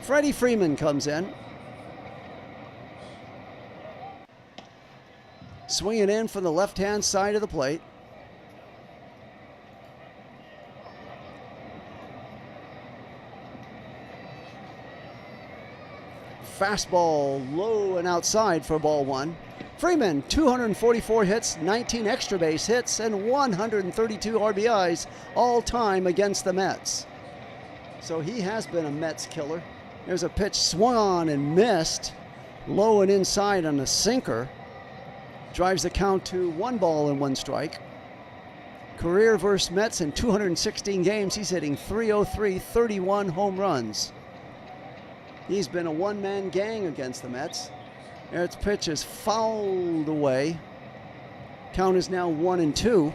Freddie Freeman comes in. Swinging in from the left-hand side of the plate. Fastball low and outside for ball one. Freeman, 244 hits, 19 extra base hits, and 132 RBIs all time against the Mets. So he has been a Mets killer. There's a pitch swung on and missed. Low and inside on a sinker. Drives the count to 1 ball and 1 strike. Career versus Mets in 216 games. He's hitting .303, 31 home runs. He's been a one-man gang against the Mets. Its pitch is fouled away. Count is now 1-2.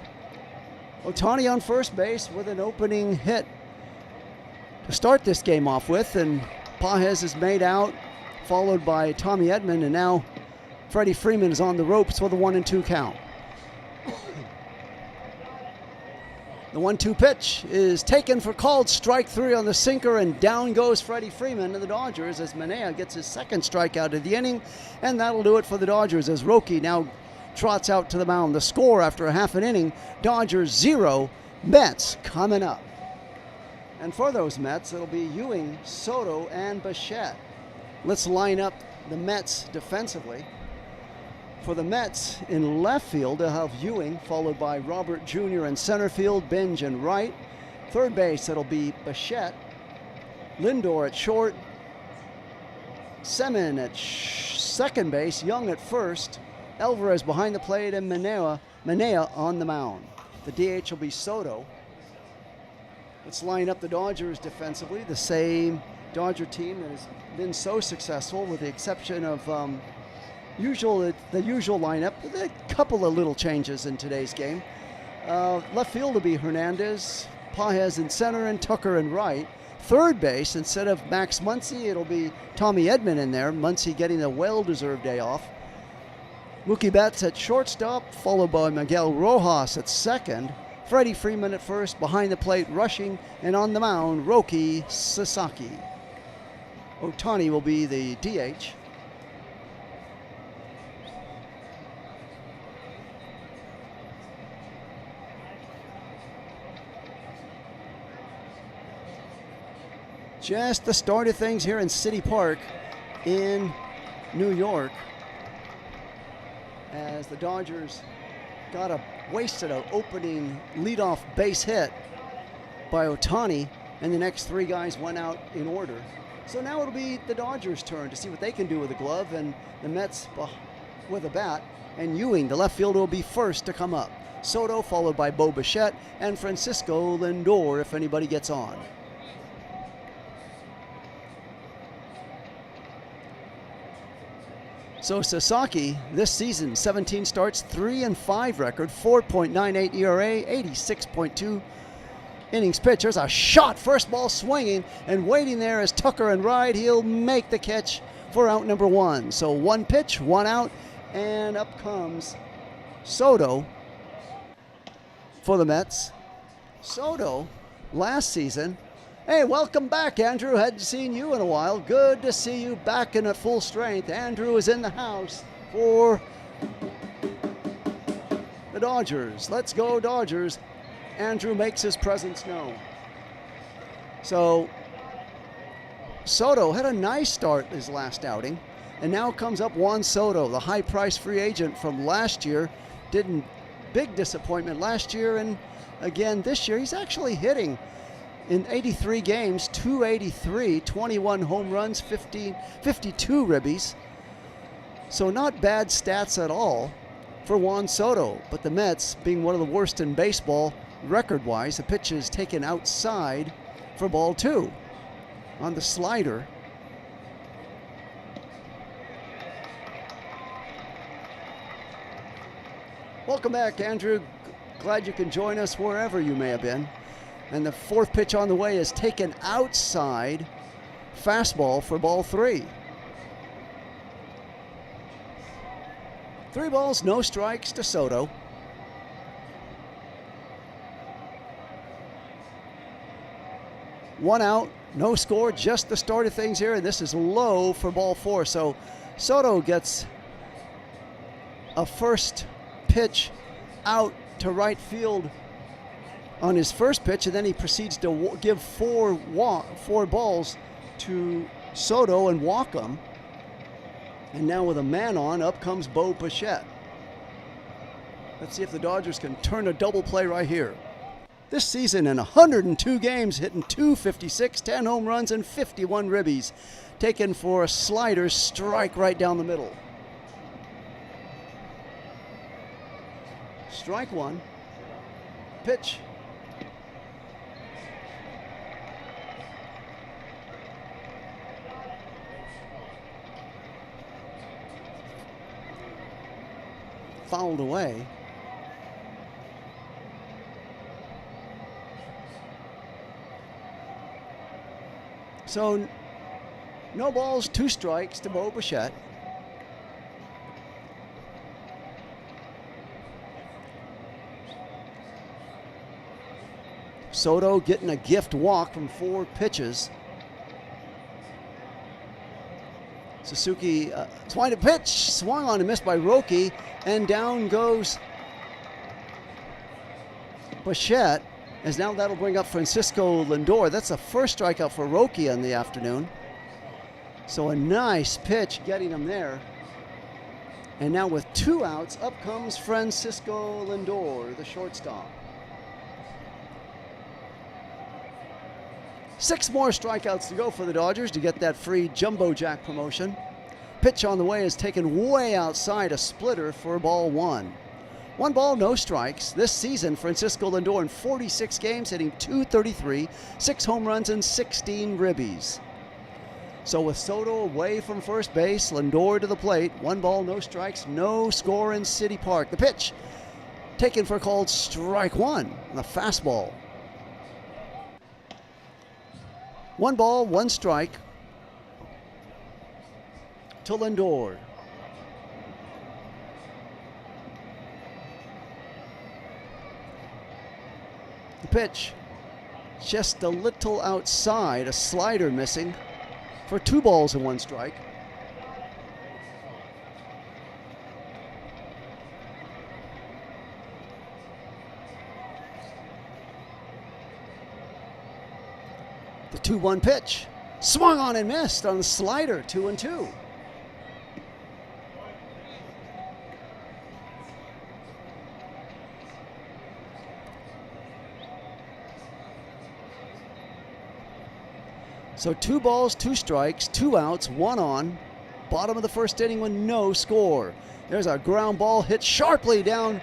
Ohtani on first base with an opening hit to start this game off with, and Pages is made out, followed by Tommy Edman, and now Freddie Freeman is on the ropes with a 1-2 count. The 1-2 pitch is taken for called strike 3 on the sinker, and down goes Freddie Freeman to the Dodgers as Manaea gets his second strikeout of the inning, and that'll do it for the Dodgers as Roque now trots out to the mound. The score after a half an inning, Dodgers 0, Mets coming up. And for those Mets, it'll be Ewing, Soto, and Bichette. Let's line up the Mets defensively. For the Mets, in left field, they'll have Ewing, followed by Robert Jr. in center field, Binge in right. Third base, it'll be Bichette. Lindor at short. Semin at second base, Young at first. Alvarez behind the plate, and Manaea on the mound. The DH will be Soto. Let's line up the Dodgers defensively, the same Dodger team that has been so successful, with the exception of the usual lineup, with a couple of little changes in today's game. Left field will be Hernandez, Pages in center, and Tucker in right. Third base, instead of Max Muncy, it'll be Tommy Edman in there. Muncy getting a well-deserved day off. Mookie Betts at shortstop, followed by Miguel Rojas at second. Freddie Freeman at first, behind the plate, rushing, and on the mound, Roki Sasaki. Ohtani will be the DH. Just the start of things here in City Park in New York, as the Dodgers wasted an opening leadoff base hit by Ohtani, and the next 3 guys went out in order. So now it'll be the Dodgers' turn to see what they can do with the glove, and the Mets with a bat, and Ewing, the left fielder, will be first to come up. Soto, followed by Bo Bichette, and Francisco Lindor if anybody gets on. So Sasaki, this season, 17 starts, 3-5 record, 4.98 ERA, 86.2 innings pitched. There's a shot, first ball swinging, and waiting there is Tucker and right. He'll make the catch for out number 1. So 1 pitch, 1 out, and up comes Soto for the Mets. Soto, last season. Hey, welcome back, Andrew. Hadn't seen you in a while. Good to see you back in at full strength. Andrew is in the house for the Dodgers. Let's go, Dodgers. Andrew makes his presence known. So, Soto had a nice start his last outing, and now comes up Juan Soto, the high-priced free agent from last year. Big disappointment last year, and again this year. He's actually hitting in 83 games, .283, 21 home runs, 52 ribbies. So not bad stats at all for Juan Soto. But the Mets, being one of the worst in baseball record-wise, the pitch is taken outside for ball 2 on the slider. Welcome back, Andrew. Glad you can join us wherever you may have been. And the 4th pitch on the way is taken outside. Fastball for ball 3. 3 balls, no strikes to Soto. 1 out, no score, just the start of things here, and this is low for ball 4. So Soto gets a first pitch out to right field on his first pitch, and then he proceeds to give four balls to Soto and walk him. And now with a man on, up comes Bo Bichette. Let's see if the Dodgers can turn a double play right here. This season in 102 games, hitting .256, 10 home runs, and 51 ribbies. Taken for a slider strike right down the middle. Strike one. Pitch. Fouled away. So, no balls, 2 strikes to Bo Bichette. Soto getting a gift walk from 4 pitches. Suzuki trying to pitch, swung on and missed by Roque, and down goes Bichette, as now that'll bring up Francisco Lindor. That's the first strikeout for Roque in the afternoon. So a nice pitch getting him there. And now with 2 outs, up comes Francisco Lindor, the shortstop. 6 more strikeouts to go for the Dodgers to get that free Jumbo Jack promotion. Pitch on the way is taken way outside, a splitter for ball 1. 1 ball, no strikes. This season, Francisco Lindor in 46 games, hitting .233, 6 home runs, and 16 ribbies. So with Soto away from first base, Lindor to the plate, 1 ball, no strikes, no score in City Park. The pitch taken for called strike 1, the fastball. 1 ball, 1 strike to Lindor. The pitch just a little outside, a slider missing for 2 balls and 1 strike. The 2-1 pitch, swung on and missed on the slider, 2-2. So 2 balls, 2 strikes, 2 outs, 1 on. Bottom of the first inning with no score. There's a ground ball hit sharply down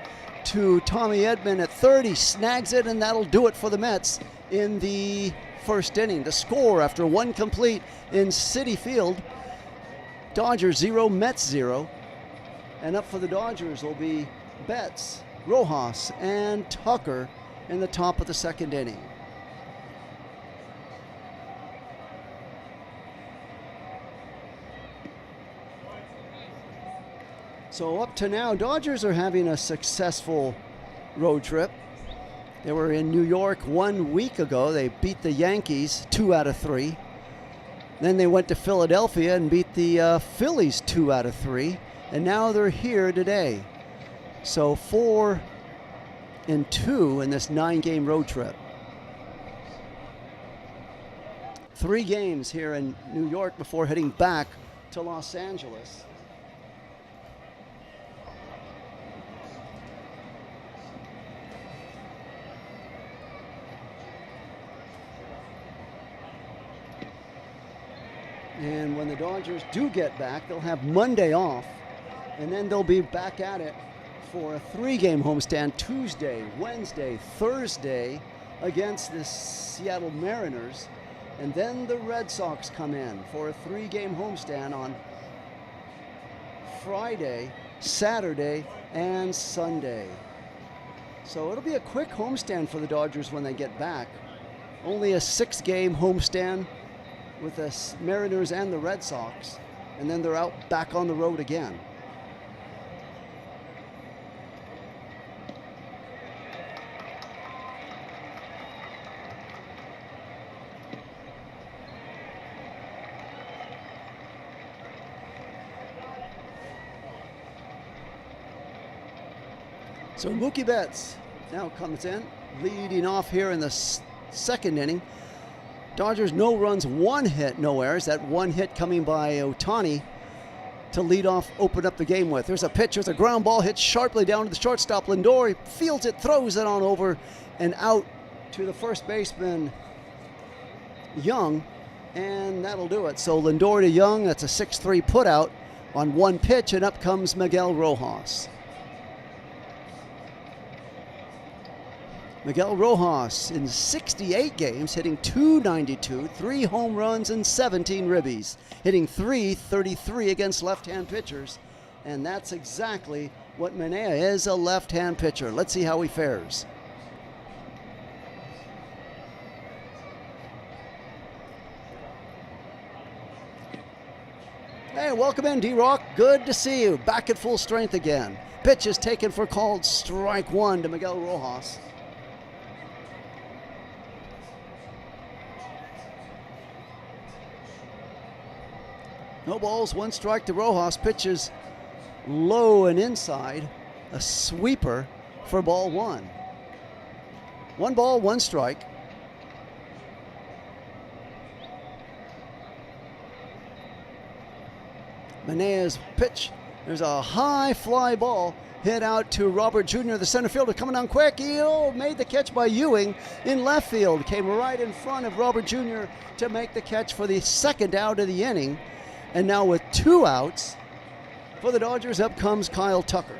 to Tommy Edman at third. He snags it, and that'll do it for the Mets in the first inning. The score after 1 complete in Citi Field, Dodgers 0, Mets 0. And up for the Dodgers will be Betts, Rojas, and Tucker in the top of the second inning. So up to now, Dodgers are having a successful road trip. They were in New York 1 week ago. They beat the Yankees 2 out of 3. Then they went to Philadelphia and beat the Phillies 2 out of 3. And now they're here today. So 4-2 in this 9-game road trip. 3 games here in New York before heading back to Los Angeles. And when the Dodgers do get back, they'll have Monday off, and then they'll be back at it for a 3-game homestand Tuesday, Wednesday, Thursday against the Seattle Mariners. And then the Red Sox come in for a 3-game homestand on Friday, Saturday, and Sunday. So it'll be a quick homestand for the Dodgers when they get back. Only a 6-game homestand with the Mariners and the Red Sox, and then they're out back on the road again. So Mookie Betts now comes in, leading off here in the second inning. Dodgers no runs, 1 hit, no errors. That 1 hit coming by Ohtani to lead off, open up the game with. There's a pitch, there's a ground ball hit sharply down to the shortstop. Lindor fields it, throws it on over and out to the first baseman, Young, and that'll do it. So Lindor to Young, that's a 6-3 put out on 1 pitch, and up comes Miguel Rojas. Miguel Rojas in 68 games, hitting .292, 3 home runs and 17 ribbies, hitting .333 against left-hand pitchers, and that's exactly what Manaea is, a left-hand pitcher. Let's see how he fares. Hey, welcome in, D-Rock. Good to see you. Back at full strength again. Pitch is taken for called strike 1 to Miguel Rojas. No balls, 1 strike to Rojas. Pitches low and inside. A sweeper for ball 1. 1 ball, 1 strike. Manaea's pitch. There's a high fly ball hit out to Robert Jr., the center fielder, coming down quick. He made the catch by Ewing in left field. Came right in front of Robert Jr. to make the catch for the 2nd out of the inning. And now with 2 outs for the Dodgers, up comes Kyle Tucker.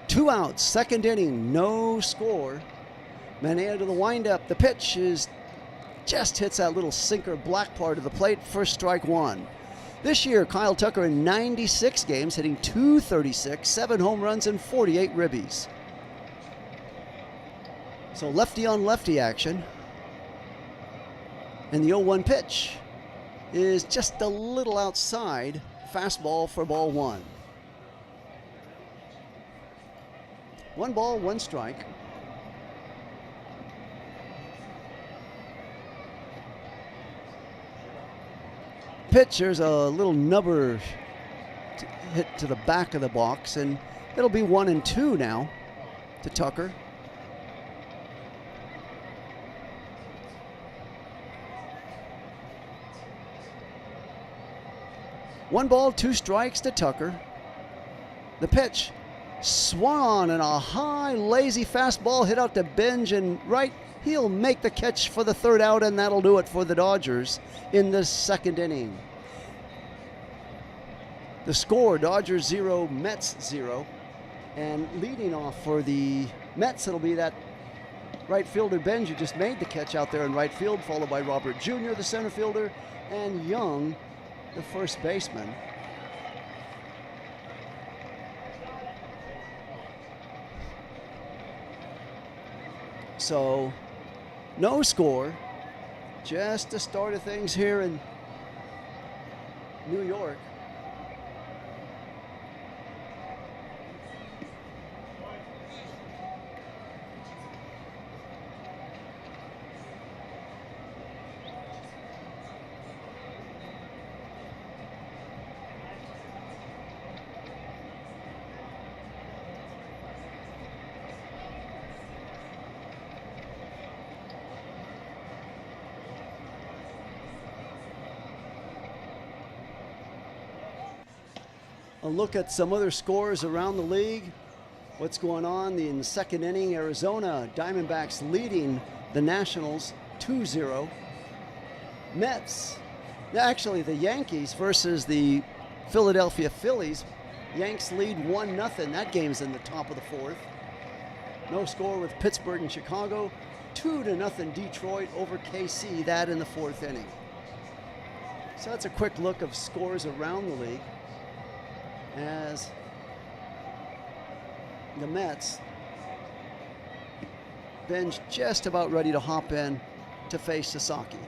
Two outs, 2nd inning, no score. Manaea to the windup. The pitch is just hits that little sinker black part of the plate. First strike 1. This year, Kyle Tucker in 96 games, hitting .236, 7 home runs and 48 ribbies. So lefty on lefty action. And the 0-1 pitch is just a little outside. Fastball for ball 1. 1 ball, 1 strike. Pitch, there's a little nubber hit to the back of the box, and it'll be 1-2 now to Tucker. One ball, 2 strikes to Tucker. The pitch swung on, and a high, lazy fastball hit out to Benj, and right, he'll make the catch for the 3rd out, and that'll do it for the Dodgers in the 2nd inning. The score, Dodgers 0, Mets 0. And leading off for the Mets, it'll be that right fielder Benj, who just made the catch out there in right field, followed by Robert Jr., the center fielder, and Young, the first baseman. So, no score, just the start of things here in New York. A look at some other scores around the league. What's going on in the 2nd inning? Arizona Diamondbacks leading the Nationals 2-0. Mets, actually the Yankees versus the Philadelphia Phillies. Yanks lead 1-0. That game's in the top of the 4th. No score with Pittsburgh and Chicago. 2-0 Detroit over KC, that in the 4th inning. So that's a quick look of scores around the league, as the Mets, Benj just about ready to hop in to face Sasaki.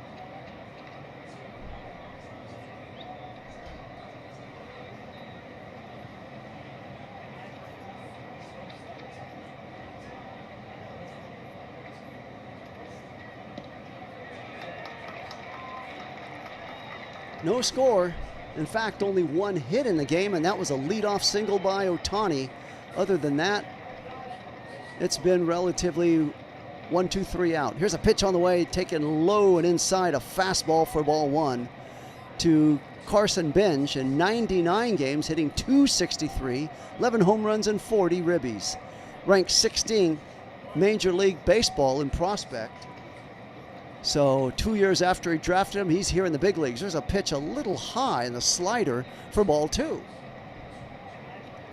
No score. In fact, only one hit in the game, and that was a leadoff single by Ohtani. Other than that, it's been relatively 1-2-3 out. Here's a pitch on the way, taken low and inside, a fastball for ball one to Carson Bench. In 99 games, hitting .263, 11 home runs and 40 ribbies. Ranked 16 Major League Baseball in prospect. So 2 years after he drafted him, he's here in the big leagues. There's a pitch a little high in the slider for ball two.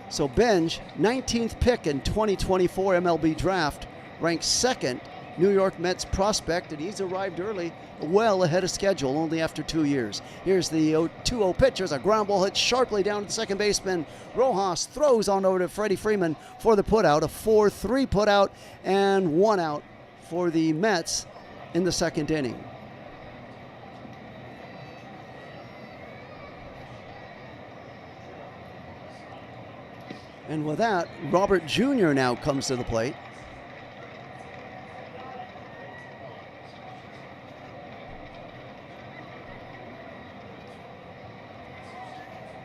So Benj, 19th pick in 2024 MLB draft, ranked second New York Mets prospect, and he's arrived early, well ahead of schedule, only after 2 years. Here's the 2-0 pitch. There's a ground ball hit sharply down to the second baseman. Rojas throws on over to Freddie Freeman for the putout, a 4-3 putout, and 1 out for the Mets in the second inning. And with that, Robert Jr. now comes to the plate.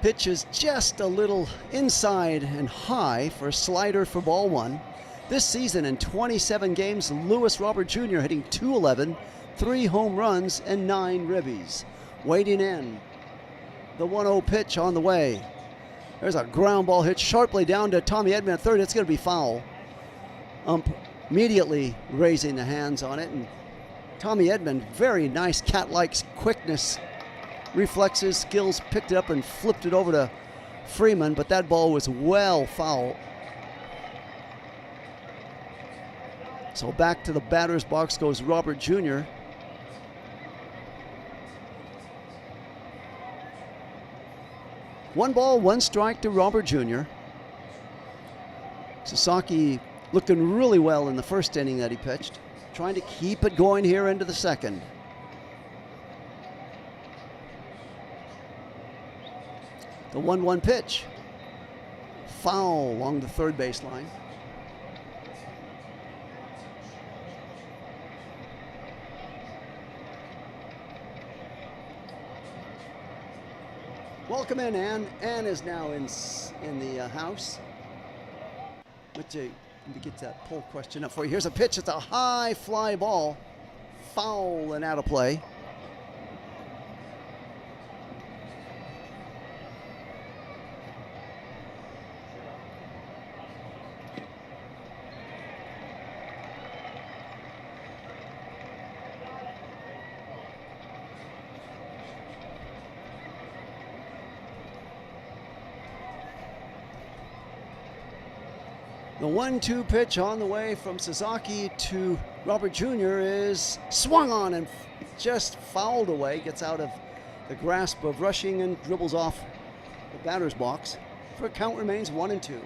Pitch is just a little inside and high for a slider for ball one. This season in 27 games, Luis Robert Jr. hitting .211, 3 home runs and 9 ribbies. Waiting in, the 1-0 pitch on the way. There's a ground ball hit sharply down to Tommy Edman at third. It's going to be foul. Immediately raising the hands on it. And Tommy Edman, very nice cat-like quickness, reflexes, skills, picked it up and flipped it over to Freeman, but that ball was well foul. So back to the batter's box goes Robert Jr. One ball, one strike to Robert Jr. Sasaki looking really well in the first inning that he pitched, trying to keep it going here into the second. The 1-1 pitch, foul along the third baseline. Welcome in, Ann. Ann is now in the house. Let me get that poll question up for you. Here's a pitch. It's a high fly ball, foul and out of play. The 1-2 pitch on the way from Sasaki to Robert Jr. is swung on and just fouled away. Gets out of the grasp of rushing and dribbles off the batter's box. For a count remains 1-2.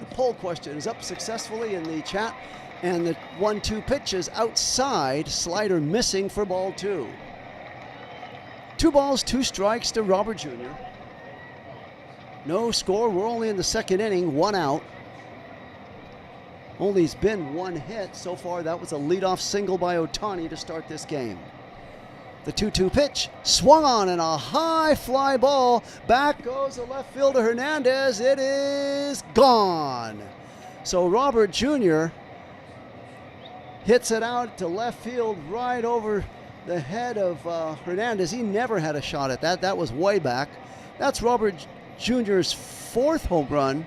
The poll question is up successfully in the chat. And the 1-2 pitch is outside, slider missing for ball two. 2 balls, 2 strikes to Robert Jr. No score, we're only in the second inning, 1 out. Only's been 1 hit so far. That was a leadoff single by Ohtani to start this game. The 2-2 pitch, swung on and a high fly ball. Back goes the left fielder Hernandez. It is gone. So Robert Jr. hits it out to left field right over the head of Hernandez. He never had a shot at that. That was way back. That's Robert Jr.'s 4th home run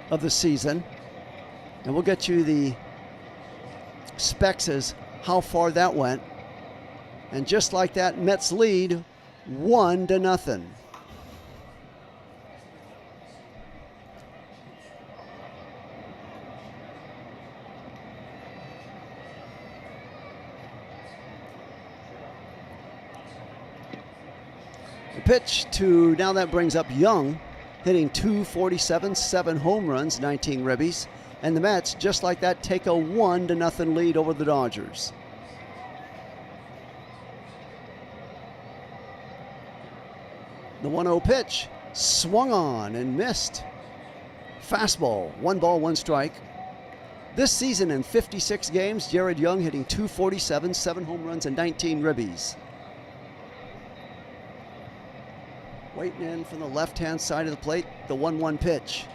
of the season. And we'll get you the specs as how far that went. And just like that, Mets lead 1-0. Pitch to, now that brings up Young, hitting .247, 7 home runs, 19 ribbies. And the Mets, just like that, take a 1-0 lead over the Dodgers. The 1-0 pitch, swung on and missed. Fastball, 1 ball, 1 strike. This season in 56 games, Jared Young hitting .247, 7 home runs and 19 ribbies. Waiting in from the left-hand side of the plate, the 1-1 pitch.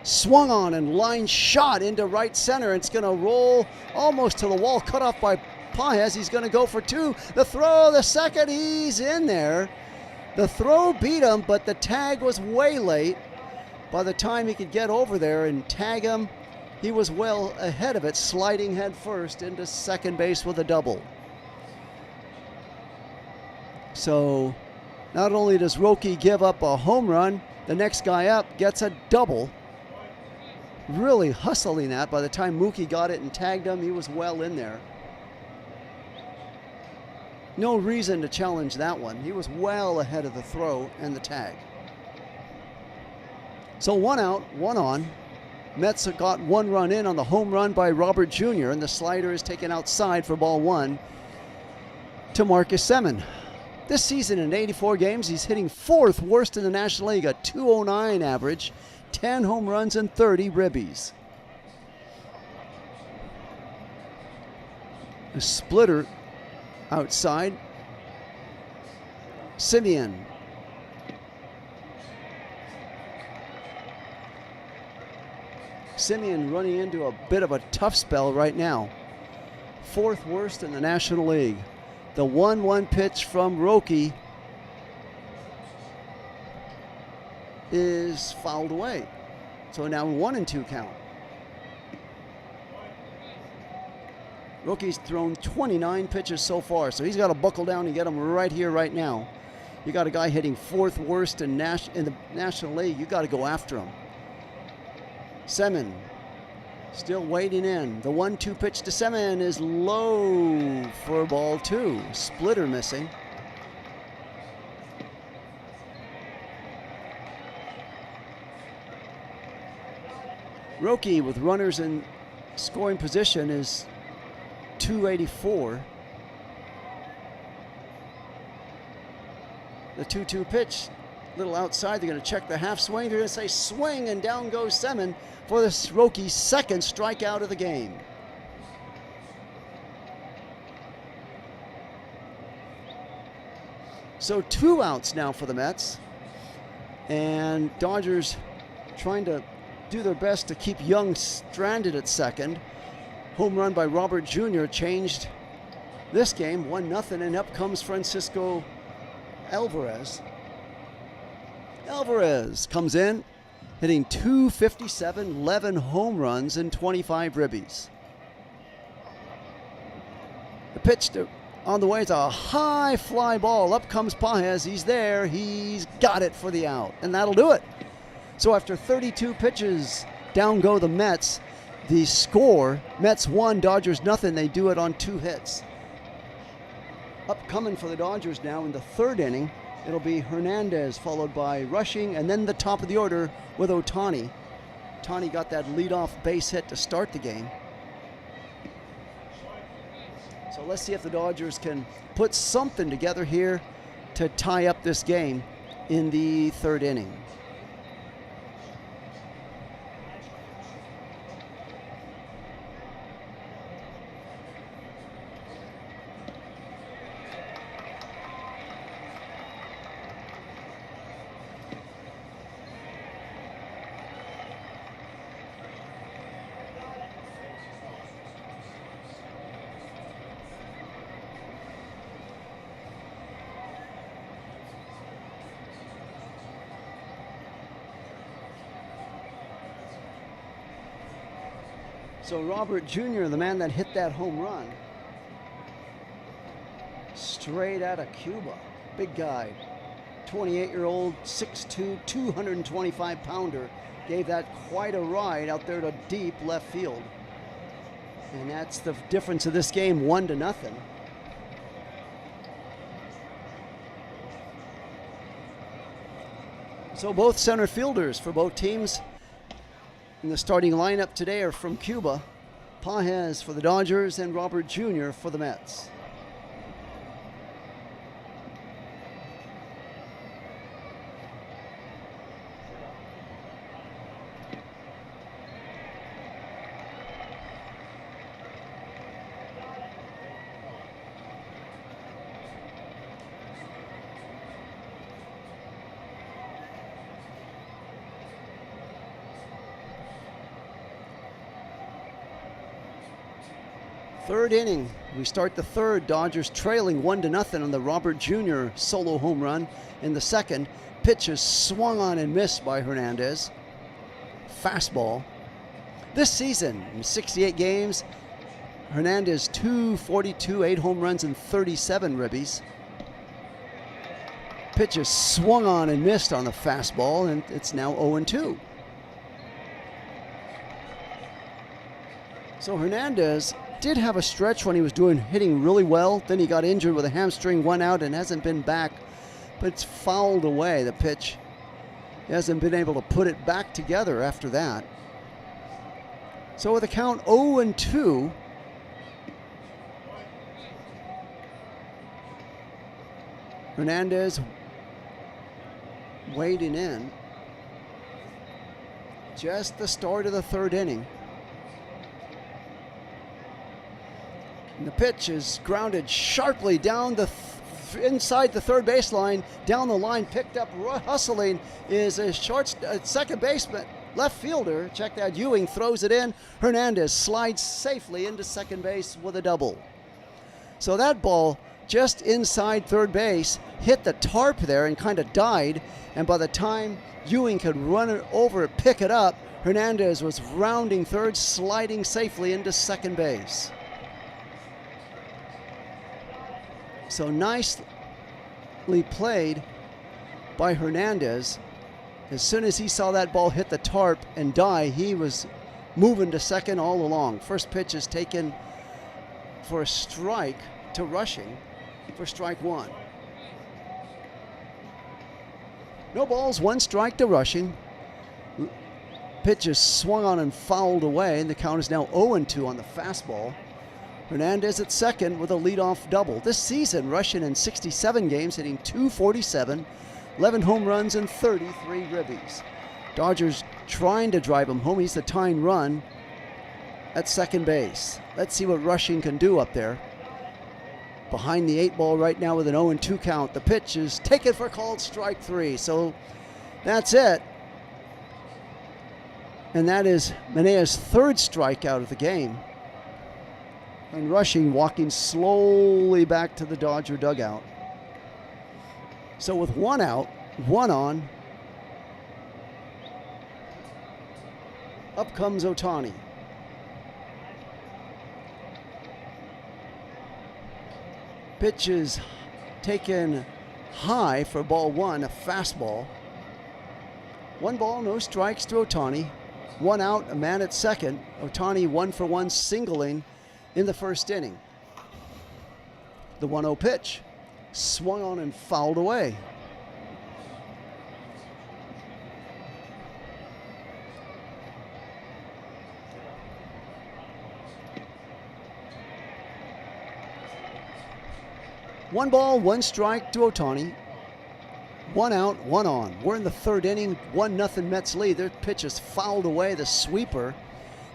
Swung on and line shot into right center. It's going to roll almost to the wall, cut off by Pages. He's going to go for 2. The throw, the second, he's in there. The throw beat him, but the tag was way late. By the time he could get over there and tag him, he was well ahead of it, sliding head first into second base with a double. So not only does Roki give up a home run, the next guy up gets a double. Really hustling that. By the time Mookie got it and tagged him, he was well in there. No reason to challenge that one. He was well ahead of the throw and the tag. So 1 out, 1 on. Mets have got 1 run in on the home run by Robert Jr., and the slider is taken outside for ball 1 to Marcus Semien. This season in 84 games, he's hitting 4th worst in the National League, a .209 average, 10 home runs and 30 ribbies. A splitter outside. Semien. Semien running into a bit of a tough spell right now. 4th worst in the National League. The 1-1 pitch from Roki is fouled away. So now 1-2 count. Roki's thrown 29 pitches so far, so he's got to buckle down and get them right here, right now. You got a guy hitting 4th worst in the National League. You got to go after him. Semien still waiting in. The 1-2 pitch to Semien is low for ball 2. Splitter missing. Roki with runners in scoring position is .284. The 2-2 pitch, a little outside. They're going to check the half swing. They're going to say swing, and down goes Semien for this Roki's 2nd strikeout of the game. So 2 outs now for the Mets, and Dodgers trying to do their best to keep Young stranded at second. Home run by Robert Jr. changed this game, 1-0, and up comes Francisco Alvarez. Alvarez comes in, hitting .257, 11 home runs and 25 ribbies. The pitch on the way is a high fly ball. Up comes Pages. He's there. He's got it for the out, and that'll do it. So after 32 pitches, down go the Mets. The score, Mets 1, Dodgers nothing. They do it on 2 hits. Upcoming for the Dodgers now in the 3rd inning, it'll be Hernandez, followed by Rushing, and then the top of the order with Ohtani. Ohtani got that leadoff base hit to start the game. So let's see if the Dodgers can put something together here to tie up this game in the 3rd inning. So Robert Jr., the man that hit that home run, straight out of Cuba. Big guy, 28-year-old, 6'2", 225-pounder, gave that quite a ride out there to deep left field. And that's the difference of this game, 1-0. So both center fielders for both teams in the starting lineup today are from Cuba. Pages for the Dodgers and Robert Jr. for the Mets. Third inning, we start the third. Dodgers trailing 1-0 on the Robert Jr. solo home run in the second. Pitch is swung on and missed by Hernandez. Fastball. This season, in 68 games, Hernandez 242, 8 home runs and 37 ribbies. Pitch is swung on and missed on the fastball, and it's now 0-2. So Hernandez did have a stretch when he was hitting really well. Then he got injured with a hamstring, 1 out, and hasn't been back. But it's fouled away, the pitch. He hasn't been able to put it back together after that. So with a count 0-2, Hernandez wading in. Just the start of the third inning. And the pitch is grounded sharply down inside the third baseline, down the line, picked up, hustling is a second baseman, left fielder. Check that, Ewing throws it in. Hernandez slides safely into second base with a double. So that ball just inside third base hit the tarp there and kind of died. And by the time Ewing could run it over and pick it up, Hernandez was rounding third, sliding safely into second base. So nicely played by Hernandez. As soon as he saw that ball hit the tarp and die, he was moving to second all along. First pitch is taken for a strike to Rushing for strike one. No balls, 1 strike to Rushing. Pitch is swung on and fouled away, and the count is now 0-2 on the fastball. Hernandez at second with a leadoff double. This season, Rushing in 67 games, hitting .247, 11 home runs and 33 ribbies. Dodgers trying to drive him home. He's the tying run at second base. Let's see what Rushing can do up there. Behind the 8 ball right now with an 0-2 count. The pitch is taken for called strike 3. So that's it. And that is Manea's 3rd strikeout of the game. And Rushing walking slowly back to the Dodger dugout. So with 1 out, 1 on, up comes Ohtani. Pitch is taken high for ball 1, a fastball. 1 ball, no strikes to Ohtani. 1 out, a man at second. Ohtani 1-for-1 singling in the first inning. The 1-0 pitch swung on and fouled away. One ball, 1 strike to Ohtani. 1 out, 1 on. We're in the third inning, 1-0 Mets lead. Their pitch is fouled away. The sweeper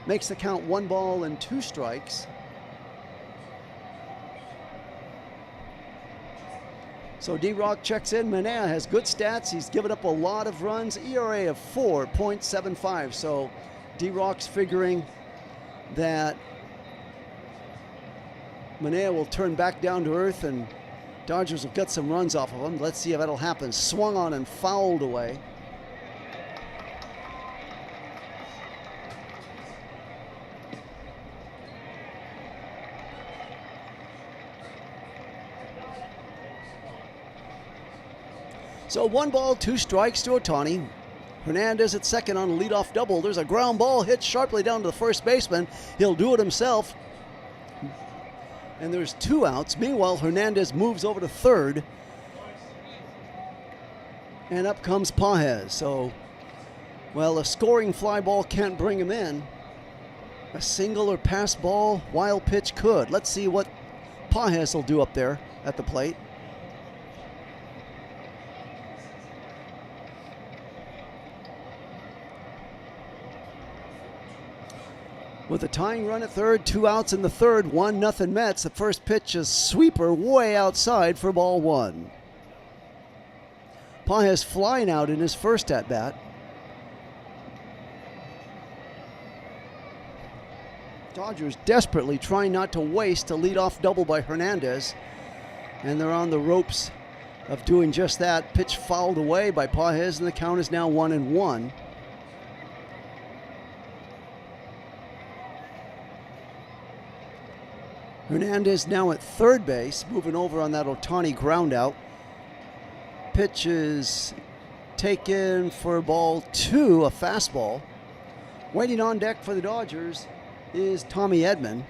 makes the count 1 ball and 2 strikes. So D-Rock checks in. Manaea has good stats. He's given up a lot of runs. ERA of 4.75. So D-Rock's figuring that Manaea will turn back down to earth and Dodgers will get some runs off of him. Let's see if that'll happen. Swung on and fouled away. So 1 ball, 2 strikes to Ohtani. Hernandez at second on a leadoff double. There's a ground ball hit sharply down to the first baseman. He'll do it himself. And there's 2 outs. Meanwhile, Hernandez moves over to third. And up comes Pages. So, well, a scoring fly ball can't bring him in. A single or pass ball, wild pitch could. Let's see what Pages will do up there at the plate. With a tying run at third, 2 outs in the third, 1-0 Mets. The first pitch is sweeper way outside for ball 1. Pages flying out in his first at-bat. Dodgers desperately trying not to waste a leadoff double by Hernandez. And they're on the ropes of doing just that. Pitch fouled away by Pages, and the count is now 1-1. Hernandez now at third base, moving over on that Ohtani ground out. Pitch is taken for ball 2, a fastball. Waiting on deck for the Dodgers is Tommy Edman.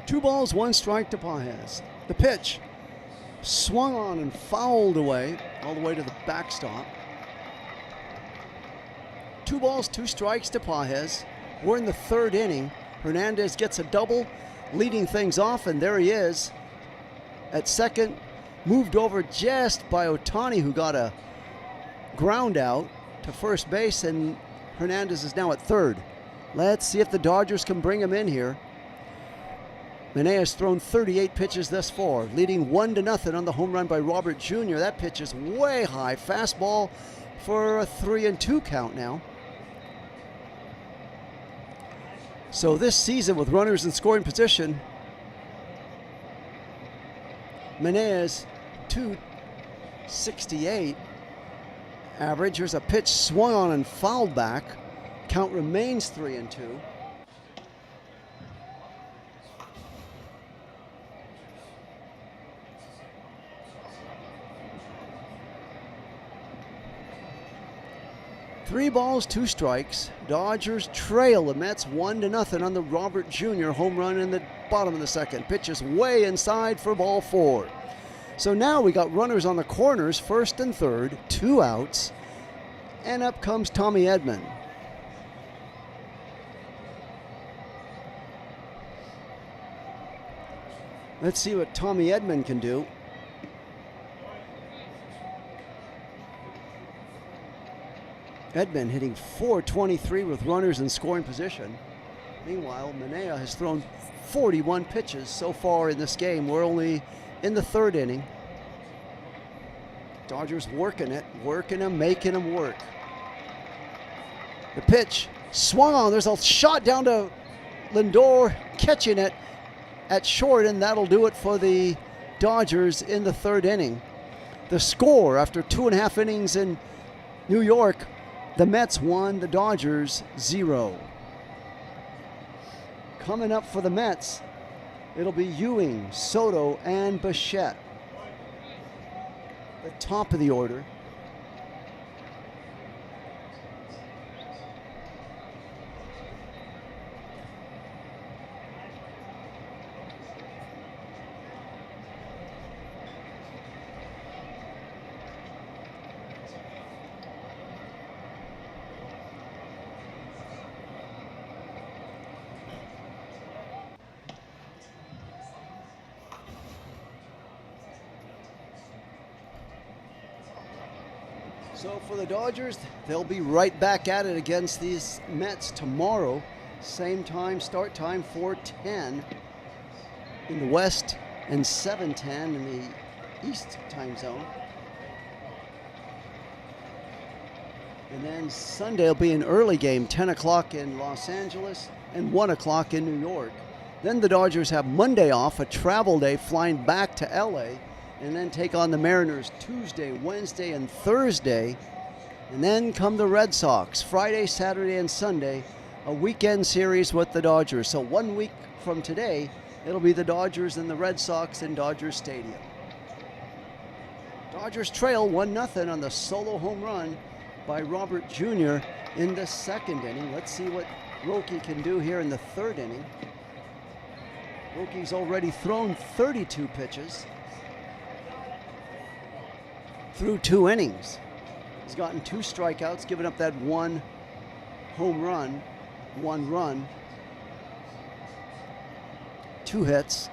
Two balls, one strike to Pages. The pitch swung on and fouled away all the way to the backstop. 2 balls, 2 strikes to Pages. We're in the third inning. Hernandez gets a double, leading things off, and there he is at second. Moved over just by Ohtani, who got a ground out to first base, and Hernandez is now at third. Let's see if the Dodgers can bring him in here. Manaea has thrown 38 pitches thus far, leading 1-0 on the home run by Robert Jr. That pitch is way high. Fastball for a 3-2 count now. So this season, with runners in scoring position, Manaea's 268 average. Here's a pitch swung on and fouled back. Count remains 3-2. Three balls, 2 strikes. Dodgers trail the Mets 1-0 on the Robert Jr. home run in the bottom of the second. Pitch is way inside for ball 4. So now we got runners on the corners, first and third, 2 outs, and up comes Tommy Edman. Let's see what Tommy Edman can do. Edman hitting .423 with runners in scoring position. Meanwhile, Manaea has thrown 41 pitches so far in this game. We're only in the third inning. Dodgers working it, working him, making him work. The pitch swung on. There's a shot down to Lindor, catching it at short, and that'll do it for the Dodgers in the third inning. The score after 2.5 innings in New York: the Mets 1, the Dodgers 0. Coming up for the Mets, it'll be Ewing, Soto, and Bichette. The top of the order. So for the Dodgers, they'll be right back at it against these Mets tomorrow. Same time, start time, 4:10 in the West and 7:10 in the East time zone. And then Sunday will be an early game, 10 o'clock in Los Angeles and 1 o'clock in New York. Then the Dodgers have Monday off, a travel day, flying back to LA, and then take on the Mariners Tuesday, Wednesday, and Thursday. And then come the Red Sox, Friday, Saturday, and Sunday, a weekend series with the Dodgers. So 1 week from today, it'll be the Dodgers and the Red Sox in Dodger Stadium. Dodgers trail 1-0 on the solo home run by Robert Jr. in the second inning. Let's see what Roki can do here in the third inning. Roki's already thrown 32 pitches through 2 innings. He's gotten 2 strikeouts, giving up that 1 home run, 1 run, 2 hits.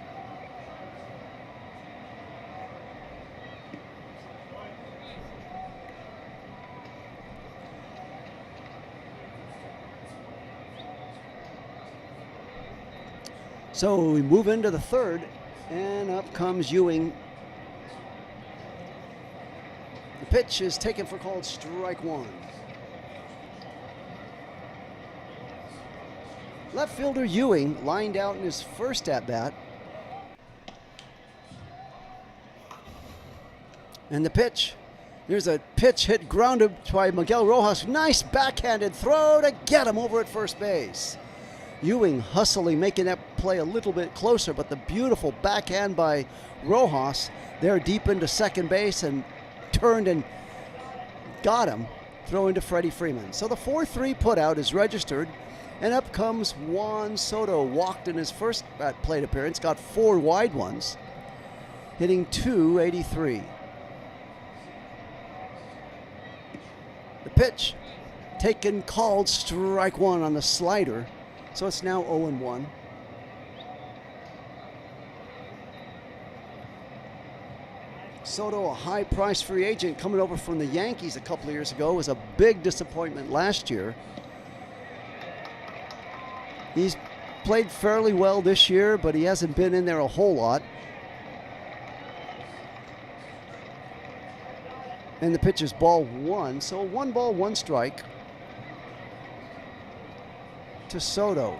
So we move into the third, and up comes Ewing. The pitch is taken for called strike 1. Left fielder Ewing lined out in his first at-bat. And the pitch. Here's a pitch hit grounded by Miguel Rojas. Nice backhanded throw to get him over at first base. Ewing hustling, making that play a little bit closer, but the beautiful backhand by Rojas there deep into second base and turned and got him, throwing to Freddie Freeman. So the 4-3 putout is registered, and up comes Juan Soto. Walked in his first plate appearance, got 4 wide ones, hitting .283. The pitch taken, called, strike one on the slider. So it's now 0-1. Soto, a high-priced free agent coming over from the Yankees a couple of years ago, was a big disappointment last year. He's played fairly well this year, but he hasn't been in there a whole lot. And the pitch is ball 1, so 1 ball, 1 strike to Soto.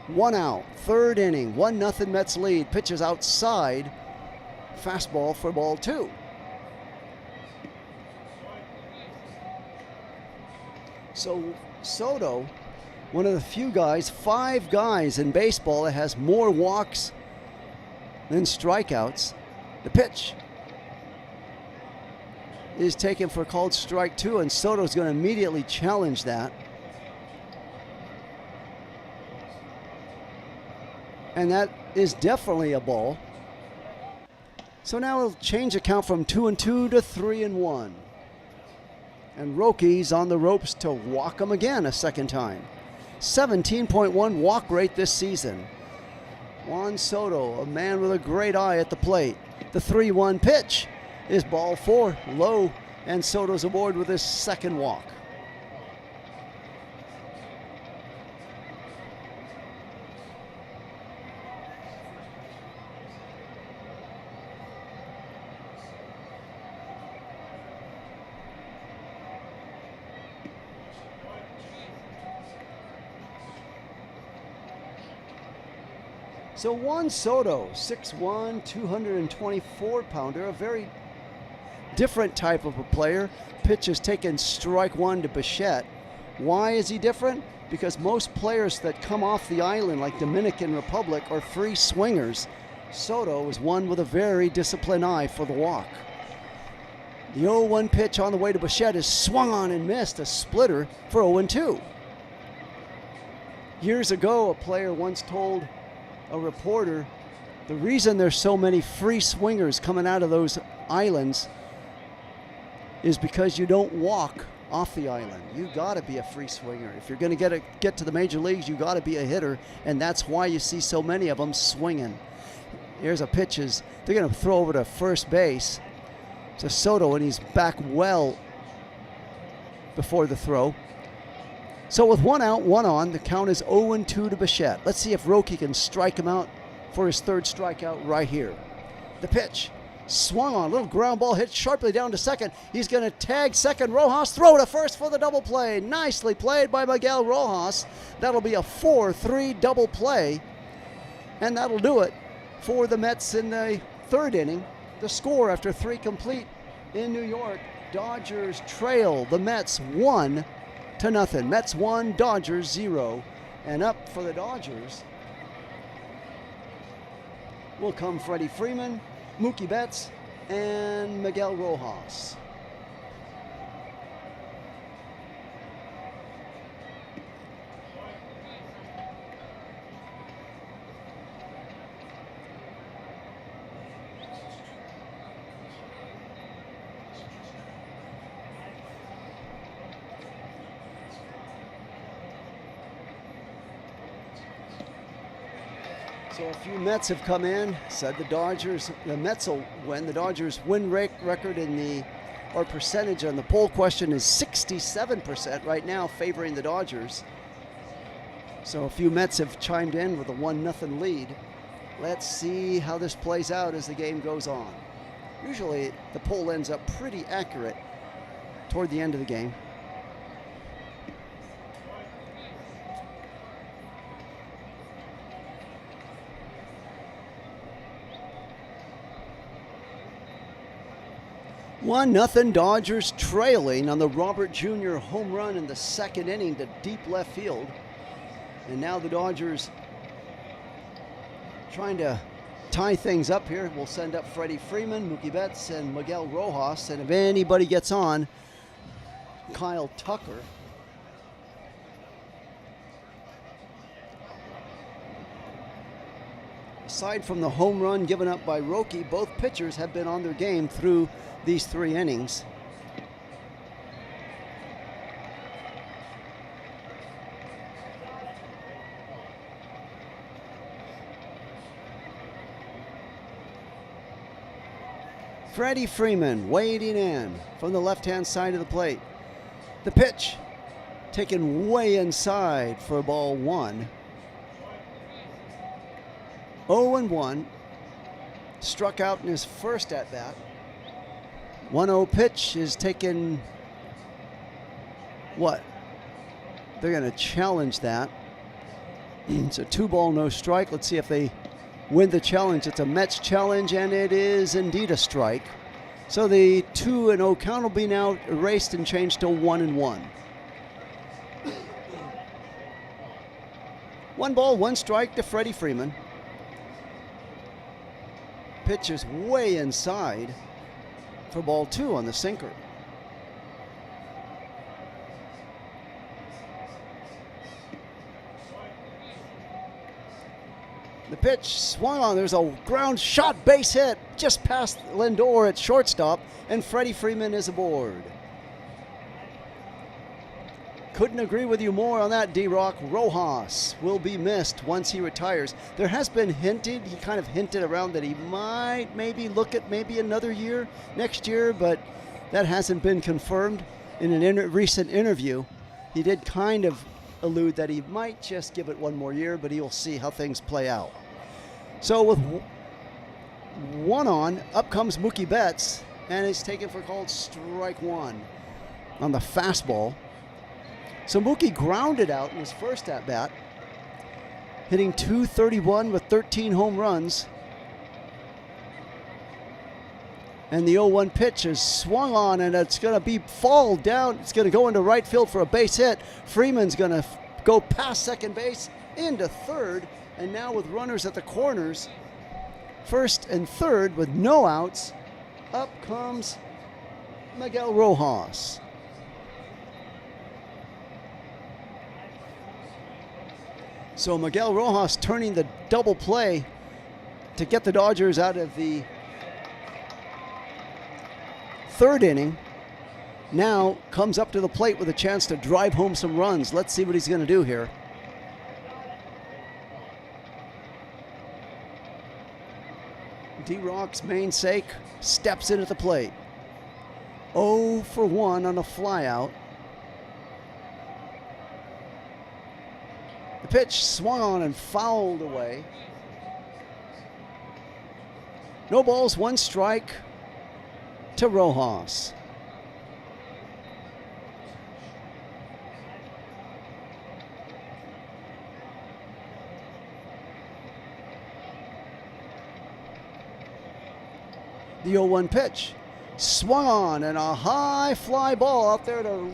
1 out, 3rd inning, 1-0 Mets lead. Pitches outside, fastball for ball 2. So Soto, one of the few guys, 5 guys in baseball that has more walks than strikeouts. The pitch is taken for a called strike 2, and Soto's going to immediately challenge that. And that is definitely a ball. So now it'll change the count from 2-2 to 3-1. And Roki's on the ropes to walk him again a second time. 17.1 walk rate this season. Juan Soto, a man with a great eye at the plate. The 3-1 pitch is ball 4, low, and Soto's aboard with his second walk. So Juan Soto, 6'1", 224-pounder, a very different type of a player. Pitch is taken strike 1 to Bichette. Why is he different? Because most players that come off the island, like Dominican Republic, are free swingers. Soto is one with a very disciplined eye for the walk. The 0-1 pitch on the way to Bichette is swung on and missed, a splitter for 0-2. Years ago, a player once told a reporter, the reason there's so many free swingers coming out of those islands is because you don't walk off the island. You got to be a free swinger. If you're going to get to the major leagues, you got to be a hitter, and that's why you see so many of them swinging. Here's a pitch. They're going to throw over to first base to Soto, and he's back well before the throw. So with 1 out, 1 on, the count is 0-2 to Bichette. Let's see if Roki can strike him out for his 3rd strikeout right here. The pitch, swung on, little ground ball hit sharply down to second. He's going to tag second. Rojas, throw to first for the double play. Nicely played by Miguel Rojas. That'll be a 4-3 double play, and that'll do it for the Mets in the 3rd inning. The score after 3 complete in New York, Dodgers trail the Mets 1-0. Mets 1, Dodgers 0. And up for the Dodgers will come Freddie Freeman, Mookie Betts, and Miguel Rojas. So a few Mets have come in, said the Mets will win. The Dodgers win record or percentage on the poll question is 67% right now, favoring the Dodgers. So a few Mets have chimed in with a 1-0 lead. Let's see how this plays out as the game goes on. Usually the poll ends up pretty accurate toward the end of the game. 1-0 Dodgers trailing on the Robert Jr. home run in the second inning to deep left field. And now the Dodgers trying to tie things up here. We'll send up Freddie Freeman, Mookie Betts, and Miguel Rojas. And if anybody gets on, Kyle Tucker. Aside from the home run given up by Roki, both pitchers have been on their game through these 3 innings. Freddie Freeman wading in from the left-hand side of the plate. The pitch taken way inside for ball 1. 0-1, struck out in his first at-bat. 1-0 pitch is taken, what? They're going to challenge that. It's a 2-ball, no strike. Let's see if they win the challenge. It's a Mets challenge, and it is indeed a strike. So the 2-0 count will be now erased and changed to 1-1. 1 ball, 1 strike to Freddie Freeman. Pitch is way inside for ball 2 on the sinker. The pitch swung on. There's a ground shot base hit just past Lindor at shortstop, and Freddie Freeman is aboard. Couldn't agree with you more on that, D-Rock. Rojas will be missed once he retires. There has been he kind of hinted around that he might maybe look at maybe another year next year, but that hasn't been confirmed. In an recent interview, he did kind of allude that he might just give it 1 more year, but he'll see how things play out. So with 1 on, up comes Mookie Betts, and is taken for called strike 1 on the fastball. So Mookie grounded out in his first at-bat, hitting .231 with 13 home runs. And the 0-1 pitch is swung on, and it's going to fall down. It's going to go into right field for a base hit. Freeman's going to go past second base into third, and now with runners at the corners, first and third with no outs, up comes Miguel Rojas. So Miguel Rojas turning the double play to get the Dodgers out of the third inning. Now comes up to the plate with a chance to drive home some runs. Let's see what he's going to do here. D-Rock's namesake steps in at the plate. 0 for 1 on a flyout. The pitch swung on and fouled away. No balls, 1 strike to Rojas. The 0-1 pitch swung on, and a high fly ball out there to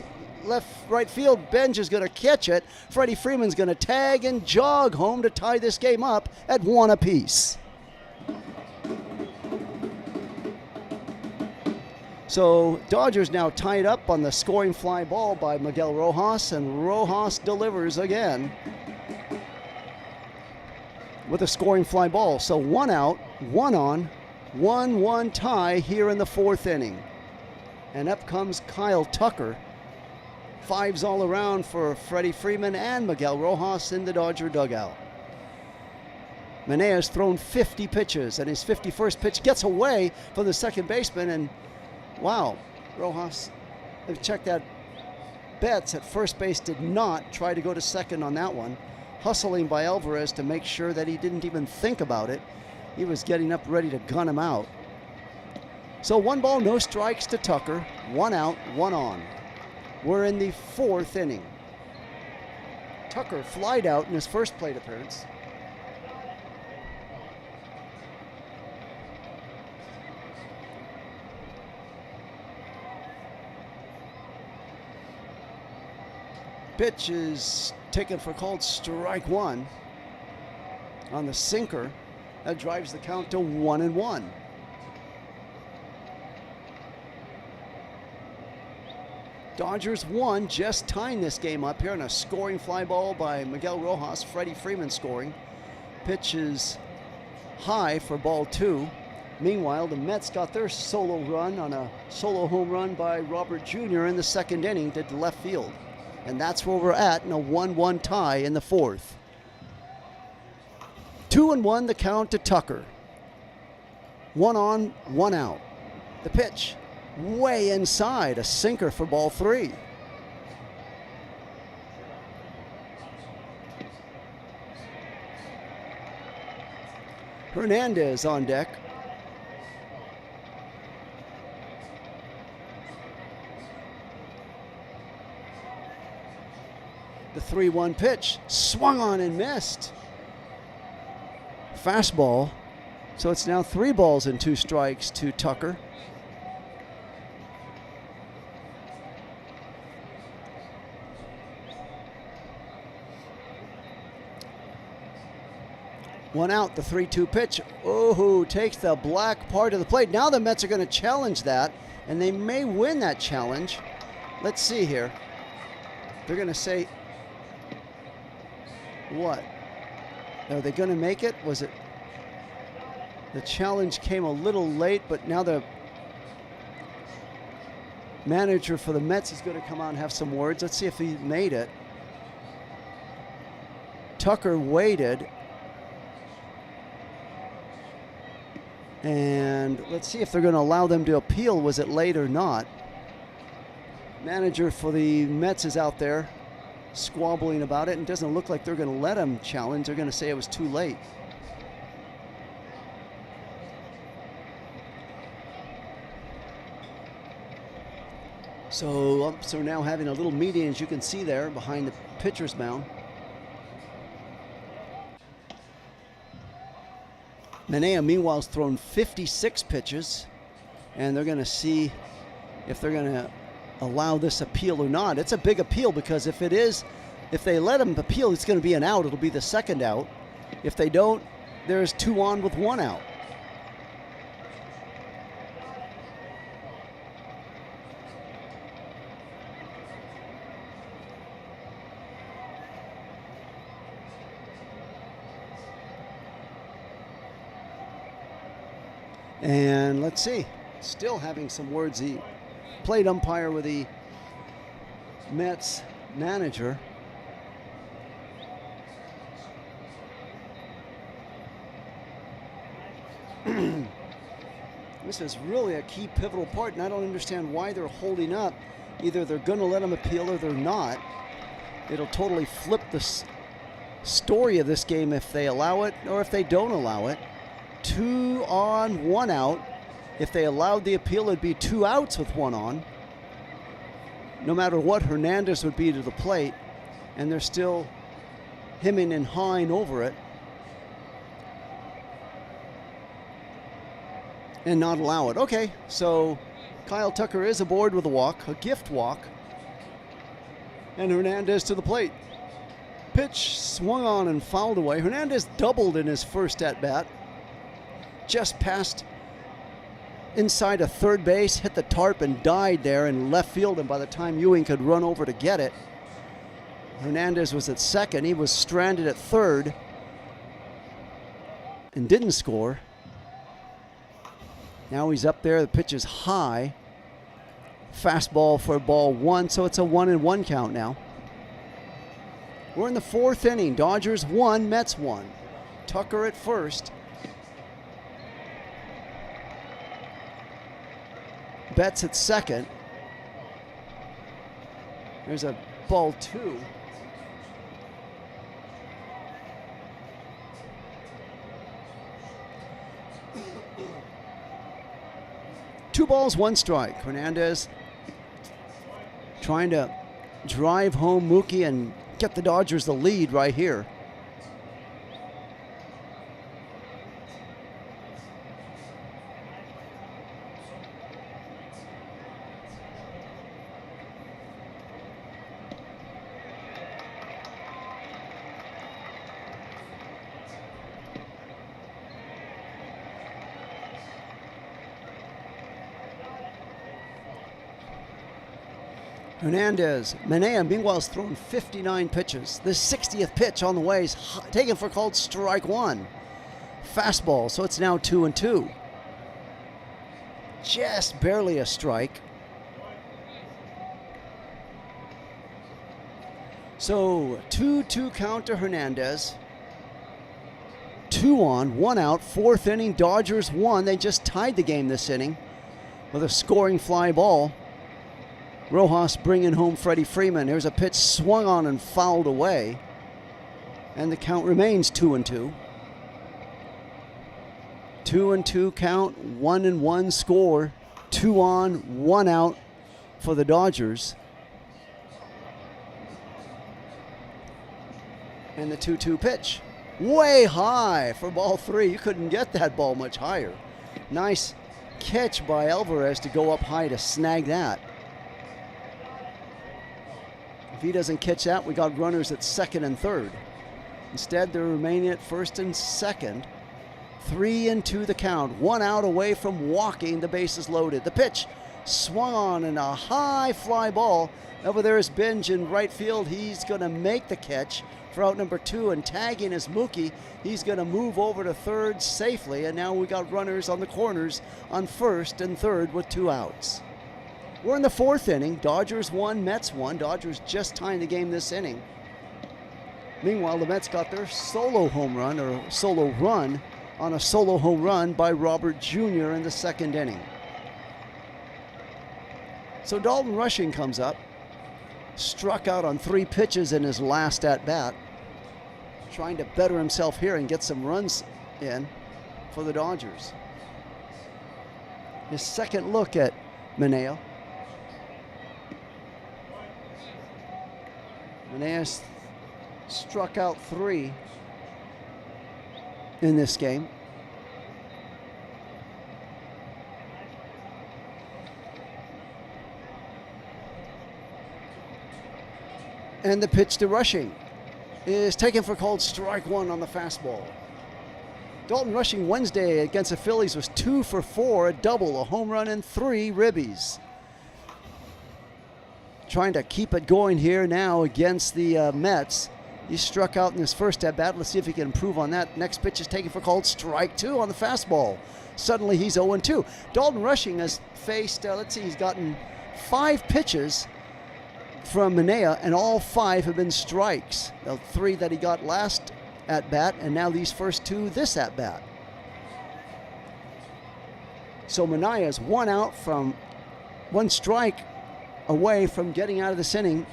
right field. Benj is going to catch it. Freddie Freeman's going to tag and jog home to tie this game up at 1 apiece. So Dodgers now tied up on the scoring fly ball by Miguel Rojas, and Rojas delivers again with a scoring fly ball. So 1 out, 1 on, 1-1 tie here in the 4th inning. And up comes Kyle Tucker. 5s all around for Freddie Freeman and Miguel Rojas in the Dodger dugout. Manaea has thrown 50 pitches, and his 51st pitch gets away from the second baseman, and wow, Rojas, check that. Betts at first base did not try to go to second on that one. Hustling by Alvarez to make sure that he didn't even think about it. He was getting up ready to gun him out. So 1 ball, no strikes to Tucker. 1 out, 1 on. We're in the 4th inning. Tucker flied out in his first plate appearance. Pitch is taken for called strike one on the sinker. That drives the count to 1-1. Dodgers won, just tying this game up here on a scoring fly ball by Miguel Rojas. Freddie Freeman scoring. Pitch is high for ball two. Meanwhile, the Mets got their solo run on a solo home run by Robert Jr. in the second inning to left field. And that's where we're at in a 1-1 tie in the fourth. 2-1 the count to Tucker. 1 on, 1 out. The pitch way inside, a sinker for ball three. Hernandez on deck. The 3-1 pitch, swung on and missed. Fastball, so it's now 3 balls and 2 strikes to Tucker. One out, the 3-2 pitch. Oh, takes the black part of the plate. Now the Mets are going to challenge that, and they may win that challenge. Let's see here. They're going to say, what? Are they going to make it? Was it? The challenge came a little late, but now the manager for the Mets is going to come out and have some words. Let's see if he made it. Tucker waited. And let's see if they're going to allow them to appeal. Was it late or not? Manager for the Mets is out there squabbling about it, and it doesn't look like they're going to let him challenge. They're going to say it was too late. So umps are now having a little meeting, as you can see there behind the pitcher's mound. Manaea, meanwhile, has thrown 56 pitches, and they're going to see if they're going to allow this appeal or not. It's a big appeal, because if they let him appeal, it's going to be an out. It'll be the second out. If they don't, there's 2 on with 1 out. And let's see, still having some words. The plate umpire with the Mets manager. This is really a key pivotal part, and I don't understand why they're holding up. Either they're going to let him appeal or they're not. It'll totally flip the story of this game if they allow it or if they don't allow it. 2 on, 1 out. If they allowed the appeal, it'd be 2 outs with 1 on. No matter what, Hernandez would be to the plate, and they're still hemming and hawing over it and not allow it. Okay, so Kyle Tucker is aboard with a walk, a gift walk, and Hernandez to the plate. Pitch swung on and fouled away. Hernandez doubled in his first at-bat. Just passed inside a third base, hit the tarp and died there in left field, and by the time Ewing could run over to get it, Hernandez was at second. He was stranded at third and didn't score. Now he's up there. The pitch is high. Fastball for ball 1, so it's a 1-1 count now. We're in the 4th inning. Dodgers 1, Mets 1. Tucker at first. Betts at second. There's a ball 2. Two balls, 1 strike. Hernandez trying to drive home Mookie and get the Dodgers the lead right here. Hernandez. Manaea, meanwhile, has thrown 59 pitches. The 60th pitch on the way is taken for called strike one. Fastball, so it's now 2-2. Just barely a strike. So 2-2 count to Hernandez. 2 on, 1 out, 4th inning. Dodgers won. They just tied the game this inning with a scoring fly ball. Rojas bringing home Freddie Freeman. Here's a pitch swung on and fouled away. And the count remains 2-2. 2-2 count, 1-1 score. 2 on, 1 out for the Dodgers. And the 2-2 pitch. Way high for ball 3. You couldn't get that ball much higher. Nice catch by Alvarez to go up high to snag that. If he doesn't catch that, we got runners at second and third. Instead, they're remaining at first and second. 3-2 the count. 1 out away from walking. The bases loaded. The pitch swung on and a high fly ball. Over there is Binge in right field. He's going to make the catch for out number 2, and tagging is Mookie. He's going to move over to third safely, and now we got runners on the corners on first and third with 2 outs. We're in the 4th inning. Dodgers won, Mets won. Dodgers just tying the game this inning. Meanwhile, the Mets got their solo home run, or solo run, on a solo home run by Robert Jr. in the 2nd inning. So Dalton Rushing comes up. Struck out on 3 pitches in his last at-bat. Trying to better himself here and get some runs in for the Dodgers. His second look at Manaea. Manaea struck out 3 in this game. And the pitch to Rushing is taken for called strike one on the fastball. Dalton Rushing Wednesday against the Phillies was 2 for 4, a double, a home run, and 3 ribbies. Trying to keep it going here now against the Mets. He struck out in his first at-bat. Let's see if he can improve on that. Next pitch is taken for called strike 2 on the fastball. Suddenly he's 0-2. Dalton Rushing has faced, he's gotten 5 pitches from Manaea, and all 5 have been strikes. The 3 that he got last at-bat, and now these first 2 this at-bat. So Manaea is 1 out from 1 strike away from getting out of this inning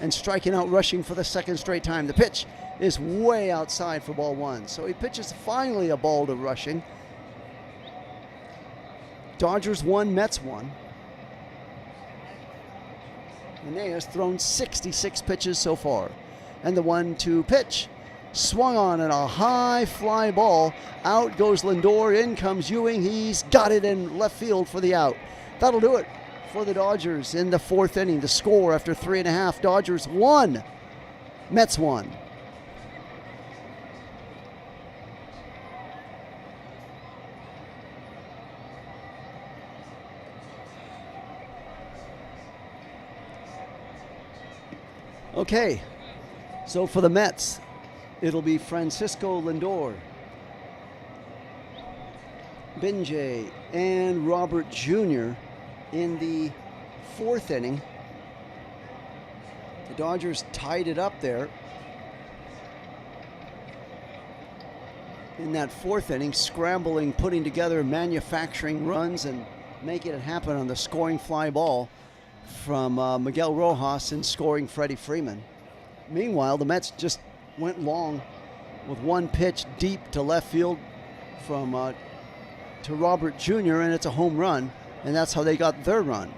and striking out Rushing for the 2nd straight time. The pitch is way outside for ball 1. So he pitches finally a ball to Rushing. Dodgers won, Mets won. Manaea has thrown 66 pitches so far. And the 1-2 pitch swung on and a high fly ball. Out goes Lindor, in comes Ewing. He's got it in left field for the out. That'll do it for the Dodgers in the 4th inning. The score after 3.5, Dodgers 1, Mets 1. Okay, so for the Mets, it'll be Francisco Lindor, Binjay, and Robert Jr. in the 4th inning. The Dodgers tied it up there in that 4th inning, scrambling, putting together, manufacturing runs and making it happen on the scoring fly ball from Miguel Rojas and scoring Freddie Freeman. Meanwhile, the Mets just went long with 1 pitch deep to left field from to Robert Jr., and it's a home run, and that's how they got their run.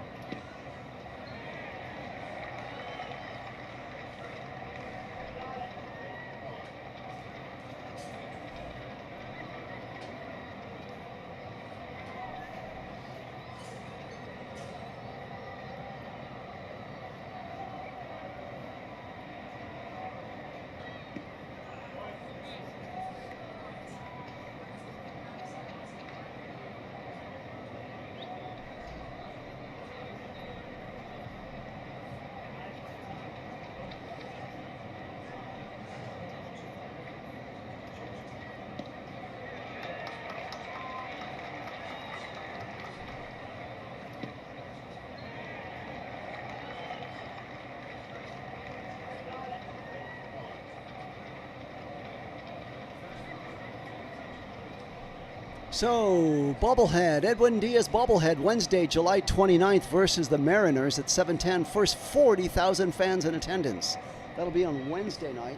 So, bobblehead, Edwin Diaz bobblehead, Wednesday, July 29th versus the Mariners at 7:10. First 40,000 fans in attendance. That'll be on Wednesday night.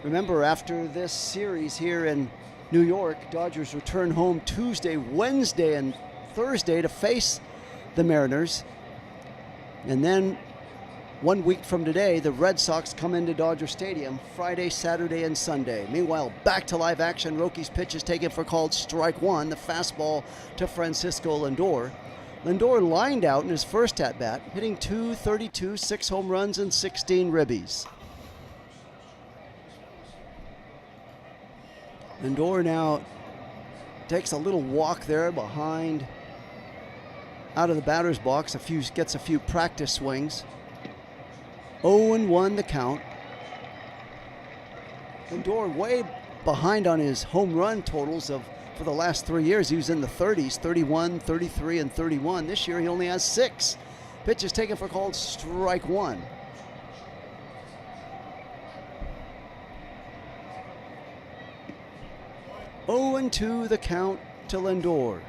Remember, after this series here in New York, Dodgers return home Tuesday, Wednesday, and Thursday to face the Mariners. And then 1 week from today, the Red Sox come into Dodger Stadium Friday, Saturday, and Sunday. Meanwhile, back to live action. Rocky's pitch is taken for called strike one. The fastball to Francisco Lindor. Lindor lined out in his first at-bat, hitting .232, 6 home runs, and 16 ribbies. Lindor now takes a little walk there behind, out of the batter's box, gets a few practice swings. 0-1 the count. Lindor way behind on his home run totals for the last 3 years. He was in the 30s, 31, 33, and 31. This year he only has 6. Pitch is taken for called strike one. Oh and 2 the count to Lindor.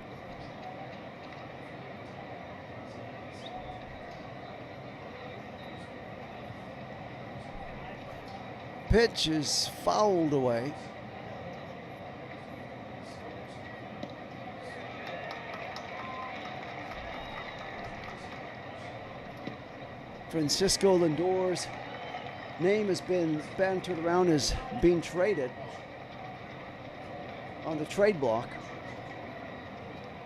Pitch is fouled away. Francisco Lindor's name has been bantered around as being traded on the trade block.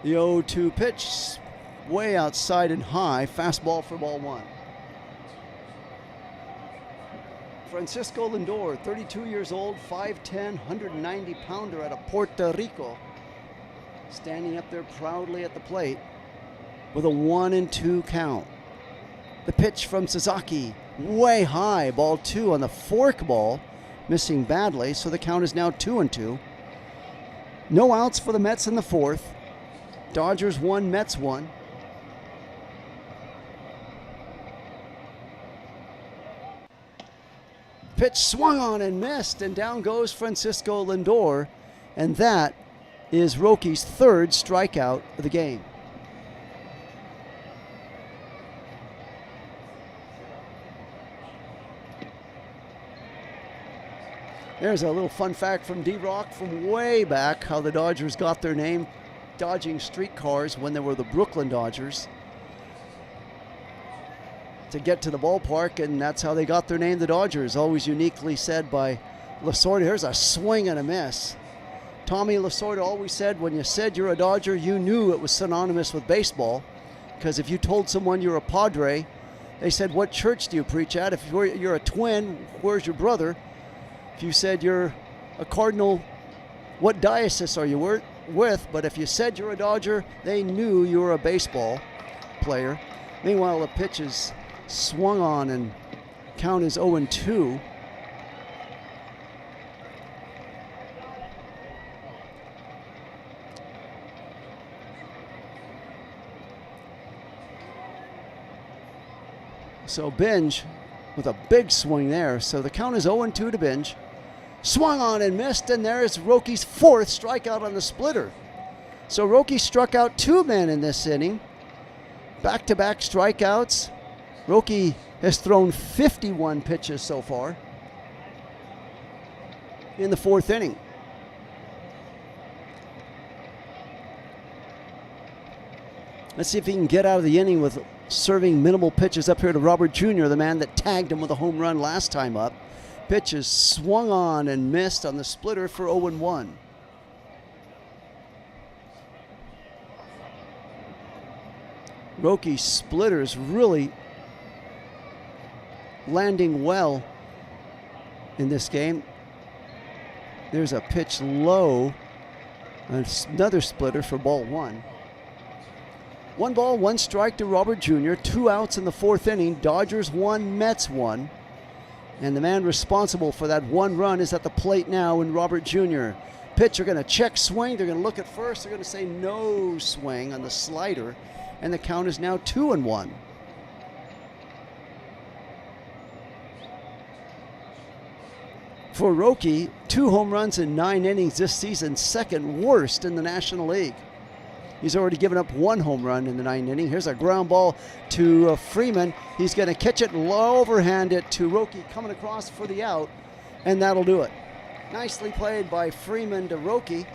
The 0-2 pitch, way outside and high, fastball for ball one. Francisco Lindor, 32 years old, 5'10", 190-pounder out of Puerto Rico, standing up there proudly at the plate with a 1-2 count. The pitch from Sasaki, way high, ball two on the fork ball, missing badly, so the count is now 2-2. No outs for the Mets in the fourth. Dodgers 1, Mets 1. Pitch swung on and missed, and down goes Francisco Lindor, and that is Rocky's third strikeout of the game. There's a little fun fact from D-Rock from way back, how the Dodgers got their name dodging streetcars when they were the Brooklyn Dodgers to get to the ballpark, and that's how they got their name, the Dodgers. Always uniquely said by Lasorda. Here's a swing and a miss. Tommy Lasorda always said when you said you're a Dodger, you knew it was synonymous with baseball, because if you told someone you're a Padre, they said, what church do you preach at? If you're a Twin, where's your brother? If you said you're a Cardinal, what diocese are you with? But if you said you're a Dodger, they knew you were a baseball player. Meanwhile, the pitch is swung on and count is 0-2. So Binge with a big swing there. So the count is 0-2 to Binge. Swung on and missed, and there's Rocky's fourth strikeout on the splitter. So Rocky struck out 2 men in this inning. Back-to-back strikeouts. Rocky has thrown 51 pitches so far in the fourth inning. Let's see if he can get out of the inning with serving minimal pitches up here to Robert Jr., the man that tagged him with a home run last time up. Pitch is swung on and missed on the splitter for 0-1. Rocky's splitters really landing well in this game. There's a pitch low, another splitter for ball one. 1 ball, 1 strike to Robert Jr., 2 outs in the fourth inning. Dodgers 1, Mets 1. And the man responsible for that 1 run is at the plate now in Robert Jr. Pitcher going to check swing. They're going to look at first. They're going to say no swing on the slider. And the count is now 2-1. For Roki, 2 home runs in 9 innings this season, second worst in the National League. He's already given up 1 home run in the 9th inning. Here's a ground ball to Freeman. He's going to catch it, low overhand it to Roki, coming across for the out, and that'll do it. Nicely played by Freeman to Roki.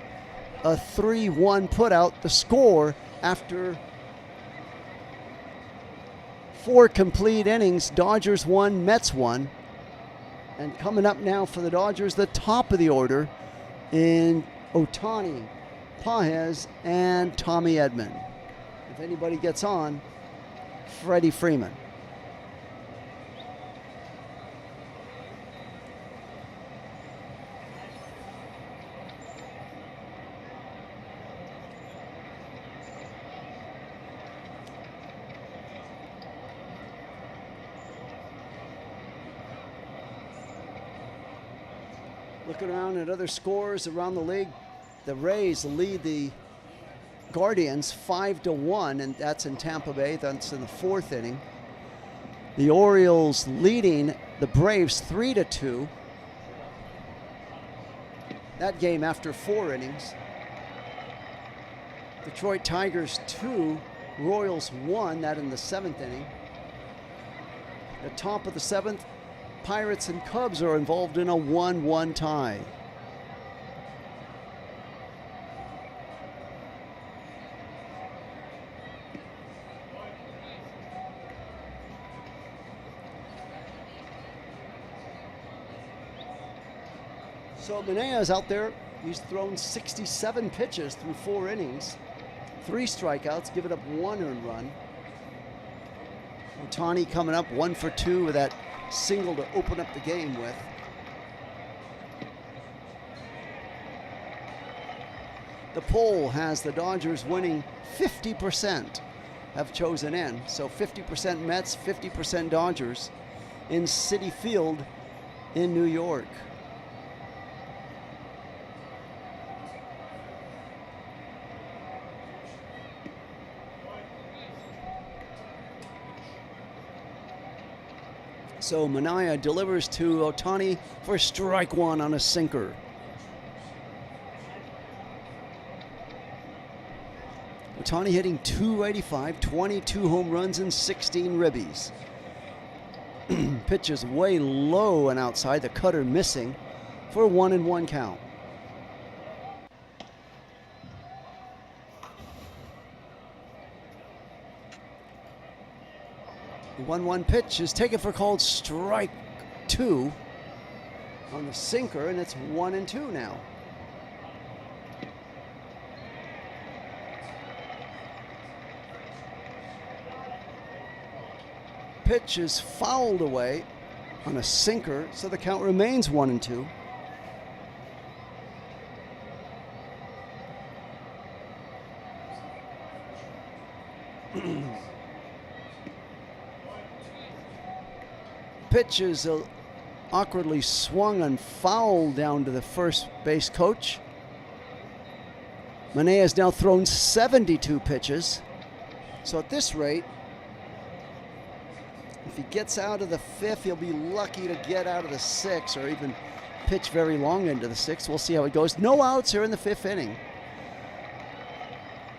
A 3-1 putout. The score after 4 complete innings, Dodgers 1, Mets 1. And coming up now for the Dodgers, the top of the order in Ohtani, Pages, and Tommy Edman. If anybody gets on, Freddie Freeman. Looking around at other scores around the league, the Rays lead the Guardians 5-1, and that's in Tampa Bay. That's in the 4th inning. The Orioles leading the Braves 3-2. That game after 4 innings. Detroit Tigers 2, Royals 1, that in the 7th inning. The top of the 7th, Pirates and Cubs are involved in a 1-1 tie. So Manaea out there. He's thrown 67 pitches through 4 innings, 3 strikeouts, given up 1 earned run. Ohtani coming up 1 for 2 with that single to open up the game with. The poll has the Dodgers winning 50%, have chosen in. So 50% Mets, 50% Dodgers in Citi Field in New York. So Manaea delivers to Ohtani for strike 1 on a sinker. Ohtani hitting .285, 22 home runs and 16 ribbies. Pitches way low and outside, the cutter missing for a 1-1 count. The 1-1 pitch is taken for called strike 2 on the sinker, and it's 1-2 now. Pitch is fouled away on a sinker, so the count remains 1-2. Pitch is awkwardly swung and fouled down to the first base coach. Manaea has now thrown 72 pitches. So at this rate, if he gets out of the 5th, he'll be lucky to get out of the 6th or even pitch very long into the 6th. We'll see how it goes. No outs here in the 5th inning.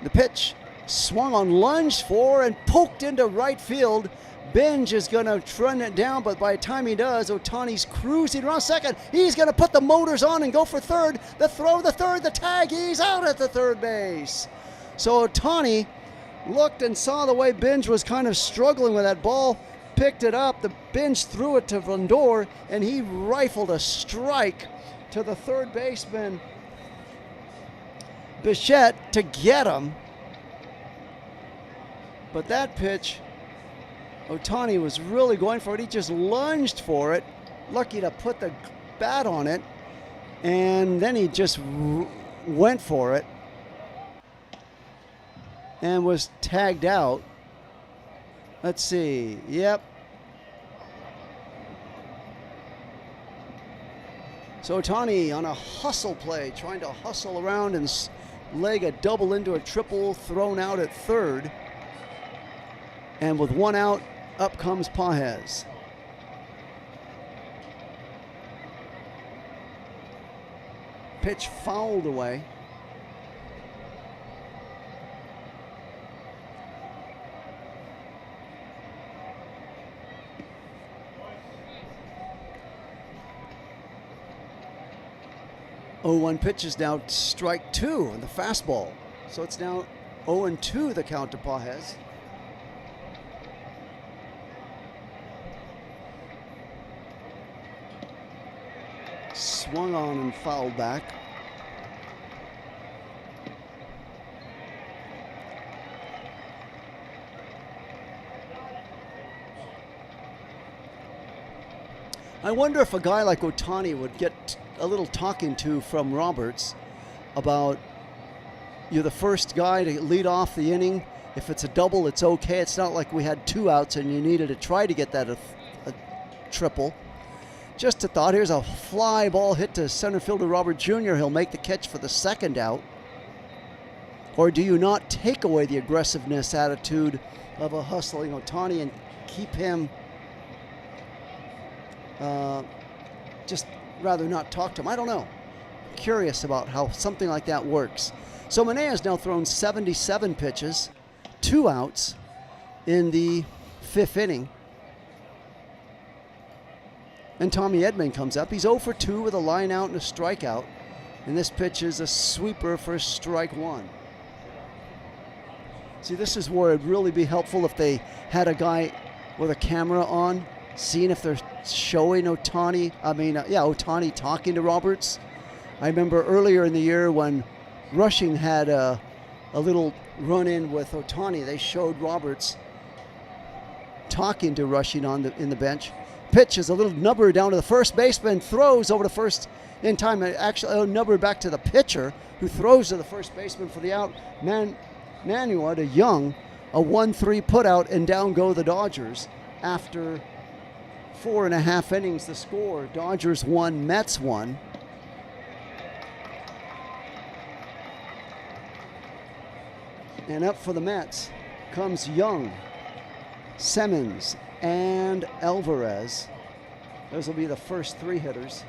The pitch swung on, lunged for, and poked into right field. Binge is going to run it down, but by the time he does, Ohtani's cruising around second. He's going to put the motors on and go for third. The throw, the third, the tag. He's out at the third base. So Ohtani looked and saw the way Binge was kind of struggling with that ball, picked it up. The Binge threw it to Lindor, and he rifled a strike to the third baseman, Bichette, to get him. But that pitch, Ohtani was really going for it. He just lunged for it, lucky to put the bat on it, and then he just went for it and was tagged out. Let's see. Yep. So Ohtani on a hustle play, trying to hustle around and leg a double into a triple, thrown out at third. And with 1 out, up comes Pages. Pitch fouled away. Oh, 1 pitch is now strike 2 on the fastball. So it's now 0-2 the count to Pages. Swung on and fouled back. I wonder if a guy like Ohtani would get a little talking to from Roberts about, you're the first guy to lead off the inning. If it's a double, it's okay. It's not like we had 2 outs and you needed to try to get that a triple. Just a thought. Here's a fly ball hit to center fielder Robert Jr. He'll make the catch for the 2nd out. Or do you not take away the aggressiveness attitude of a hustling Ohtani and keep him, just rather not talk to him? I don't know. Curious about how something like that works. So Manaea has now thrown 77 pitches, 2 outs in the 5th inning. And Tommy Edman comes up. He's 0 for 2 with a line out and a strikeout. And this pitch is a sweeper for strike 1. See, this is where it'd really be helpful if they had a guy with a camera on, seeing if they're showing Ohtani. Ohtani talking to Roberts. I remember earlier in the year when Rushing had a little run-in with Ohtani, they showed Roberts talking to Rushing in the bench. Pitch is a little nubber down to the first baseman, throws over to first in time. Actually, a nubber back to the pitcher, who throws to the first baseman for the out. Manaea to Young, a 1-3 putout, and down go the Dodgers. After 4.5 innings, the score: Dodgers 1, Mets 1. And up for the Mets comes Young, Simmons, and Alvarez. Those will be the first 3 hitters.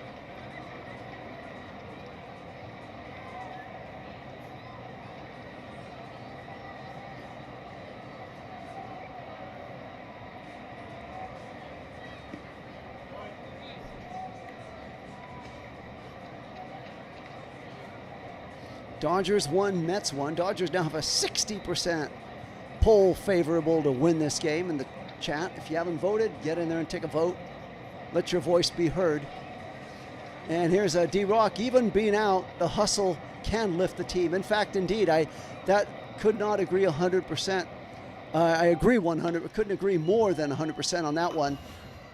Dodgers 1, Mets 1. Dodgers now have a 60% poll favorable to win this game in the chat. If you haven't voted, get in there and take a vote. Let your voice be heard. And here's a D-Rock. Even being out, the hustle can lift the team. In fact, indeed, that could not agree 100%. I agree 100. Couldn't agree more than 100% on that one.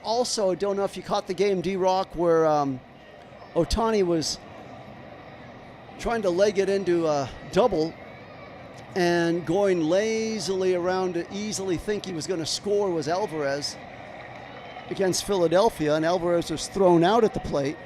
Also, don't know if you caught the game, D-Rock, where Ohtani was trying to leg it into a double and going lazily around to easily think he was going to score was Alvarez against Philadelphia, and Alvarez was thrown out at the plate.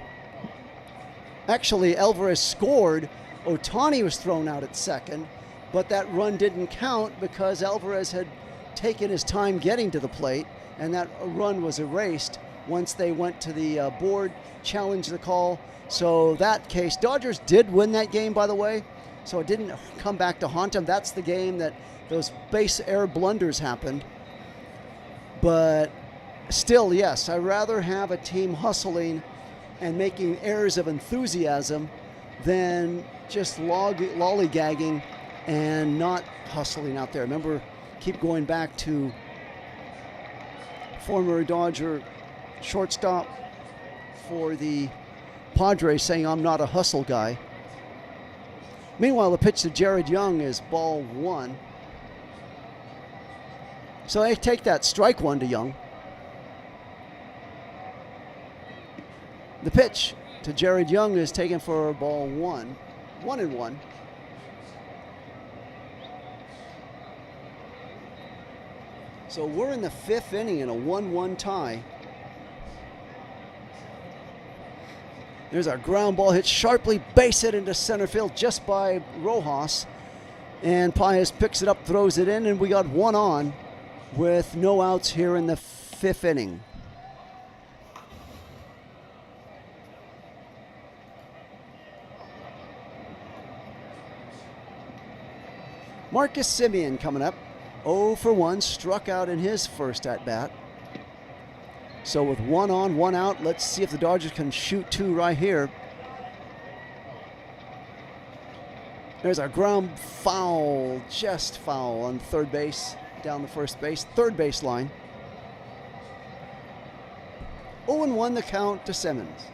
Actually, Alvarez scored. Ohtani was thrown out at second, but that run didn't count because Alvarez had taken his time getting to the plate, and that run was erased once they went to the board, challenged the call. So that case, Dodgers did win that game, by the way, so it didn't come back to haunt them. That's the game that those base air blunders happened. But still, yes, I'd rather have a team hustling and making airs of enthusiasm than just lollygagging and not hustling out there. Remember, keep going back to former Dodger shortstop for the Padres saying, "I'm not a hustle guy." Meanwhile, the pitch to Jared Young is ball 1. So they take that, strike 1 to Young. The pitch to Jared Young is taken for ball 1. 1-1. So we're in the 5th inning in a 1-1 tie. There's a ground ball hit sharply, base hit into center field just by Rojas. And Pages picks it up, throws it in, and we got 1 on with no outs here in the 5th inning. Marcus Semien coming up. 0 for 1, struck out in his first at bat. So with 1 on, 1 out, let's see if the Dodgers can shoot 2 right here. There's a ground foul, just foul on third base, down the first base, third base line. 0-1 the count to Simmons.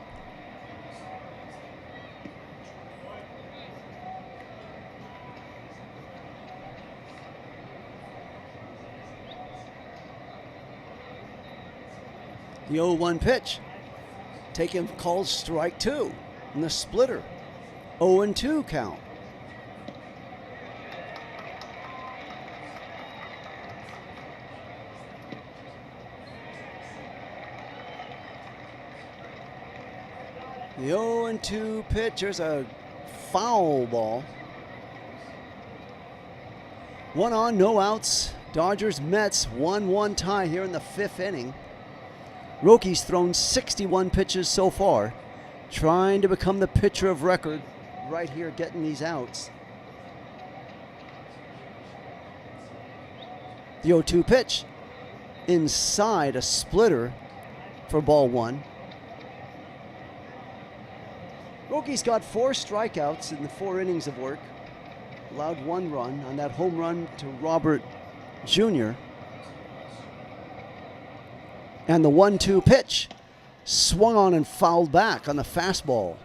The 0-1 pitch, taken, called strike 2 in the splitter. 0-2 count. The 0-2 pitch, there's a foul ball. 1 on, no outs. Dodgers, Mets, 1-1 tie here in the 5th inning. Rocky's thrown 61 pitches so far, trying to become the pitcher of record right here, getting these outs. The 0-2 pitch, inside a splitter for ball 1. Rocky's got 4 strikeouts in the 4 innings of work. Allowed 1 run on that home run to Robert Jr. And the 1-2 pitch swung on and fouled back on the fastball.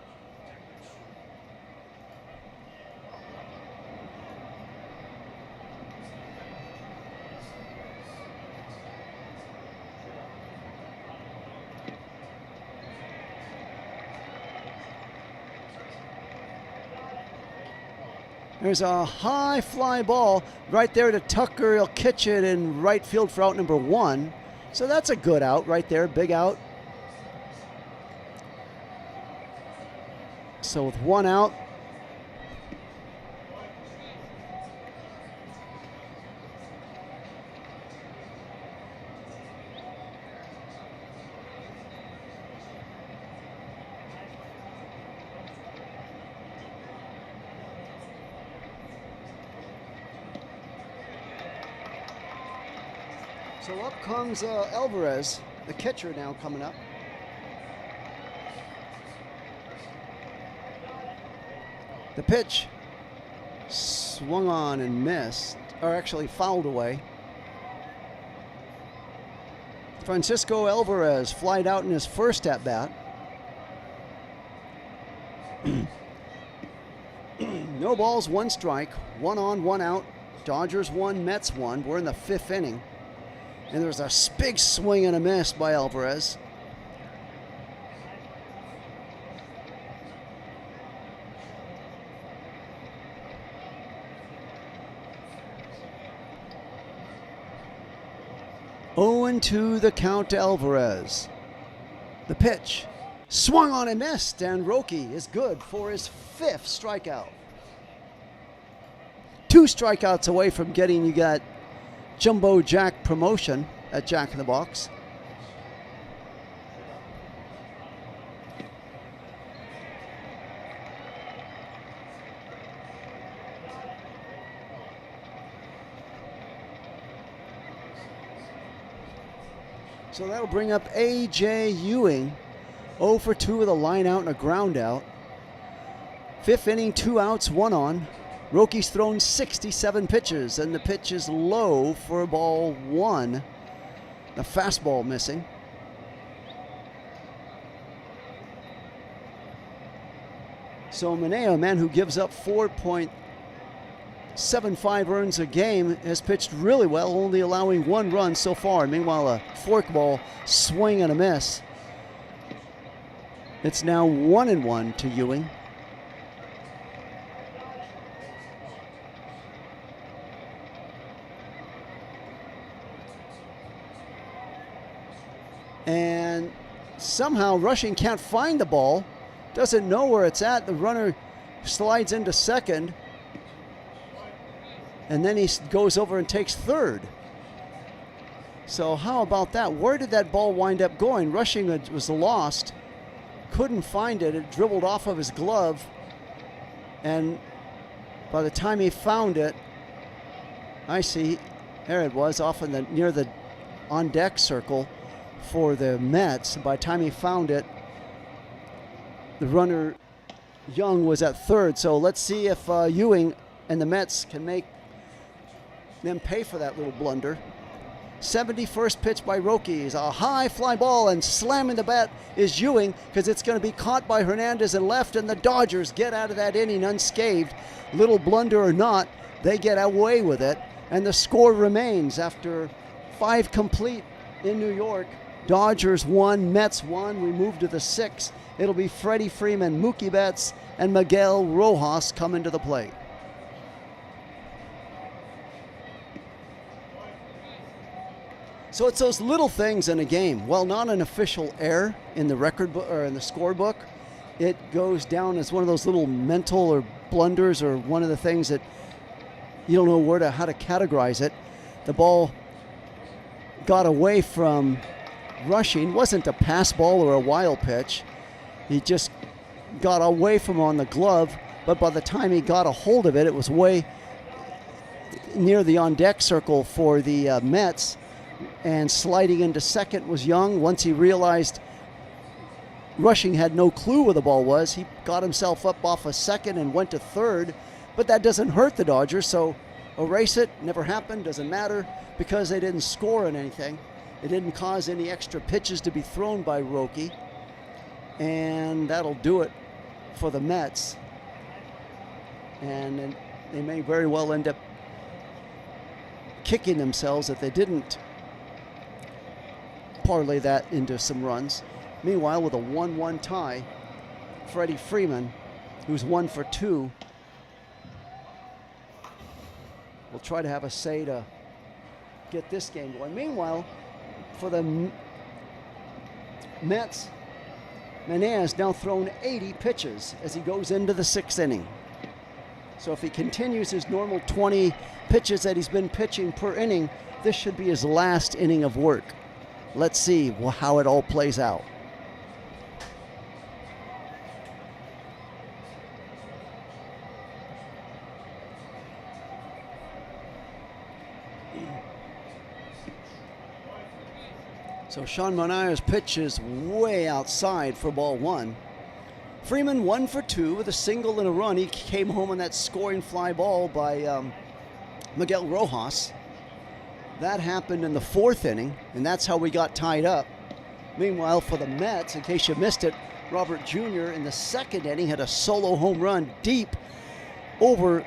There's a high fly ball right there to Tucker. He'll catch it in right field for out number 1. So that's a good out right there, big out. So with 1 out, so up comes Alvarez, the catcher now coming up. The pitch swung on and missed, or actually fouled away. Francisco Alvarez flied out in his first at bat. No balls, 1 strike, 1 on, 1 out. Dodgers 1, Mets 1. We're in the 5th inning. And there's a big swing and a miss by Alvarez. To the count to Alvarez. The pitch swung on and missed, and Roky is good for his 5th strikeout. 2 strikeouts away from getting you got Jumbo Jack promotion at Jack in the Box. So that'll bring up A.J. Ewing, 0 for 2 with a line out and a ground out. 5th inning, 2 outs, 1 on. Rocky's thrown 67 pitches, and the pitch is low for ball 1. The fastball missing. So Manaea, a man who gives up 4.75 earns a game, has pitched really well, only allowing 1 run so far. Meanwhile, a forkball swing and a miss. It's now 1-1 to Ewing. And somehow Rushing can't find the ball, doesn't know where it's at. The runner slides into second, and then he goes over and takes third. So how about that? Where did that ball wind up going? Rushing was lost, couldn't find it. It dribbled off of his glove, and by the time he found it, I see. There it was, off in near the on-deck circle for the Mets. By the time he found it, the runner Young was at third. So let's see if Ewing and the Mets can make them pay for that little blunder. 71st pitch by Roque is a high fly ball, and slamming the bat is Ewing because it's going to be caught by Hernandez and left, and the Dodgers get out of that inning unscathed. Little blunder or not, they get away with it, and the score remains after 5 complete in New York. Dodgers 1, Mets 1. We move to the 6th. It'll be Freddie Freeman, Mookie Betts, and Miguel Rojas coming to the plate. So it's those little things in a game. Well, not an official error in the record book or in the scorebook. It goes down as one of those little mental or blunders, or one of the things that you don't know how to categorize it. The ball got away from Rushing. Wasn't a pass ball or a wild pitch. He just got away from on the glove, but by the time he got a hold of it, it was way near the on-deck circle for the Mets. And sliding into second was Young. Once he realized Rushing had no clue where the ball was, he got himself up off a second and went to third. But that doesn't hurt the Dodgers, so erase it. Never happened, doesn't matter, because they didn't score on anything. It didn't cause any extra pitches to be thrown by Roque. And that'll do it for the Mets. And they may very well end up kicking themselves if they didn't parlay that into some runs. Meanwhile, with a 1-1 tie, Freddie Freeman, who's 1 for 2, will try to have a say to get this game going. Meanwhile, for the Mets, Manaea has now thrown 80 pitches as he goes into the 6th inning. So if he continues his normal 20 pitches that he's been pitching per inning, this should be his last inning of work. Let's see how it all plays out. So Sean Manaea's pitch is way outside for ball 1. Freeman 1 for 2 with a single and a run. He came home on that scoring fly ball by Miguel Rojas. That happened in the 4th inning, and that's how we got tied up. Meanwhile, for the Mets, in case you missed it, Robert Jr. in the 2nd inning had a solo home run deep over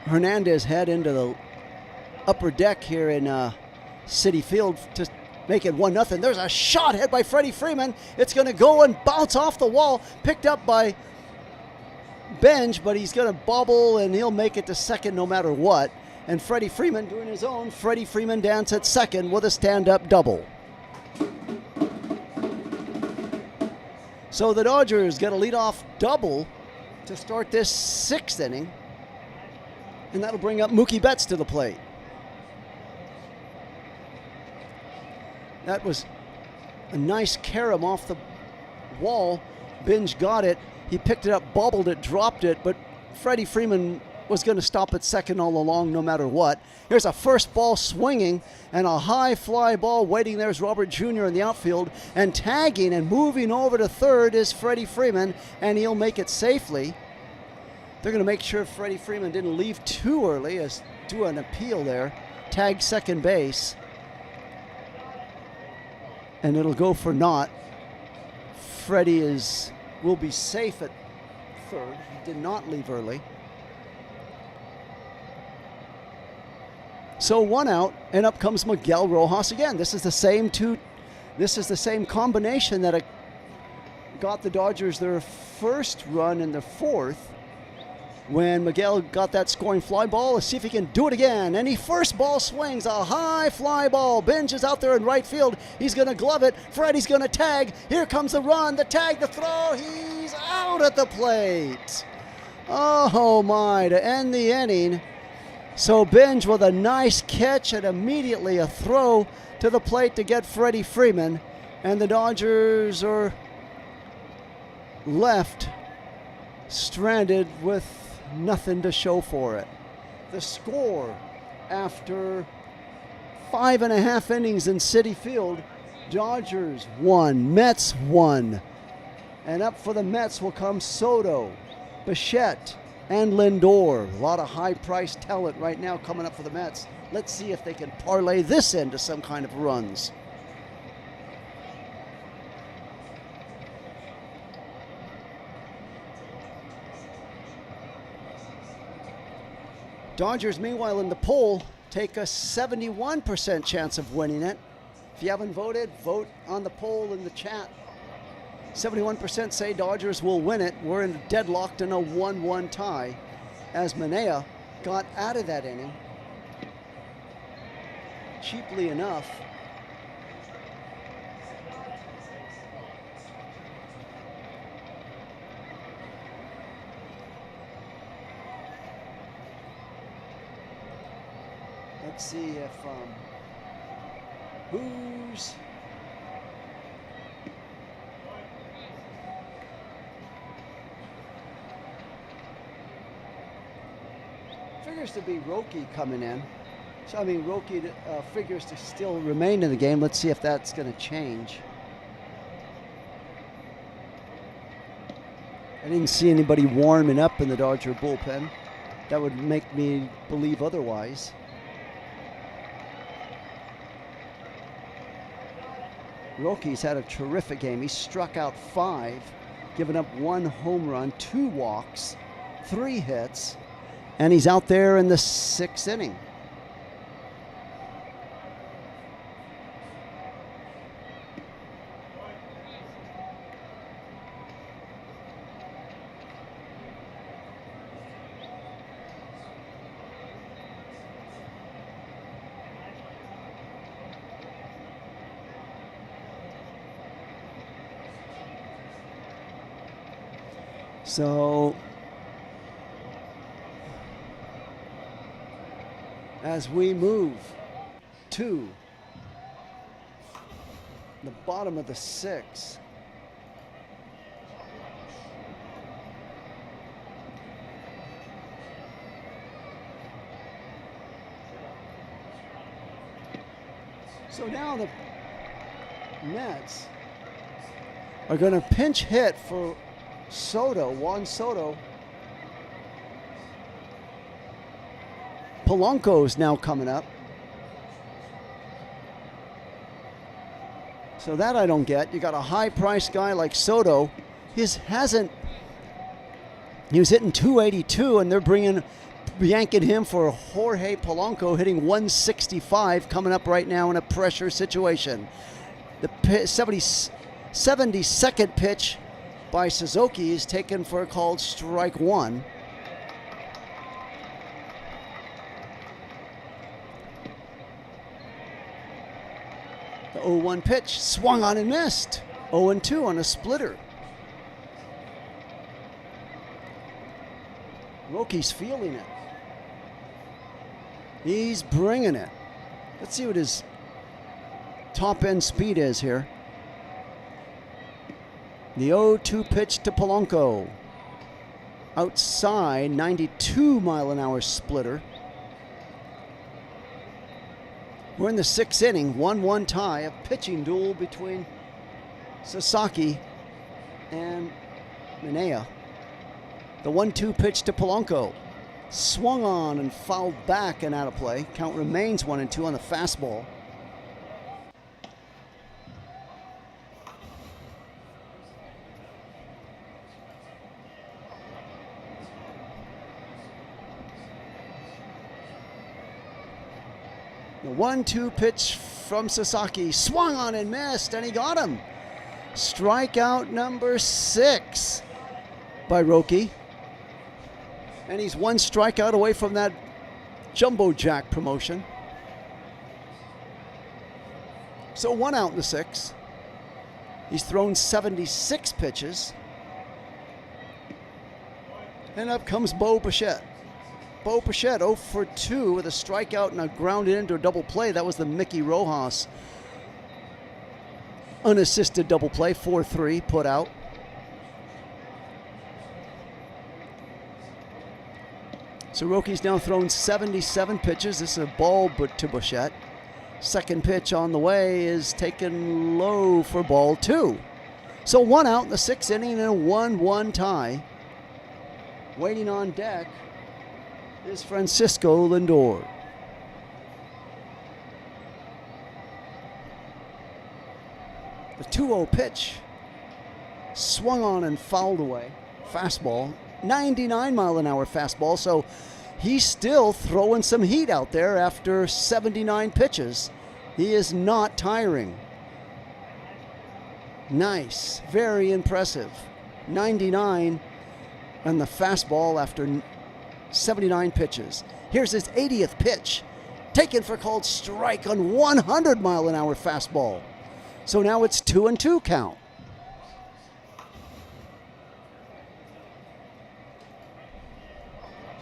Hernandez's head into the upper deck here in Citi Field to make it 1-0. There's a shot hit by Freddie Freeman. It's going to go and bounce off the wall, picked up by Benj, but he's going to bobble and he'll make it to second no matter what. And Freddie Freeman doing his own Freddie Freeman dance at second with a stand-up double. So the Dodgers get a leadoff double to start this 6th inning, and that'll bring up Mookie Betts to the plate. That was a nice carom off the wall. Benj got it. He picked it up, bobbled it, dropped it, but Freddie Freeman was going to stop at second all along no matter what. Here's a first ball swinging and a high fly ball waiting. There's Robert Jr. in the outfield, and tagging and moving over to third is Freddie Freeman, and he'll make it safely. They're going to make sure Freddie Freeman didn't leave too early as do an appeal there. Tag second base, and it'll go for naught. Freddie will be safe at third. He did not leave early. So 1 out, and up comes Miguel Rojas again. This is the same combination that got the Dodgers their first run in the 4th when Miguel got that scoring fly ball. Let's see if he can do it again. And he first ball swings, a high fly ball. Benj is out there in right field. He's going to glove it. Freddie's going to tag. Here comes the run, the tag, the throw. He's out at the plate. Oh my, to end the inning. So Benj with a nice catch and immediately a throw to the plate to get Freddie Freeman. And the Dodgers are left stranded with nothing to show for it. The score after 5.5 innings in Citi Field. Dodgers won, Mets won. And up for the Mets will come Soto, Bichette, and Lindor. A lot of high-priced talent right now coming up for the Mets. Let's see if they can parlay this into some kind of runs. Dodgers, meanwhile, in the poll, take a 71% chance of winning it. If you haven't voted, vote on the poll in the chat. 71% say Dodgers will win it. We're deadlocked in a 1-1 tie as Manaea got out of that inning cheaply enough. Let's see if who's figures to be Roki coming in. So I mean, Roki figures to still remain in the game. Let's see if that's going to change. I didn't see anybody warming up in the Dodger bullpen. That would make me believe otherwise. Roki's had a terrific game. He struck out 5, given up 1 home run, 2 walks, 3 hits, and he's out there in the 6th inning. So, as we move to the bottom of the 6th, so now the Mets are going to pinch hit for Juan Soto. Polanco's now coming up. So that I don't get. You got a high-priced guy like Soto. He was hitting 282, and they're yanking him for Jorge Polanco, hitting 165, coming up right now in a pressure situation. The 72nd pitch by Suzuki is taken for a called strike 1. The 0-1 pitch swung on and missed. 0-2 on a splitter. Roki's feeling it. He's bringing it. Let's see what his top end speed is here. The 0-2 pitch to Polanco. Outside, 92-mile-an-hour splitter. We're in the 6th inning, 1-1 tie, a pitching duel between Sasaki and Manaea. The 1-2 pitch to Polanco. Swung on and fouled back and out of play. Count remains 1-2 on the fastball. The 1-2 pitch from Sasaki, swung on and missed, and he got him. Strikeout number 6 by Roki. And he's 1 strikeout away from that Jumbo Jack promotion. So 1 out in the 6th. He's thrown 76 pitches. And up comes Bo Bichette. Bo Bichette 0 for 2 with a strikeout and a grounded into a double play. That was the Mickey Rojas unassisted double play, 4-3 put out. So Roki's now thrown 77 pitches. This is a ball to Bichette. Second pitch on the way is taken low for ball 2. So 1 out in the 6th inning and a 1-1 tie. Waiting on deck is Francisco Lindor. The 2-0 pitch swung on and fouled away. Fastball, 99-mile-an-hour fastball. So he's still throwing some heat out there after 79 pitches. He is not tiring. Nice, very impressive. 99 on the fastball after 79 pitches. Here's his 80th pitch, taken for called strike on 100-mile-an-hour fastball. So now it's 2-2 count.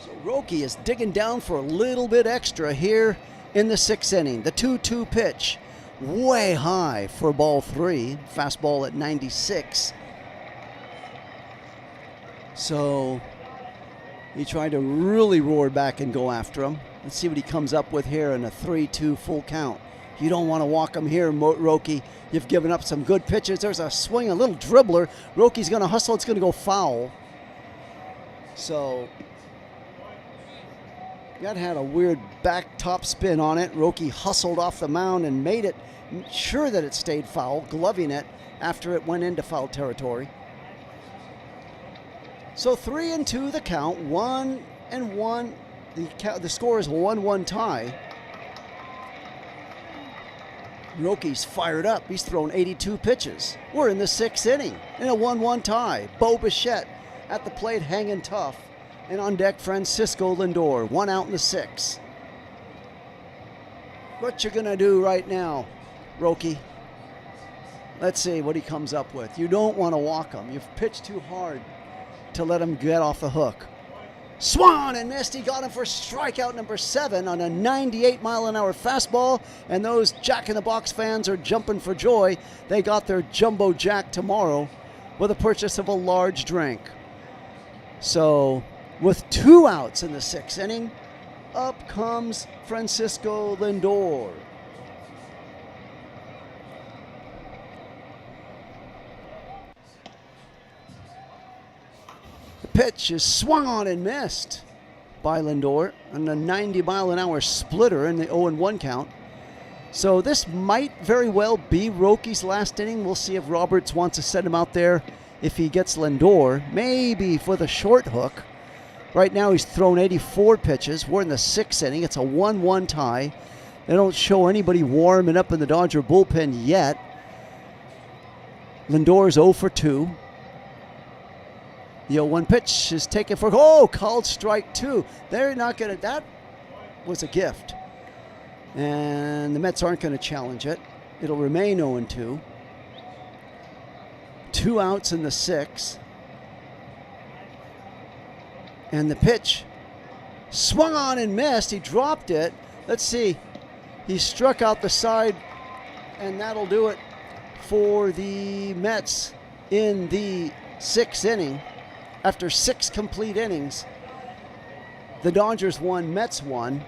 So Roki is digging down for a little bit extra here in the 6th inning. The 2-2 pitch, way high for ball 3. Fastball at 96. So he tried to really roar back and go after him. Let's see what he comes up with here in a 3-2 full count. You don't want to walk him here, Roki. You've given up some good pitches. There's a swing, a little dribbler. Roki's going to hustle. It's going to go foul. So that had a weird back top spin on it. Roki hustled off the mound and made it sure that it stayed foul, gloving it after it went into foul territory. So 3-2 the count, 1-1. The score is a 1-1 tie. Roki's fired up. He's thrown 82 pitches. We're in the 6th inning in a 1-1 tie. Bo Bichette at the plate hanging tough. And on deck, Francisco Lindor. 1 out in the 6th. What you gonna do right now, Roki? Let's see what he comes up with. You don't want to walk him. You've pitched too hard to let him get off the hook. Swung and missed. He got him for strikeout number 7 on a 98-mile-an-hour fastball. And those Jack-in-the-Box fans are jumping for joy. They got their Jumbo Jack tomorrow with a purchase of a large drink. So with 2 outs in the 6th inning, up comes Francisco Lindor. Pitch is swung on and missed by Lindor on a 90-mile-an-hour splitter in the 0-1 count. So this might very well be Roki's last inning. We'll see if Roberts wants to send him out there if he gets Lindor, maybe for the short hook. Right now he's thrown 84 pitches. We're in the 6th inning. It's a 1-1 tie. They don't show anybody warming up in the Dodger bullpen yet. Lindor's 0 for 2. The 0-1 pitch is taken for, called strike 2. They're not going to, that was a gift. And the Mets aren't going to challenge it. It'll remain 0-2. 2 outs in the 6th. And the pitch swung on and missed. He dropped it. Let's see. He struck out the side, and that'll do it for the Mets in the 6th inning. After 6 complete innings, the Dodgers won, Mets won.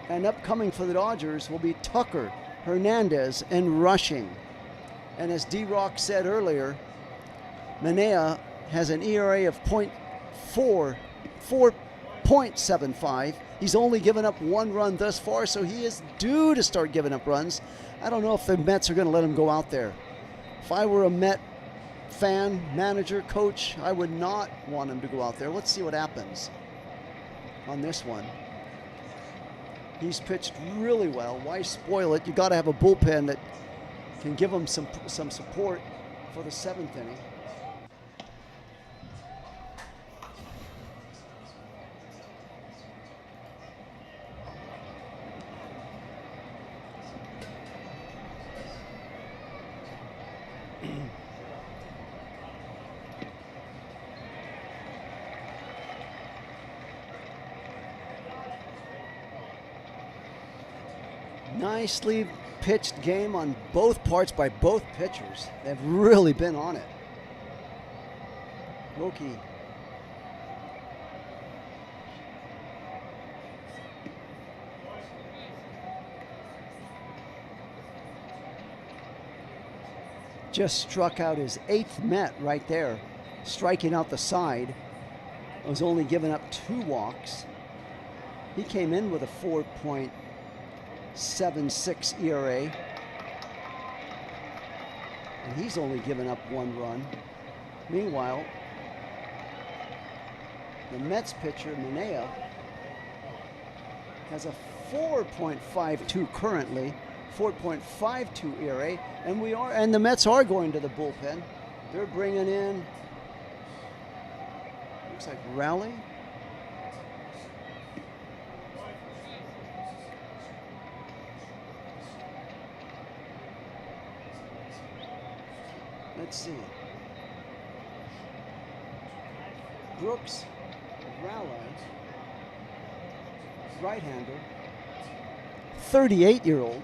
And upcoming for the Dodgers will be Tucker, Hernandez, and Rushing. And as D-Rock said earlier, Manaea has an ERA of 4.75. He's only given up 1 run thus far, so he is due to start giving up runs. I don't know if the Mets are going to let him go out there. If I were a Met fan, manager, coach, I would not want him to go out there. Let's see what happens on this one. He's pitched really well. Why spoil it? You got to have a bullpen that can give him some support for the 7th inning. Nicely pitched game on both parts by both pitchers. They've really been on it. Roki Just struck out his 8th Met right there, striking out the side. Was only given up 2 walks. He came in with a 4.76 ERA. And he's only given up 1 run. Meanwhile, the Mets pitcher, Manaea, has a 4.52 currently, 4.52 ERA, and the Mets are going to the bullpen. They're bringing in, looks like Raleigh. Let's see. Brooks Raleigh, right-hander, 38-year-old,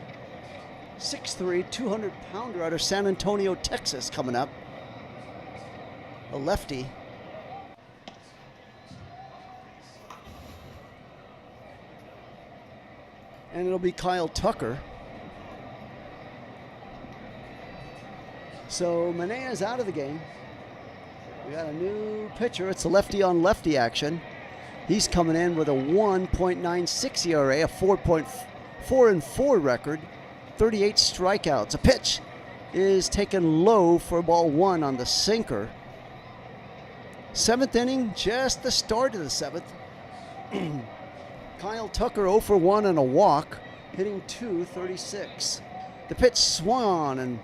6'3", 200-pounder out of San Antonio, Texas, coming up. A lefty. And it'll be Kyle Tucker. So Manaea's out of the game. We got a new pitcher. It's a lefty-on-lefty action. He's coming in with a 1.96 ERA, a 4.4-4 record, 38 strikeouts. A pitch is taken low for ball 1 on the sinker. 7th inning, just the start of the 7th. Kyle Tucker 0 for 1 and a walk, hitting .236. The pitch swung on and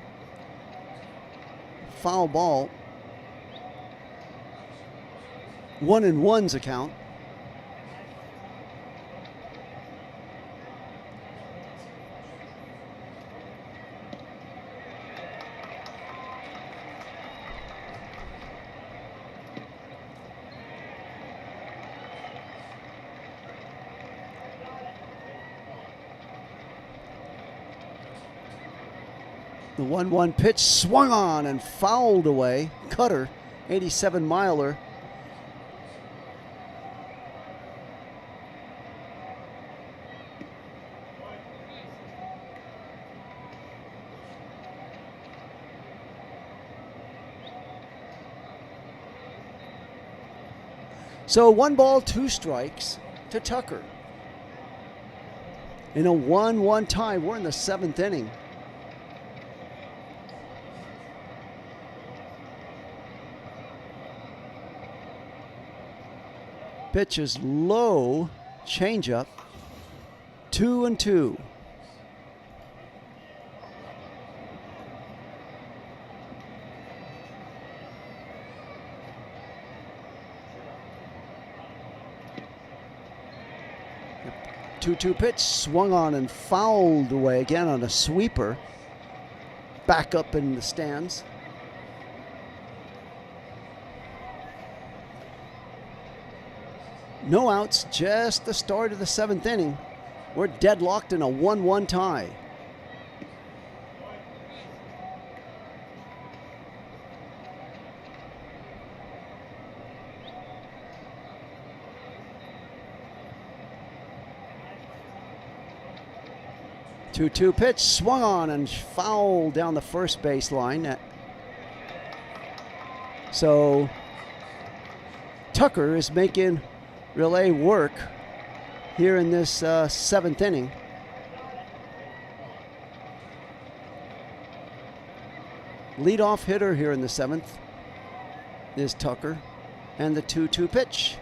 foul ball. 1-1's account. The 1-1 pitch swung on and fouled away. Cutter, 87-miler. So 1 ball, 2 strikes to Tucker. In a 1-1 tie, we're in the 7th inning. Pitch is low, changeup, 2-2. The 2-2 pitch swung on and fouled away again on a sweeper. Back up in the stands. No outs, just the start of the 7th inning. We're deadlocked in a 1-1 tie. Two-two pitch swung on and fouled down the first base line. So Tucker is making relay work here in this 7th inning. Leadoff hitter here in the 7th is Tucker. And the 2-2 pitch.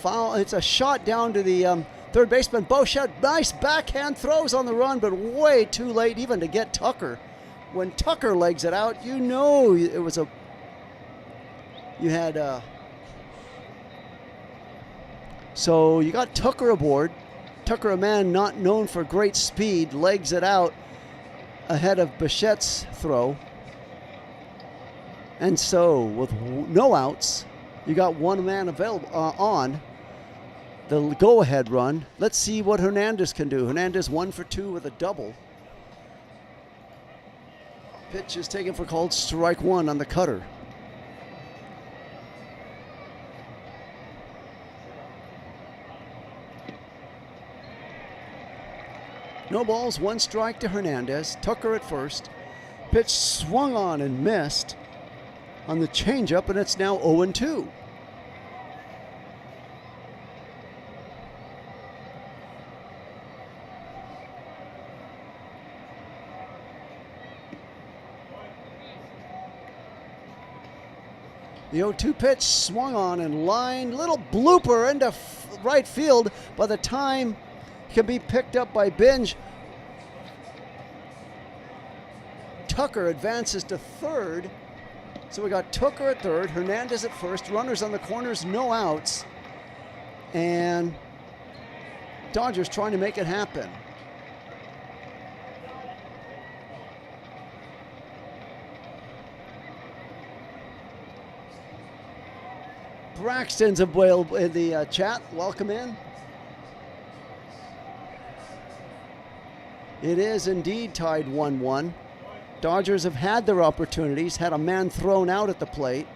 Foul. It's a shot down to the third baseman. Boschet, nice backhand throws on the run, but way too late even to get Tucker. When Tucker legs it out, you know it was a... You had... So you got Tucker aboard. Tucker, a man not known for great speed, legs it out ahead of Bochet's throw. And so with no outs, you got one man available on the go-ahead run. Let's see what Hernandez can do. Hernandez 1 for 2 with a double. Pitch is taken for called strike 1 on the cutter. No balls, 1 strike to Hernandez. Tucker at first. Pitch swung on and missed on the changeup, and it's now 0-2. The 0-2 pitch swung on and lined. Little blooper into right field. By the time it can be picked up by Binge, Tucker advances to third. So we got Tucker at third, Hernandez at first, runners on the corners, no outs. And Dodgers trying to make it happen. Braxton's available in the chat. Welcome in. It is indeed tied 1-1. Dodgers have had their opportunities, had a man thrown out at the plate.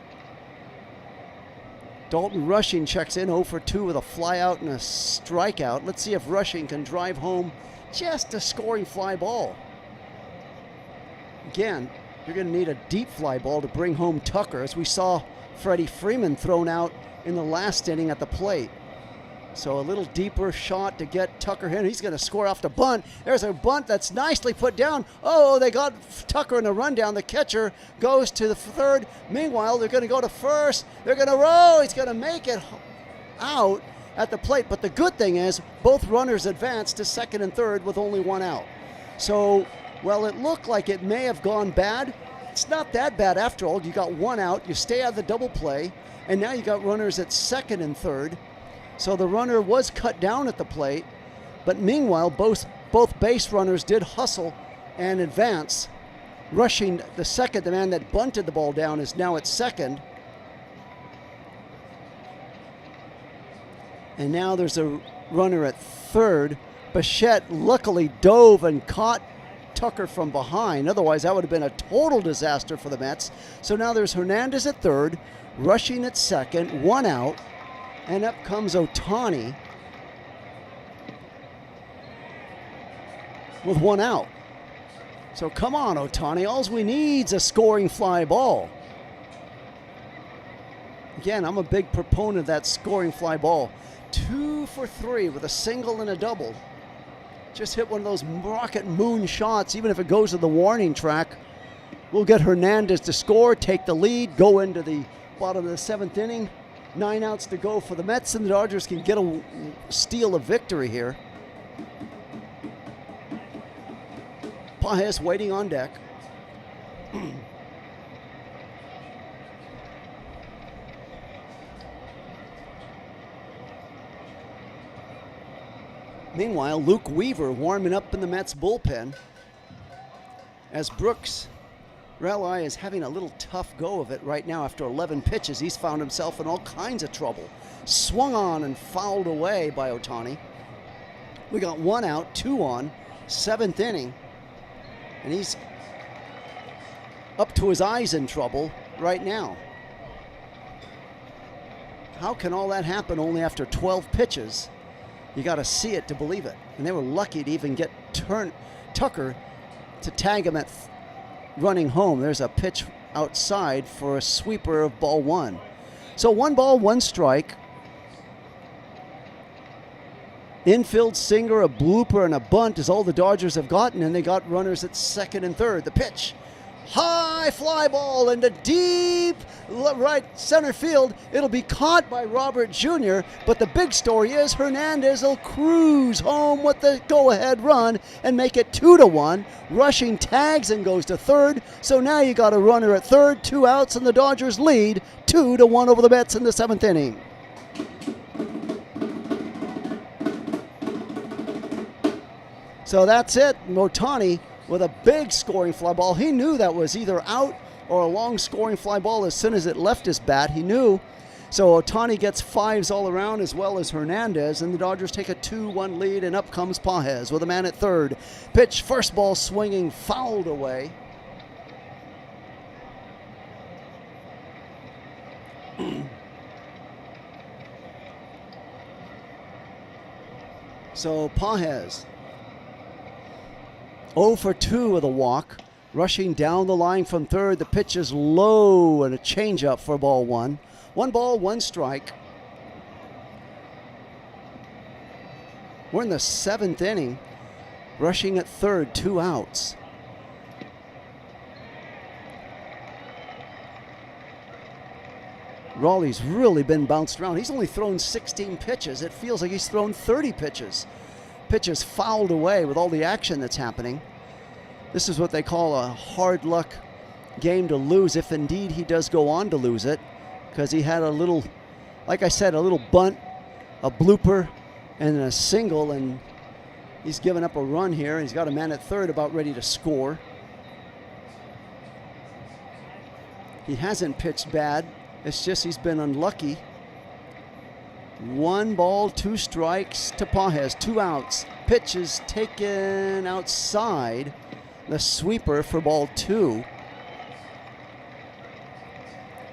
Dalton Rushing checks in 0-for-2 with a fly out and a strikeout. Let's see if Rushing can drive home just a scoring fly ball. Again, you're going to need a deep fly ball to bring home Tucker, as we saw Freddie Freeman thrown out in the last inning at the plate. So a little deeper shot to get Tucker in. He's going to score off the bunt. There's a bunt that's nicely put down. Oh, they got Tucker in a rundown. The catcher goes to the third. Meanwhile, they're going to go to first. They're going to roll. He's going to make it out at the plate. But the good thing is both runners advance to second and third with only one out. So, well, it looked like it may have gone bad. It's not that bad after all. You got one out. You stay out of the double play. And now you got runners at second and third. So the runner was cut down at the plate, but meanwhile, both base runners did hustle and advance. Rushing the second, the man that bunted the ball down, is now at second. And now there's a runner at third. Bichette luckily dove and caught Tucker from behind. Otherwise, that would have been a total disaster for the Mets. So now there's Hernandez at third, Rushing at second, one out. And up comes Ohtani with one out. So come on, Ohtani. All we need is a scoring fly ball. Again, I'm a big proponent of that scoring fly ball. 2 for 3 with a single and a double. Just hit one of those rocket moon shots. Even if it goes to the warning track, we'll get Hernandez to score, take the lead, go into the bottom of the 7th inning. 9 outs to go for the Mets, and the Dodgers can steal a victory here. Pages waiting on deck. Meanwhile, Luke Weaver warming up in the Mets bullpen as Brooks Raley is having a little tough go of it right now after 11 pitches. He's found himself in all kinds of trouble. Swung on and fouled away by Ohtani. We got 1 out, 2 on, 7th inning. And he's up to his eyes in trouble right now. How can all that happen only after 12 pitches? You got to see it to believe it. And they were lucky to even get Tucker to tag him at running home. There's a pitch outside for a sweeper of ball 1. So 1 ball, 1 strike. Infield single, a blooper, and a bunt is all the Dodgers have gotten, and they got runners at second and third. The pitch, high fly ball into deep right center field. It'll be caught by Robert Jr., but the big story is Hernandez will cruise home with the go-ahead run and make it 2-1. Rushing tags and goes to third, so now you got a runner at third, 2 outs, and the Dodgers lead 2-1 over the Mets in the 7th inning. So that's it. Ohtani with a big scoring fly ball. He knew that was either out or a long scoring fly ball as soon as it left his bat. He knew. So Ohtani gets 5s all around as well as Hernandez, and the Dodgers take a 2-1 lead, and up comes Pages with a man at third. Pitch, first ball swinging, fouled away. So Pages 0 for 2 with a walk. Rushing down the line from third, the pitch is low and a changeup for ball one. 1 ball, 1 strike. We're in the 7th inning. Rushing at third, 2 outs. Raleigh's really been bounced around. He's only thrown 16 pitches. It feels like he's thrown 30 pitches. Pitches fouled away with all the action that's happening. This is what they call a hard luck game to lose, if indeed he does go on to lose it, because he had a little, like I said, a little bunt, a blooper, and a single, and he's given up a run here. He's got a man at third about ready to score. He hasn't pitched bad. It's just he's been unlucky. 1 ball, 2 strikes to Pages, 2 outs. Pitch is taken outside. The sweeper for ball 2.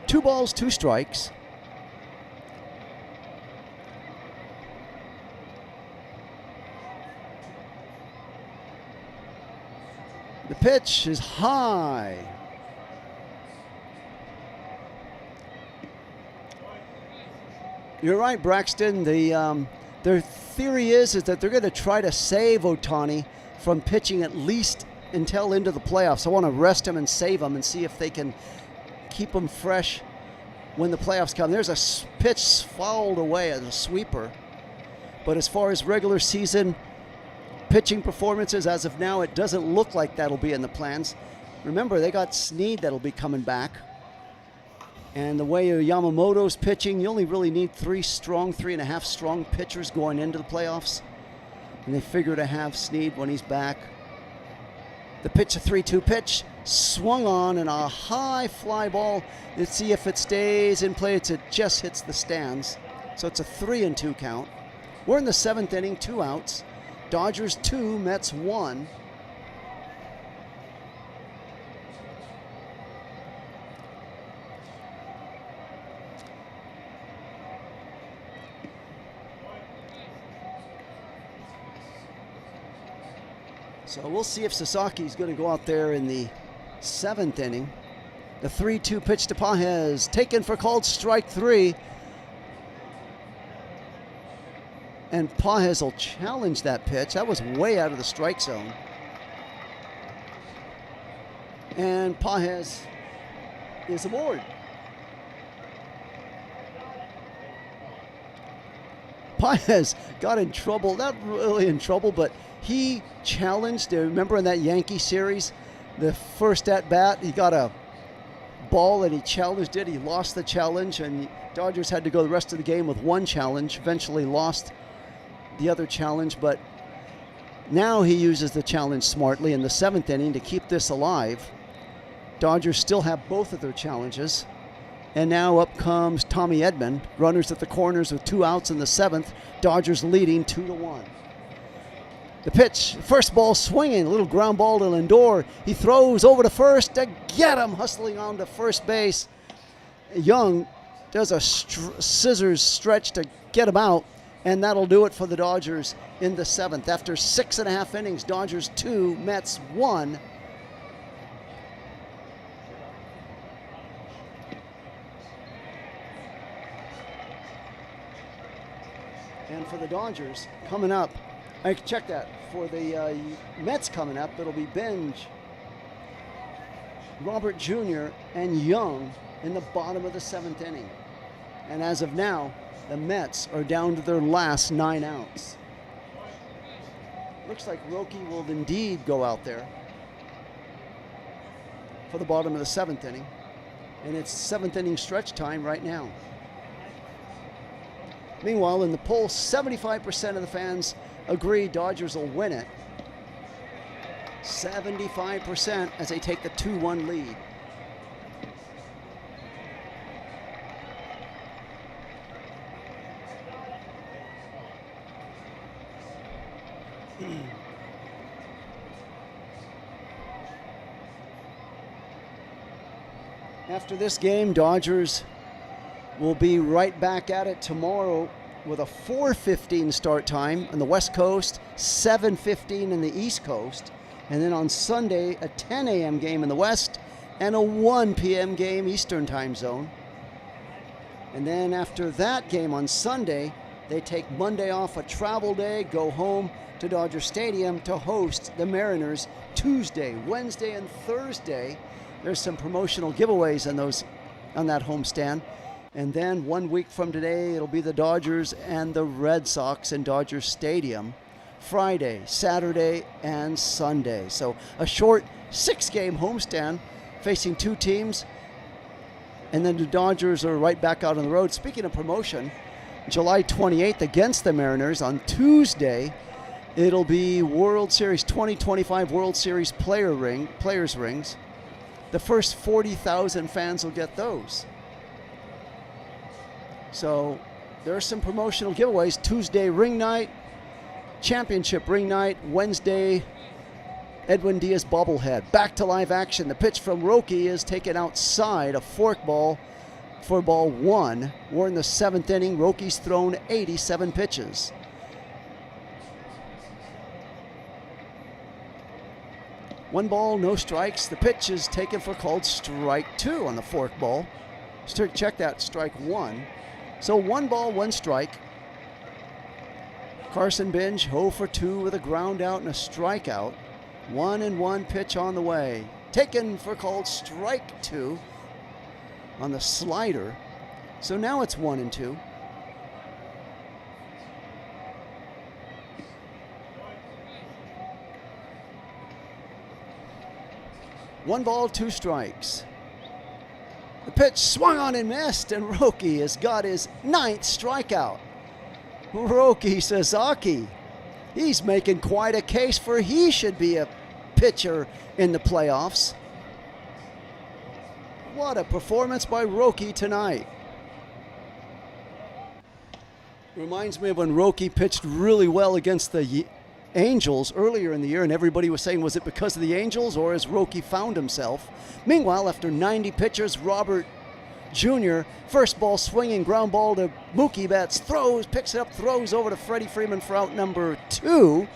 2 balls, 2 strikes. The pitch is high. You're right, Braxton. Their theory is that they're going to try to save Ohtani from pitching at least until into the playoffs. I want to rest him and save him and see if they can keep him fresh when the playoffs come. There's a pitch fouled away as a sweeper. But as far as regular season pitching performances, as of now, it doesn't look like that'll be in the plans. Remember, they got Snead that'll be coming back. And the way Yamamoto's pitching, you only really need 3.5 strong pitchers going into the playoffs. And they figure to have Snead when he's back. The pitch, a 3-2 pitch, swung on, and a high fly ball. Let's see if it stays in play. It just hits the stands. So it's a 3-2 count. We're in the 7th inning, 2 outs. Dodgers 2, Mets 1. So we'll see if Sasaki's going to go out there in the 7th inning. The 3-2 pitch to Pages, taken for called strike 3. And Pages will challenge that pitch. That was way out of the strike zone. And Pages is aboard. Pages got in trouble, not really in trouble, but he challenged, remember in that Yankee series, the first at bat, he got a ball and he challenged it. He lost the challenge, and Dodgers had to go the rest of the game with 1 challenge, eventually lost the other challenge, but now he uses the challenge smartly in the 7th inning to keep this alive. Dodgers still have both of their challenges. And now up comes Tommy Edman. Runners at the corners with 2 outs in the 7th. Dodgers leading 2-1. The pitch, first ball swinging, a little ground ball to Lindor. He throws over to first to get him, hustling on to first base. Young does a scissors stretch to get him out, and that'll do it for the Dodgers in the 7th. After 6.5 innings, Dodgers 2, Mets 1. And for the Dodgers, coming up, I can check that. For the Mets coming up, it'll be Benj, Robert Jr., and Young in the bottom of the 7th inning. And as of now, the Mets are down to their last 9 outs. Looks like Roki will indeed go out there for the bottom of the 7th inning. And it's 7th inning stretch time right now. Meanwhile, in the poll, 75% of the fans agree Dodgers will win it. 75% as they take the 2-1 lead. After this game, Dodgers will be right back at it tomorrow with a 4:15 start time on the West Coast, 7:15 in the East Coast. And then on Sunday, a 10 a.m. game in the West and a 1 p.m. game Eastern time zone. And then after that game on Sunday, they take Monday off, a travel day, go home to Dodger Stadium to host the Mariners Tuesday, Wednesday, and Thursday. There's some promotional giveaways on that homestand. And then 1 week from today, it'll be the Dodgers and the Red Sox in Dodger Stadium. Friday, Saturday, and Sunday. So a short 6-game homestand facing 2 teams. And then the Dodgers are right back out on the road. Speaking of promotion, July 28th against the Mariners on Tuesday, it'll be World Series 2025 World Series players rings. The first 40,000 fans will get those. So there's some promotional giveaways. Tuesday, ring night. Championship ring night. Wednesday, Edwin Diaz bobblehead. Back to live action. The pitch from Roki is taken outside, a fork ball for ball 1. We're in the 7th inning. Roki's thrown 87 pitches. One ball, no strikes. The pitch is taken for called strike 2 on the fork ball. Check that, strike 1. So 1 ball, 1 strike. Carson Binge, 0 for 2 with a ground out and a strikeout. 1-1 pitch on the way. Taken for called strike 2 on the slider. So now it's 1-2. One ball, 2 strikes. The pitch swung on and missed, and Roki has got his 9th strikeout. Roki Sasaki, he's making quite a case for he should be a pitcher in the playoffs. What a performance by Roki tonight. Reminds me of when Roki pitched really well against the Angels earlier in the year, and everybody was saying, was it because of the Angels or has Roki found himself? Meanwhile, after 90 pitches, Robert Jr., first ball swinging, ground ball to Mookie Betts, picks it up, throws over to Freddie Freeman for out number 2.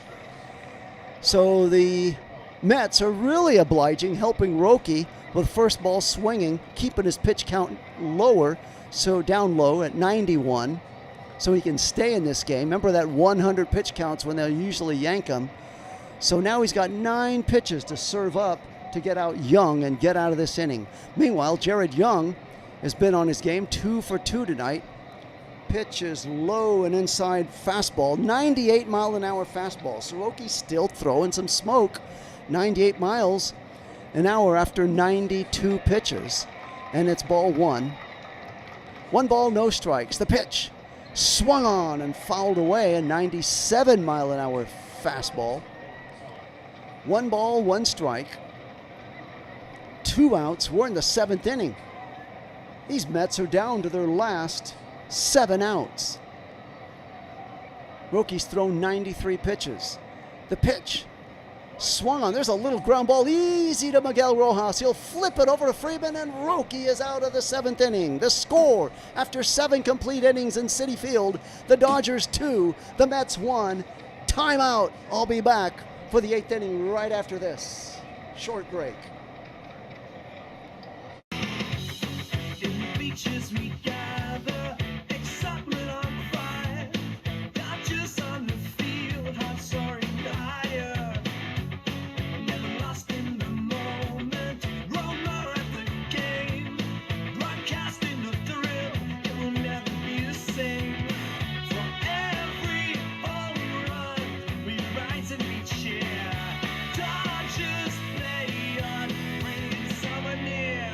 So the Mets are really obliging, helping Roki with first ball swinging, keeping his pitch count lower, so down low at 91. So he can stay in this game. Remember that 100 pitch counts when they'll usually yank him. So now he's got 9 pitches to serve up to get out Young and get out of this inning. Meanwhile, Jared Young has been on his game, 2 for 2 tonight. Pitch is low and inside fastball, 98 mile an hour fastball. Soroki's still throwing some smoke, 98 miles an hour after 92 pitches. And it's ball 1. 1 ball, no strikes. The pitch swung on and fouled away, a 97 mile an hour fastball. 1 ball, 1 strike. 2 outs. We're in the 7th inning. These Mets are down to their last 7 outs. Roki's thrown 93 pitches. The pitch swung on. There's a little ground ball easy to Miguel Rojas. He'll flip it over to Freeman, and Roki is out of the 7th inning. The score after 7 complete innings in Citi Field, the Dodgers 2, the Mets 1. Timeout. I'll be back for the 8th inning right after this short break. In the beaches we gather, excitement on fire, Dodgers on the field, hearts soaring higher. Never lost in the moment, Romo at the game, broadcasting the thrill, it will never be the same. For every home run, we rise and we cheer. Dodgers play on, bringing summer near.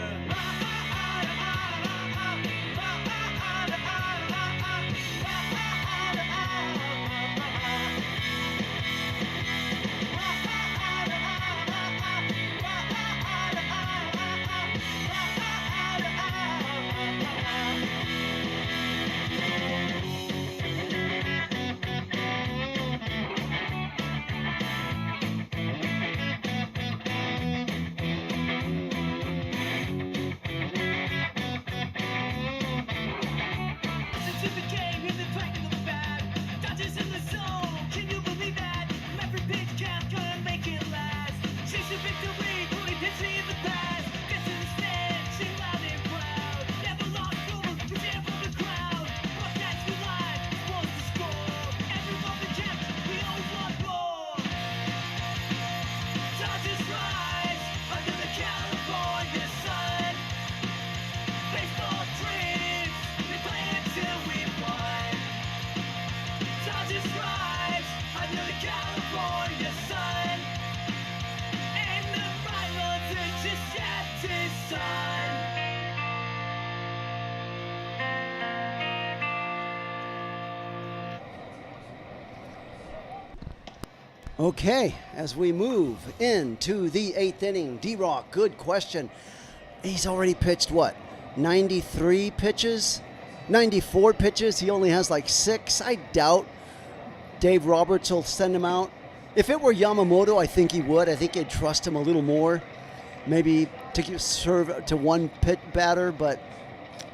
Okay, as we move into the 8th inning, D-Rock, good question. He's already pitched what, 93 pitches? 94 pitches. He only has like 6. I doubt Dave Roberts will send him out. If it were Yamamoto, I think he would. I think he'd trust him a little more. Maybe to serve to one pit batter, but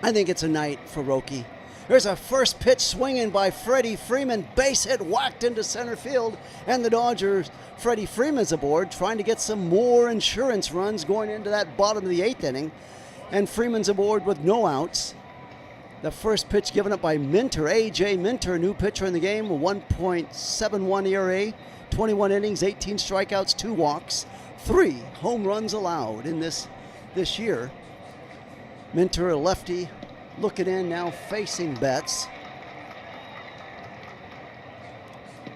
I think it's a night for Roki. There's a first pitch swinging by Freddie Freeman. Base hit whacked into center field. And the Dodgers, Freddie Freeman's aboard, trying to get some more insurance runs going into that bottom of the 8th inning. And Freeman's aboard with no outs. The first pitch given up by Minter, A.J. Minter, new pitcher in the game, a 1.71 ERA, 21 innings, 18 strikeouts, 2 walks, 3 home runs allowed in this year. Minter, a lefty, looking in now, facing Betts.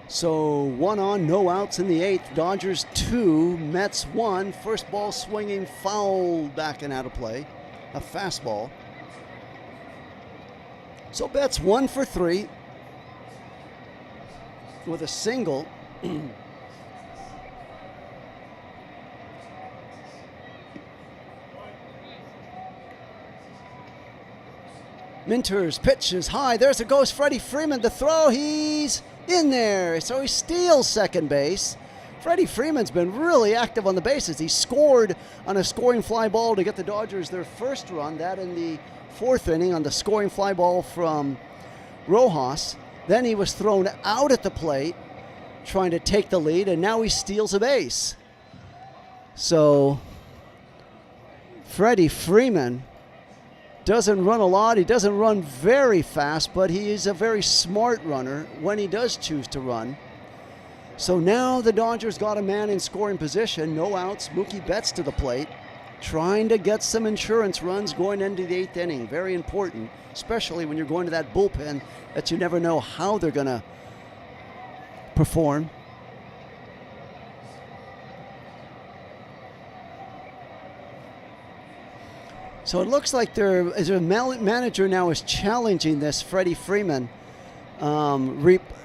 So 1 on, no outs in the 8th. Dodgers 2, Mets 1. First ball swinging foul back and out of play. A fastball. So Betts 1 for 3 with a single. Minter's pitch is high. There's a ghost Freddie Freeman. The throw, he's in there. So he steals second base. Freddie Freeman's been really active on the bases. He scored on a scoring fly ball to get the Dodgers their first run, that in the 4th inning on the scoring fly ball from Rojas. Then he was thrown out at the plate trying to take the lead, and now he steals a base. So Freddie Freeman doesn't run a lot. He doesn't run very fast, but he is a very smart runner when he does choose to run. So now the Dodgers got a man in scoring position. No outs. Mookie Betts to the plate, trying to get some insurance runs going into the 8th inning. Very important, especially when you're going to that bullpen that you never know how they're going to perform. So it looks like a manager now is challenging this Freddie Freeman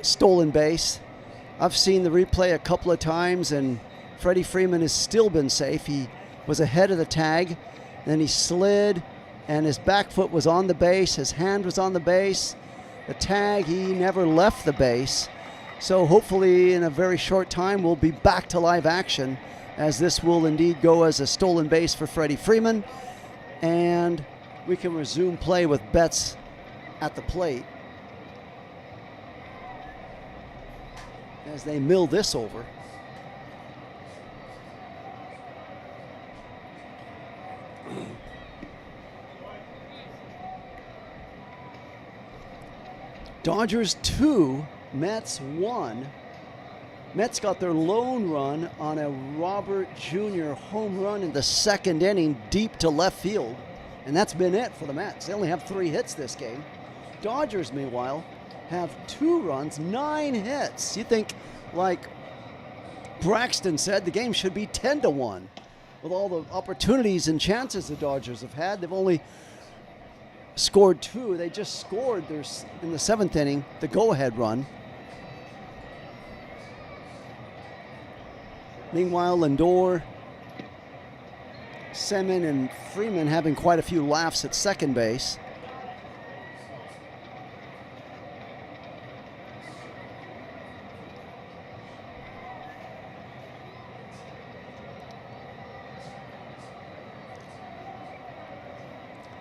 stolen base. I've seen the replay a couple of times, and Freddie Freeman has still been safe. He was ahead of the tag, then he slid, and his back foot was on the base. His hand was on the base. The tag, he never left the base. So hopefully in a very short time we'll be back to live action, as this will indeed go as a stolen base for Freddie Freeman. And we can resume play with Betts at the plate as they mill this over. Dodgers 2, Mets 1. Mets got their lone run on a Robert Jr. home run in the 2nd inning, deep to left field. And that's been it for the Mets. They only have 3 hits this game. Dodgers, meanwhile, have 2 runs, 9 hits. You think, like Braxton said, the game should be 10-1. With all the opportunities and chances the Dodgers have had, they've only scored 2. They just scored in the 7th inning, the go-ahead run. Meanwhile, Lindor, Semin, and Freeman having quite a few laughs at second base.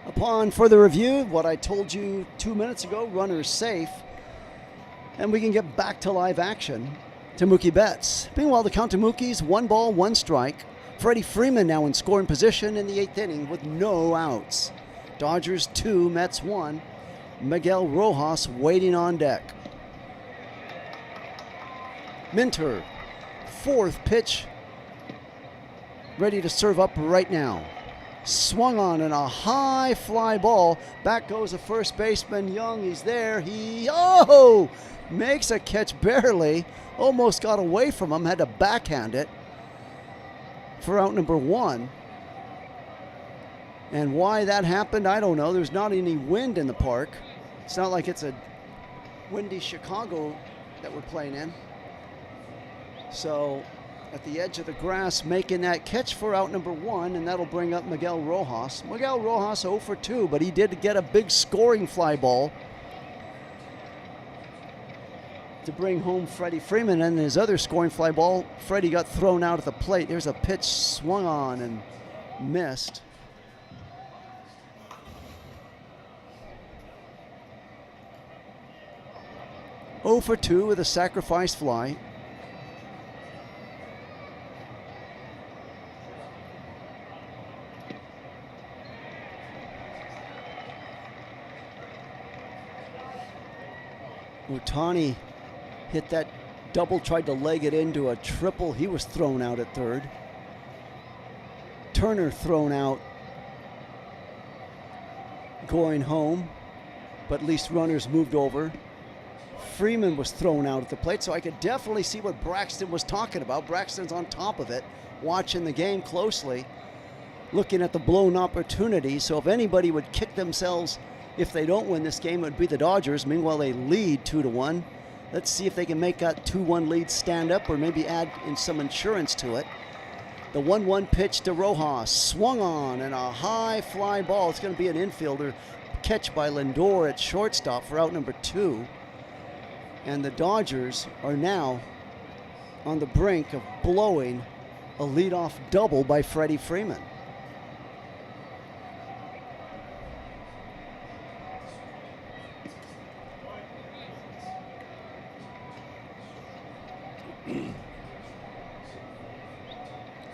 Upon further review, what I told you 2 minutes ago, runners safe, and we can get back to live action to Mookie Betts. Meanwhile, the count to Mookie's 1 ball, 1 strike. Freddie Freeman now in scoring position in the 8th inning with no outs. Dodgers 2, Mets 1. Miguel Rojas waiting on deck. Minter, 4th pitch, ready to serve up right now. Swung on in a high fly ball. Back goes the first baseman, Young. He's there. He makes a catch barely. Almost got away from him. Had to backhand it for out number 1. And why that happened, I don't know. There's not any wind in the park. It's not like it's a windy Chicago that we're playing in. So at the edge of the grass, making that catch for out number 1, and that'll bring up Miguel Rojas. Miguel Rojas 0 for 2, but he did get a big scoring fly ball to bring home Freddie Freeman, and his other scoring fly ball, Freddie got thrown out at the plate. There's a pitch swung on and missed. Oh for 2 with a sacrifice fly. Ohtani hit that double, tried to leg it into a triple. He was thrown out at third. Turner thrown out going home, but at least runners moved over. Freeman was thrown out at the plate, so I could definitely see what Braxton was talking about. Braxton's on top of it, watching the game closely, looking at the blown opportunity. So if anybody would kick themselves if they don't win this game, it would be the Dodgers. Meanwhile, they lead 2-1. Let's see if they can make that 2-1 lead stand up or maybe add in some insurance to it. The 1-1 pitch to Rojas, swung on, and a high fly ball. It's going to be an infielder catch by Lindor at shortstop for out number 2. And the Dodgers are now on the brink of blowing a leadoff double by Freddie Freeman.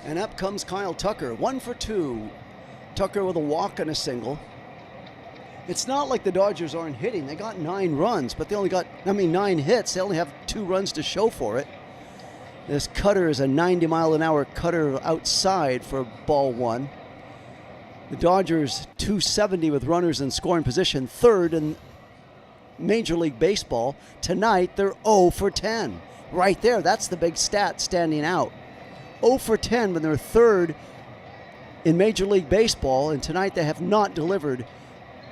And up comes Kyle Tucker, 1 for 2. Tucker with a walk and a single. It's not like the Dodgers aren't hitting. They got 9 runs, but they only got, 9 hits. They only have 2 runs to show for it. This cutter is a 90-mile-an-hour cutter outside for ball 1. The Dodgers 270 with runners in scoring position, third in Major League Baseball. Tonight, they're 0 for 10. Right there, that's the big stat standing out. 0 for 10 when they're third in Major League Baseball, and tonight they have not delivered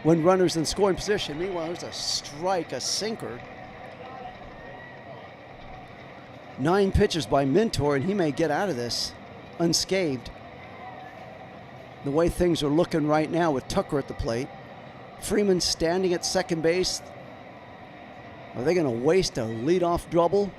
when runners in scoring position. Meanwhile, there's a strike, a sinker. 9 pitches by Mintor, and he may get out of this unscathed. The way things are looking right now with Tucker at the plate. Freeman standing at second base. Are they going to waste a leadoff double?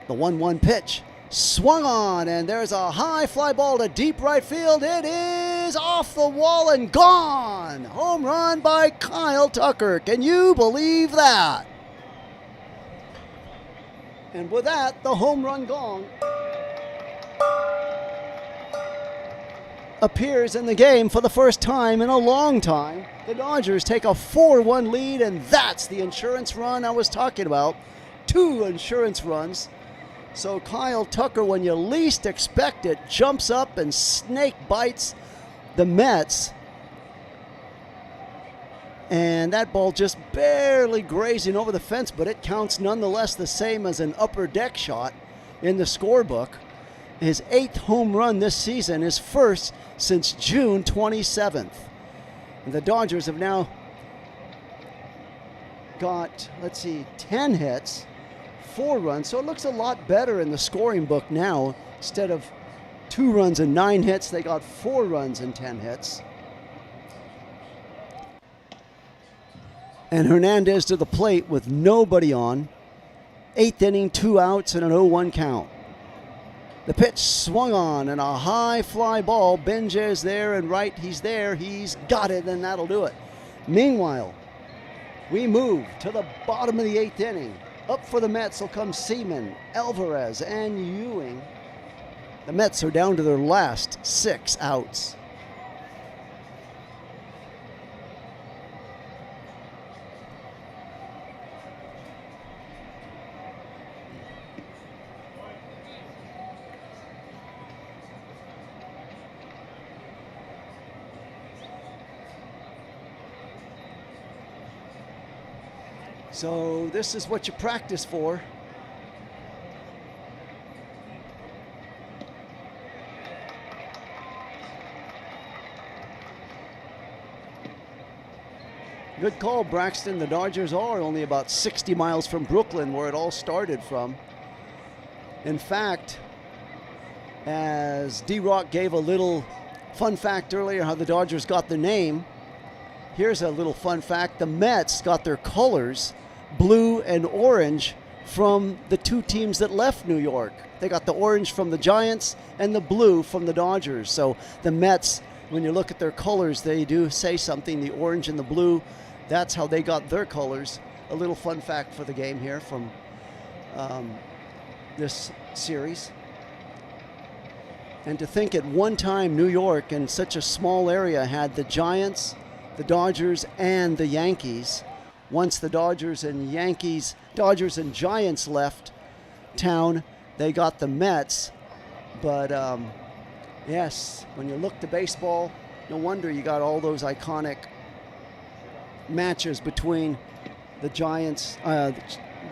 The 1-1 pitch. Swung on, and there's a high fly ball to deep right field. It is off the wall and gone. Home run by Kyle Tucker. Can you believe that? And with that, the home run gong appears in the game for the first time in a long time. The Dodgers take a 4-1 lead, and that's the insurance run I was talking about. 2 insurance runs. So Kyle Tucker, when you least expect it, jumps up and snake bites the Mets. And that ball just barely grazing over the fence, but it counts nonetheless the same as an upper deck shot in the scorebook. His 8th home run this season, his first since June 27th. And the Dodgers have now got, 10 hits. 4 runs, so it looks a lot better in the scoring book now. Instead of 2 runs and 9 hits, they got 4 runs and 10 hits. And Hernandez to the plate with nobody on. 8th inning, 2 outs and an 0-1 count. The pitch swung on, and a high fly ball. Benja is there and right, he's there, he's got it, and that'll do it. Meanwhile, we move to the bottom of the 8th inning. Up for the Mets will come Seaman, Alvarez, and Ewing. The Mets are down to their last 6 outs. So this is what you practice for. Good call, Braxton. The Dodgers are only about 60 miles from Brooklyn, where it all started from. In fact, as D-Rock gave a little fun fact earlier how the Dodgers got the name, here's a little fun fact. The Mets got their colors, blue and orange, from the two teams that left New York. They got the orange from the Giants and the blue from the Dodgers. So the Mets, when you look at their colors, they do say something, the orange and the blue. That's how they got their colors. A little fun fact for the game here from this series. And to think at one time New York in such a small area had the Giants, the Dodgers, and the Yankees. Once the Dodgers and Giants left town, they got the Mets. But yes, when you look to baseball, no wonder you got all those iconic matches between the Giants and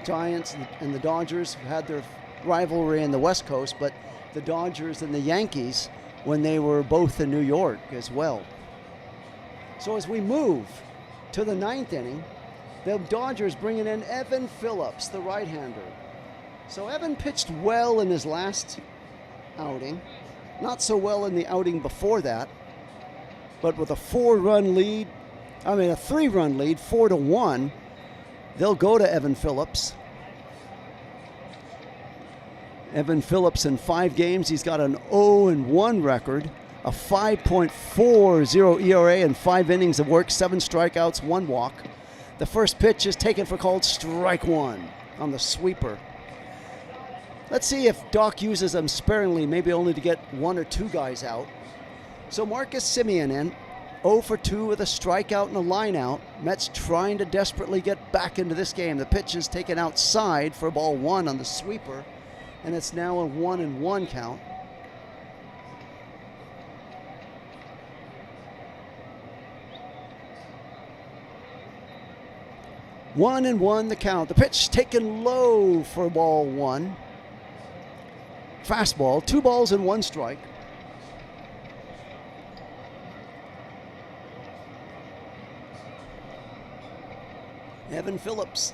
the Dodgers, who had their rivalry in the West Coast, but the Dodgers and the Yankees when they were both in New York as well. So as we move to the ninth inning, the Dodgers bringing in Evan Phillips, the right-hander. So Evan pitched well in his last outing, not so well in the outing before that, but with a 3-run lead, 4-1, they'll go to Evan Phillips. Evan Phillips in 5 games, he's got an 0-1 record, a 5.40 ERA in 5 innings of work, 7 strikeouts, 1 walk. The first pitch is taken for called strike 1 on the sweeper. Let's see if Doc uses them sparingly, maybe only to get 1 or 2 guys out. So Marcus Semien in, 0 for 2 with a strikeout and a line out. Mets trying to desperately get back into this game. The pitch is taken outside for ball 1 on the sweeper, and it's now a 1-1 count. One and one the count. The pitch taken low for ball 1. Fastball, 2 balls and 1 strike. Evan Phillips.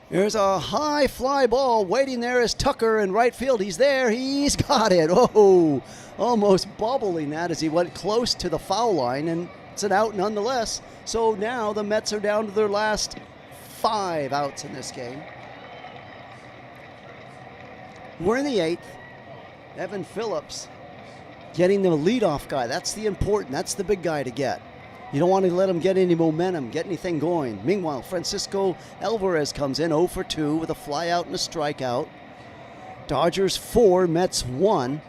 There's a high fly ball waiting there is Tucker in right field. He's there. He's got it. Oh, almost bobbling that as he went close to the foul line, and it's an out nonetheless. So now the Mets are down to their last 5 outs in this game. We're in the 8th. Evan Phillips getting the leadoff guy. That's the big guy to get. You don't want to let him get any momentum, get anything going. Meanwhile, Francisco Alvarez comes in 0 for 2 with a fly out and a strikeout. Dodgers 4, Mets 1.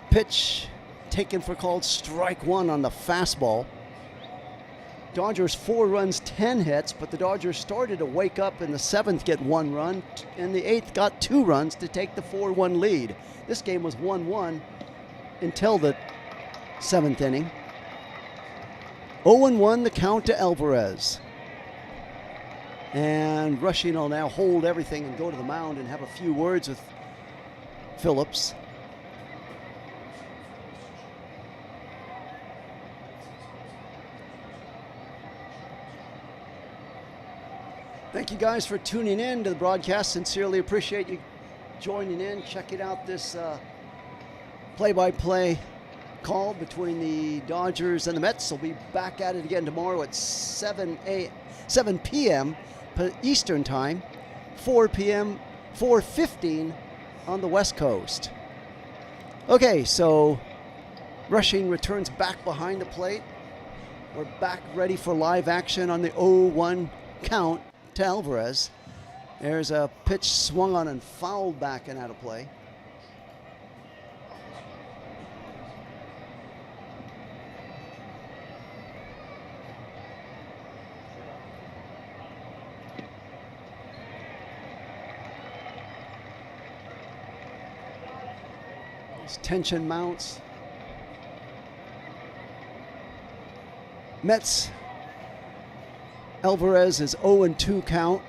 Pitch taken for called strike 1 on the fastball. Dodgers 4 runs, 10 hits, but the Dodgers started to wake up in the 7th, get 1 run, and the 8th got 2 runs to take the 4-1 lead. This game was 1-1 until the 7th inning. 0-1 the count to Alvarez. And Rushing will now hold everything and go to the mound and have a few words with Phillips. Thank you guys for tuning in to the broadcast. Sincerely appreciate you joining in, checking out this play-by-play call between the Dodgers and the Mets. We'll be back at it again tomorrow at 7 p.m. Eastern Time, 4:15 on the West Coast. Okay, so Rushing returns back behind the plate. We're back ready for live action on the 0-1 count to Alvarez. There's a pitch swung on and fouled back and out of play. As tension mounts. Mets. Alvarez is 0-2 count,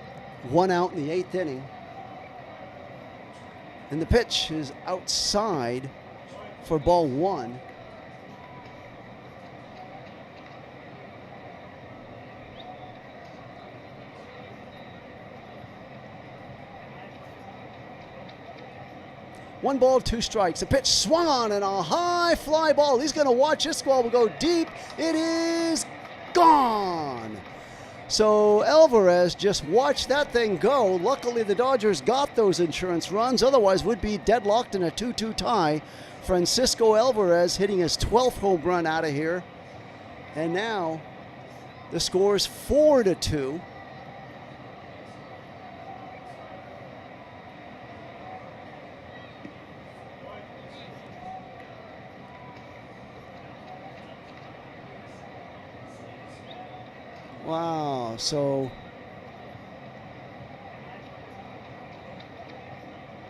1 out in the 8th inning. And the pitch is outside for ball 1. 1 ball, 2 strikes. The pitch swung on and a high fly ball. He's going to watch this ball will go deep. It is gone. So Alvarez just watched that thing go. Luckily, the Dodgers got those insurance runs. Otherwise, would be deadlocked in a 2-2 tie. Francisco Alvarez hitting his 12th home run out of here. And now the score is 4-2. Wow, so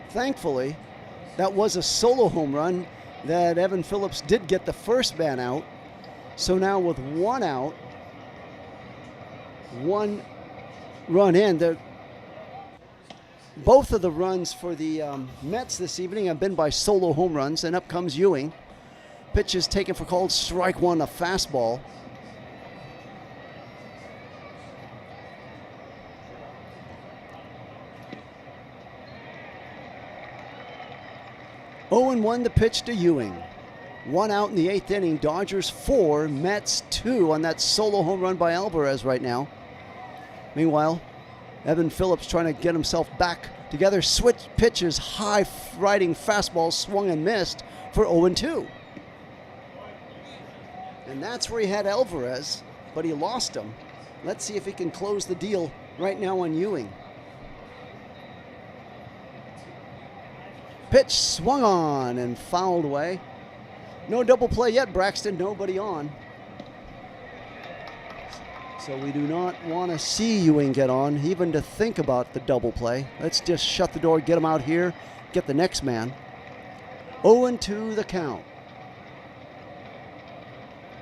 thankfully that was a solo home run that Evan Phillips did get the first man out. So now with 1 out, 1 run in, both of the runs for the Mets this evening have been by solo home runs, and up comes Ewing. Pitch is taken for called strike 1, a fastball. Oh and 1 the pitch to Ewing. 1 out in the 8th inning. Dodgers 4, Mets 2 on that solo home run by Alvarez right now. Meanwhile, Evan Phillips trying to get himself back together. Switch pitches, high riding fastball, swung and missed for 0-2. And that's where he had Alvarez, but he lost him. Let's see if he can close the deal right now on Ewing. Pitch swung on and fouled away. No double play yet, Braxton. Nobody on. So we do not want to see Ewing get on, even to think about the double play. Let's just shut the door, get him out here, get the next man. 0-2 the count.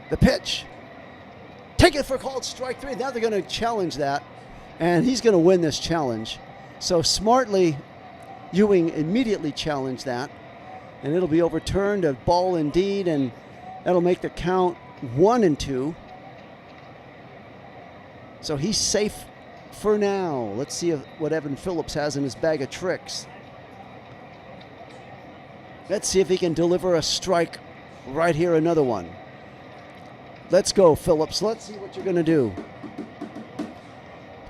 The pitch. Take it for called strike 3. Now they're going to challenge that, and he's going to win this challenge. So smartly, Ewing immediately challenged that, and it'll be overturned, a ball indeed, and that'll make the count 1-2. So he's safe for now. Let's see what Evan Phillips has in his bag of tricks. Let's see if he can deliver a strike right here, another one. Let's go, Phillips. Let's see what you're going to do.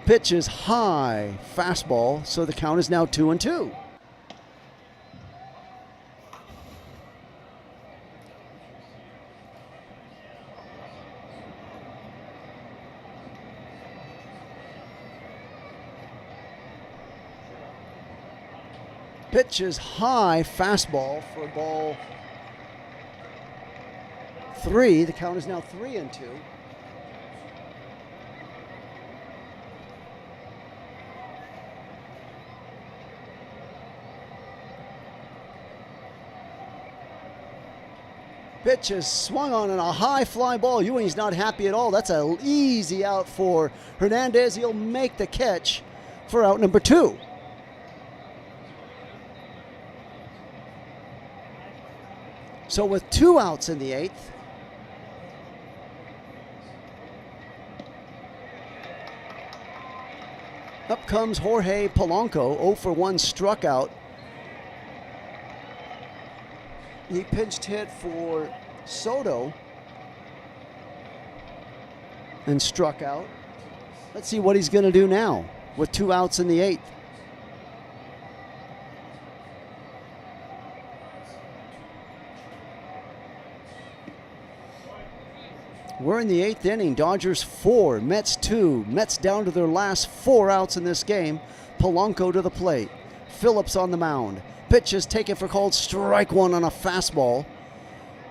Pitch is high, fastball, so the count is now 2-2. Pitch is high, fastball for ball 3. The count is now 3-2. Pitch is swung on and a high fly ball. Ewing's not happy at all. That's an easy out for Hernandez. He'll make the catch for out number 2. So with 2 outs in the 8th, up comes Jorge Polanco, 0 for 1, struck out. He pinched hit for Soto and struck out. Let's see what he's going to do now with 2 outs in the 8th. We're in the 8th inning. Dodgers 4, Mets 2. Mets down to their last 4 outs in this game. Polanco to the plate. Phillips on the mound. Pitch is taken for called strike 1 on a fastball.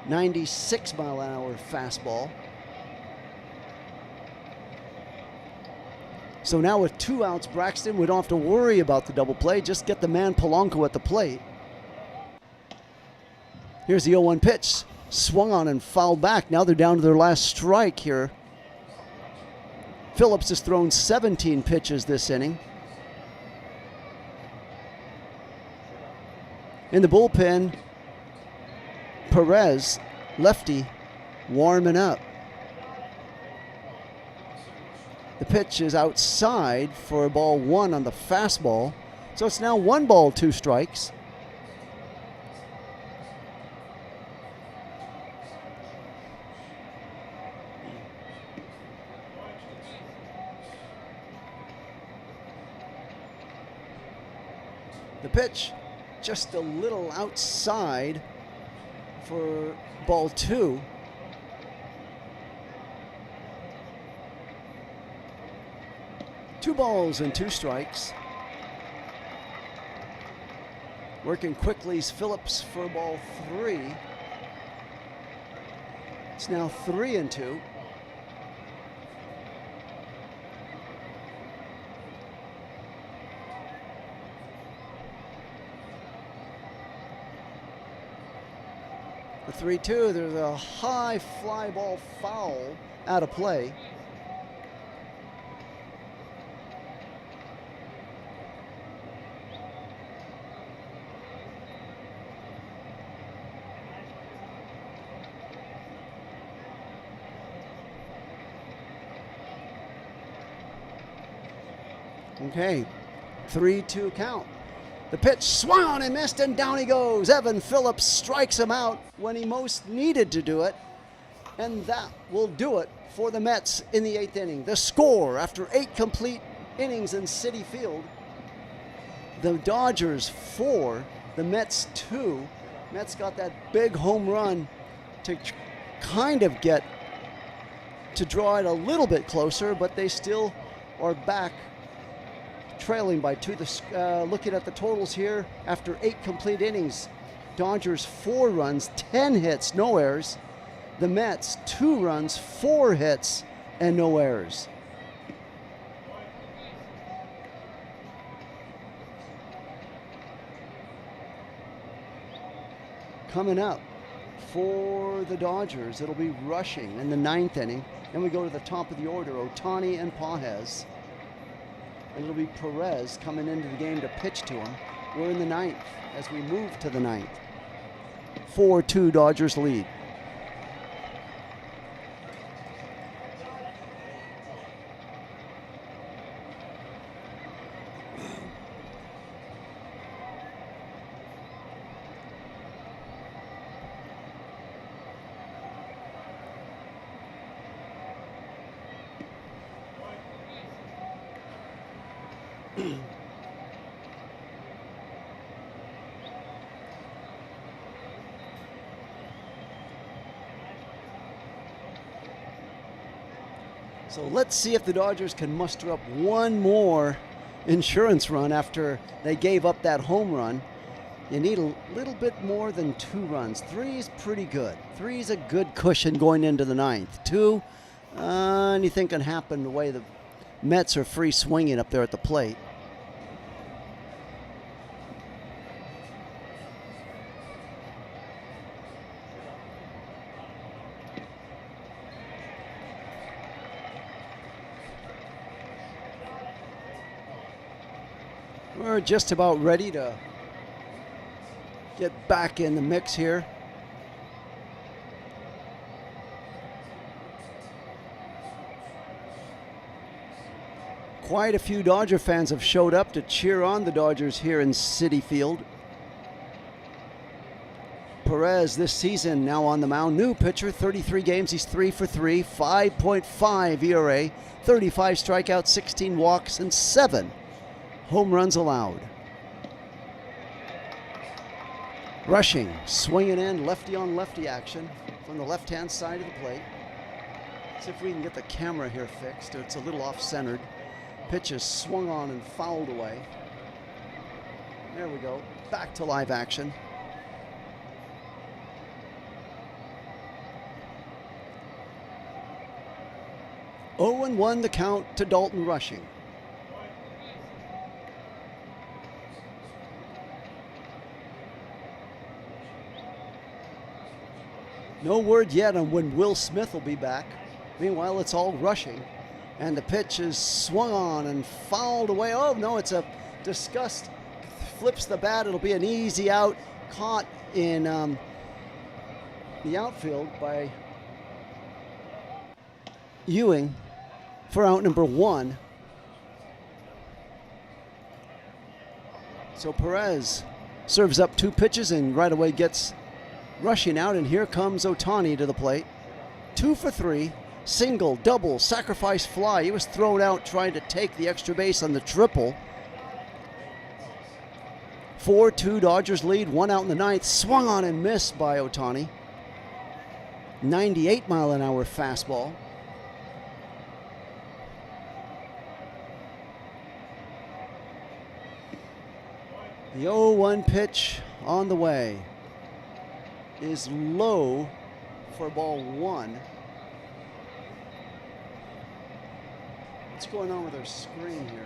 96-mile-an-hour fastball. So now with 2 outs, Braxton, we don't have to worry about the double play. Just get the man Polanco at the plate. Here's the 0-1 pitch. Swung on and fouled back. Now they're down to their last strike here. Phillips has thrown 17 pitches this inning. In the bullpen, Perez, lefty, warming up. The pitch is outside for ball 1 on the fastball. So it's now 1 ball, 2 strikes. The pitch just a little outside for ball 2. Two balls and 2 strikes. Working quickly is Phillips for ball 3. It's now 3-2. The 3-2, there's a high fly ball foul out of play. Okay, 3-2 count. The pitch swung on and missed, and down he goes. Evan Phillips strikes him out when he most needed to do it, and that will do it for the Mets in the 8th inning. The score after 8 complete innings in Citi Field: the Dodgers 4, the Mets 2. Mets got that big home run to kind of get to draw it a little bit closer, but they still are back trailing by 2. Looking at the totals here, after 8 complete innings, Dodgers 4 runs, 10 hits, no errors. The Mets 2 runs, 4 hits, and no errors. Coming up for the Dodgers, it'll be rushing in the 9th inning. Then we go to the top of the order, Ohtani and Pages. And it'll be Perez coming into the game to pitch to him. We're in the 9th as we move to the 9th. 4-2 Dodgers lead. So let's see if the Dodgers can muster up one more insurance run after they gave up that home run. You need a little bit more than 2 runs. 3 is pretty good. 3 is a good cushion going into the 9th. 2, anything can happen the way the Mets are free swinging up there at the plate. We're just about ready to get back in the mix here. Quite a few Dodger fans have showed up to cheer on the Dodgers here in Citi Field. Perez this season now on the mound. New pitcher, 33 games. He's 3 for 3, 5.5 ERA, 35 strikeouts, 16 walks, and 7 home runs allowed. Rushing, swinging in, lefty on lefty action from the left-hand side of the plate. See if we can get the camera here fixed. It's a little off-centered. Pitch is swung on and fouled away. There we go. Back to live action. Oh, and 1 the count to Dalton Rushing. No word yet on when Will Smith will be back. Meanwhile, it's all Rushing. And the pitch is swung on and fouled away. Oh, no, it's a disgust. Flips the bat. It'll be an easy out. Caught in the outfield by Ewing for out number 1. So Perez serves up 2 pitches and right away gets Rushing out, and here comes Ohtani to the plate. 2 for 3, single, double, sacrifice fly. He was thrown out trying to take the extra base on the triple. 4-2 Dodgers lead, 1 out in the ninth. Swung on and missed by Ohtani. 98-mile-an-hour fastball. The 0-1 pitch on the way is low for ball 1. What's going on with our screen here?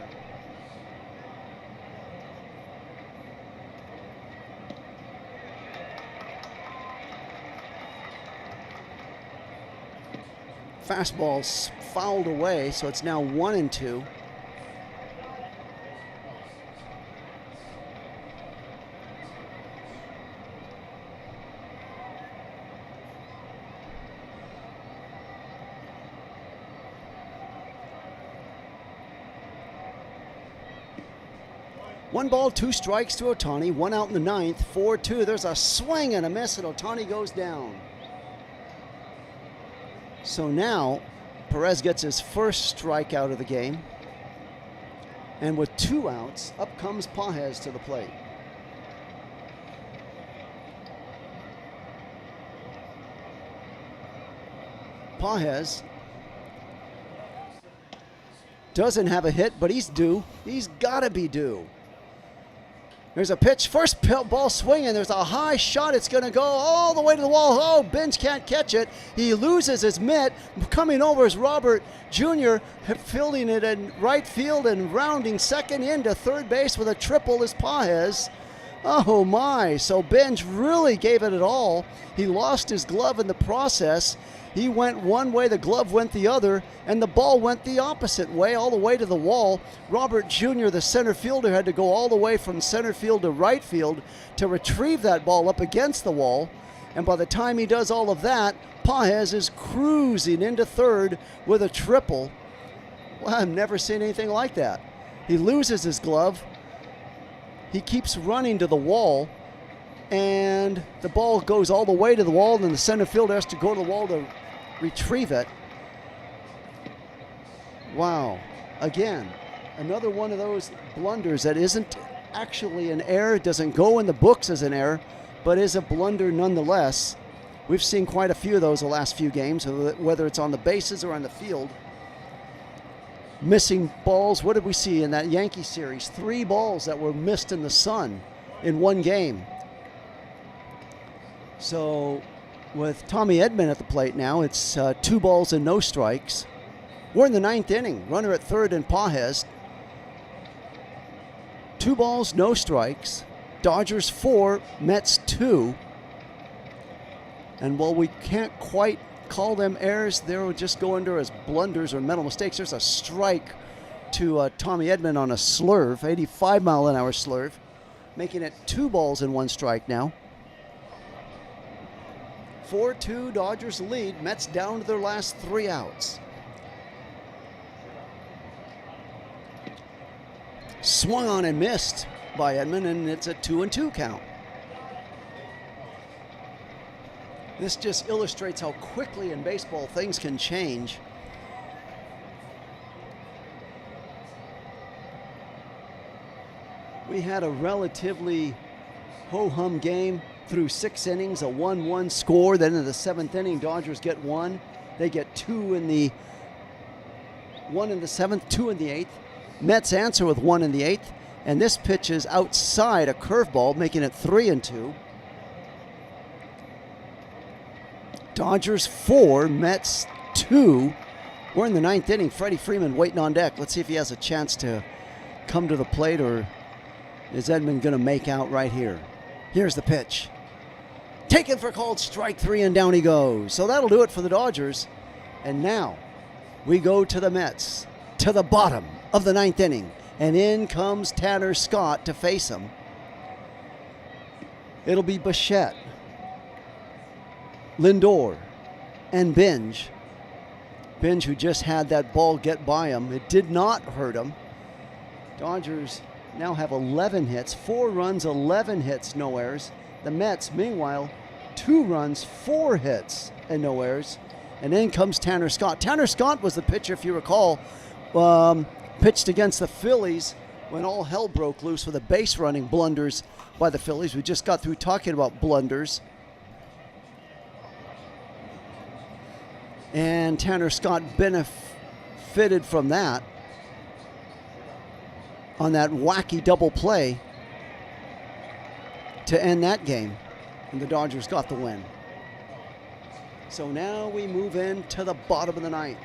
Fastball's fouled away, so it's now 1-2. One ball, 2 strikes to Ohtani, 1 out in the ninth, 4-2. There's a swing and a miss, and Ohtani goes down. So now, Perez gets his first strikeout of the game. And with 2 outs, up comes Pages to the plate. Pages doesn't have a hit, but he's due. He's got to be due. There's a pitch, first ball swinging, there's a high shot, it's going to go all the way to the wall. Oh, Binge can't catch it. He loses his mitt. Coming over is Robert Jr., fielding it in right field and rounding second into third base with a triple is Pages. Oh my, so Binge really gave it all. He lost his glove in the process. He went one way, the glove went the other, and the ball went the opposite way, all the way to the wall. Robert Jr., the center fielder, had to go all the way from center field to right field to retrieve that ball up against the wall. And by the time he does all of that, Pages is cruising into third with a triple. Well, I've never seen anything like that. He loses his glove. He keeps running to the wall, and the ball goes all the way to the wall, and the center fielder has to go to the wall to retrieve it. Wow. Again, another one of those blunders that isn't actually an error, doesn't go in the books as an error, but is a blunder nonetheless. We've seen quite a few of those the last few games, whether it's on the bases or on the field. Missing balls. What did we see in that Yankee series? 3 balls that were missed in the sun in one game. So with Tommy Edman at the plate now, it's 2 balls and no strikes. We're in the 9th inning. Runner at third and Pages. 2 balls, no strikes. Dodgers 4, Mets 2. And while we can't quite call them errors, they'll just go under as blunders or mental mistakes. There's a strike to Tommy Edman on a slurve, 85-mile-an-hour slurve, making it 2 balls and 1 strike now. 4-2 Dodgers lead. Mets down to their last 3 outs. Swung on and missed by Edman, and it's a 2-2 count. This just illustrates how quickly in baseball things can change. We had a relatively ho-hum game through 6 innings, a 1-1 score. Then in the 7th inning, Dodgers get 1. They get 2 in the 1 in the 7th, 2 in the 8th. Mets answer with 1 in the 8th, and this pitch is outside, a curveball, making it 3-2. Dodgers 4, Mets 2. We're in the 9th inning. Freddie Freeman waiting on deck. Let's see if he has a chance to come to the plate, or is Edman going to make out right here? Here's the pitch. Taken for called strike 3, and down he goes. So that'll do it for the Dodgers. And now we go to the Mets, to the bottom of the 9th inning. And in comes Tanner Scott to face him. It'll be Bichette, Lindor, and Binge. Binge, who just had that ball get by him. It did not hurt him. Dodgers now have 11 hits, 4 runs, 11 hits, no errors. The Mets, meanwhile, 2 runs, 4 hits, and no errors. And in comes Tanner Scott. Tanner Scott was the pitcher, if you recall, pitched against the Phillies when all hell broke loose with the base running blunders by the Phillies. We just got through talking about blunders. And Tanner Scott benefited from that on that wacky double play to end that game. And the Dodgers got the win. So now we move into the bottom of the ninth.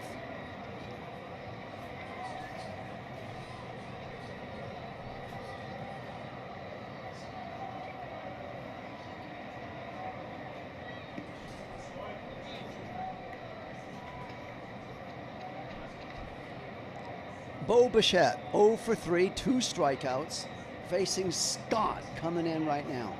Bo Bichette, 0 for 3, 2 strikeouts, facing Scott coming in right now.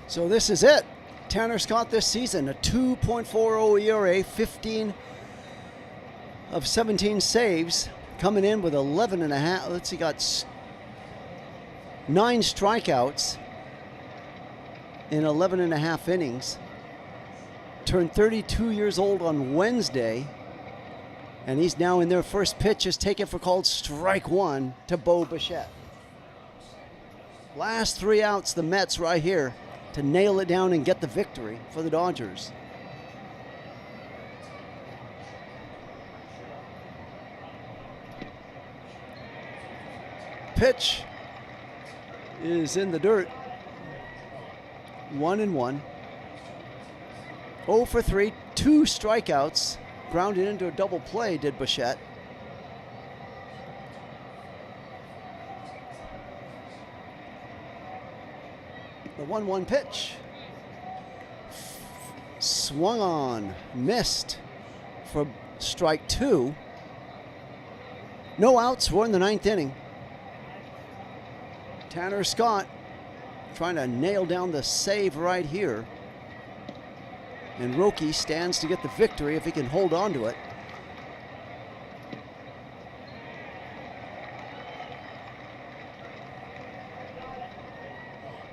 So this is it. Tanner Scott this season, a 2.40 ERA, 15 of 17 saves, coming in with 11 and a half. Let's see, got 9 strikeouts in 11 and a half innings. Turned 32 years old on Wednesday, and he's now in their first pitch is taken for called strike 1 to Bo Bichette. Last 3 outs, the Mets right here to nail it down and get the victory for the Dodgers. Pitch is in the dirt. 1-1. 0 for 3, 2 strikeouts. Grounded into a double play, did Bichette. The 1-1 pitch. Swung on, missed for strike 2. No outs, we're in the 9th inning. Tanner Scott trying to nail down the save right here. And Roki stands to get the victory if he can hold on to it.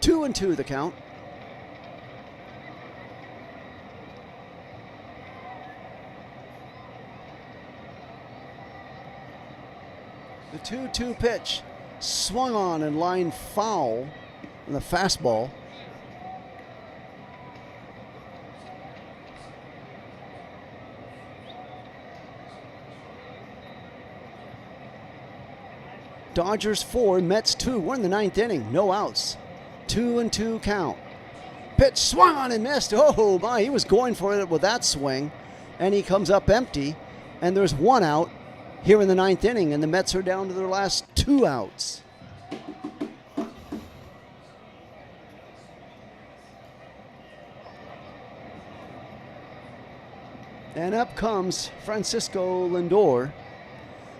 Two and two the count. The 2-2 pitch swung on and lined foul on the fastball. Dodgers 4, Mets 2. We're in the 9th inning. No outs. 2-2 count. Pitch swung on and missed. Oh my, he was going for it with that swing. And he comes up empty. And there's 1 out here in the 9th inning. And the Mets are down to their last 2 outs. And up comes Francisco Lindor.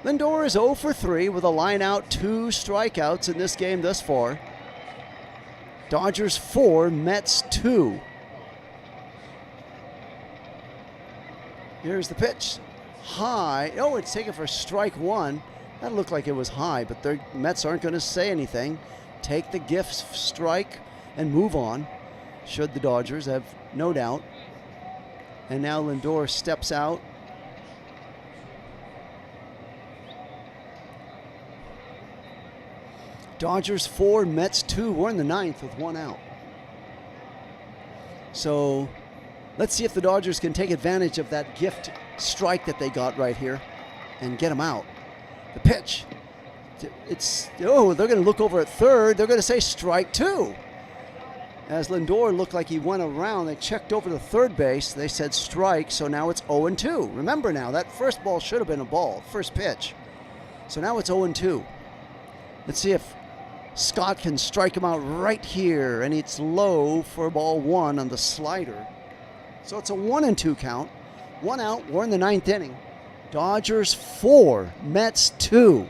Lindor is 0 for 3 with a line out, 2 strikeouts in this game thus far. Dodgers 4, Mets 2. Here's the pitch. High. Oh, it's taken for strike 1. That looked like it was high, but the Mets aren't going to say anything. Take the gift strike and move on, should the Dodgers have no doubt. And now Lindor steps out. Dodgers 4, Mets 2. We're in the 9th with 1 out. So let's see if the Dodgers can take advantage of that gift strike that they got right here and get them out. The pitch. They're going to look over at third. They're going to say strike 2. As Lindor looked like he went around, they checked over to third base. They said strike, so now it's 0-2. Remember now, that first ball should have been a ball, first pitch. So now it's 0-2. Let's see if Scott can strike him out right here, and it's low for ball 1 on the slider. So it's a 1-2 count. 1 out, we're in the 9th inning. Dodgers 4, Mets 2.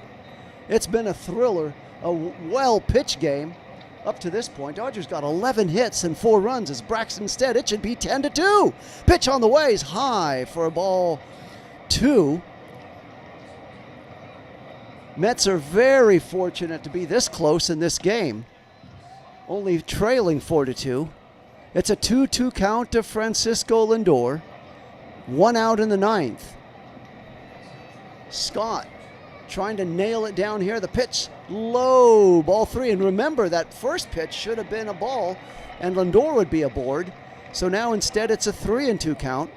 It's been a thriller, a well-pitched game up to this point. Dodgers got 11 hits and 4 runs as Braxton Stead. It should be 10-2. Pitch on the way is high for a ball 2. Mets are very fortunate to be this close in this game, only trailing 4-2. It's a 2-2 count to Francisco Lindor. 1 out in the 9th. Scott trying to nail it down here. The pitch low, ball 3. And remember, that first pitch should have been a ball and Lindor would be aboard. So now instead it's a 3-2 count.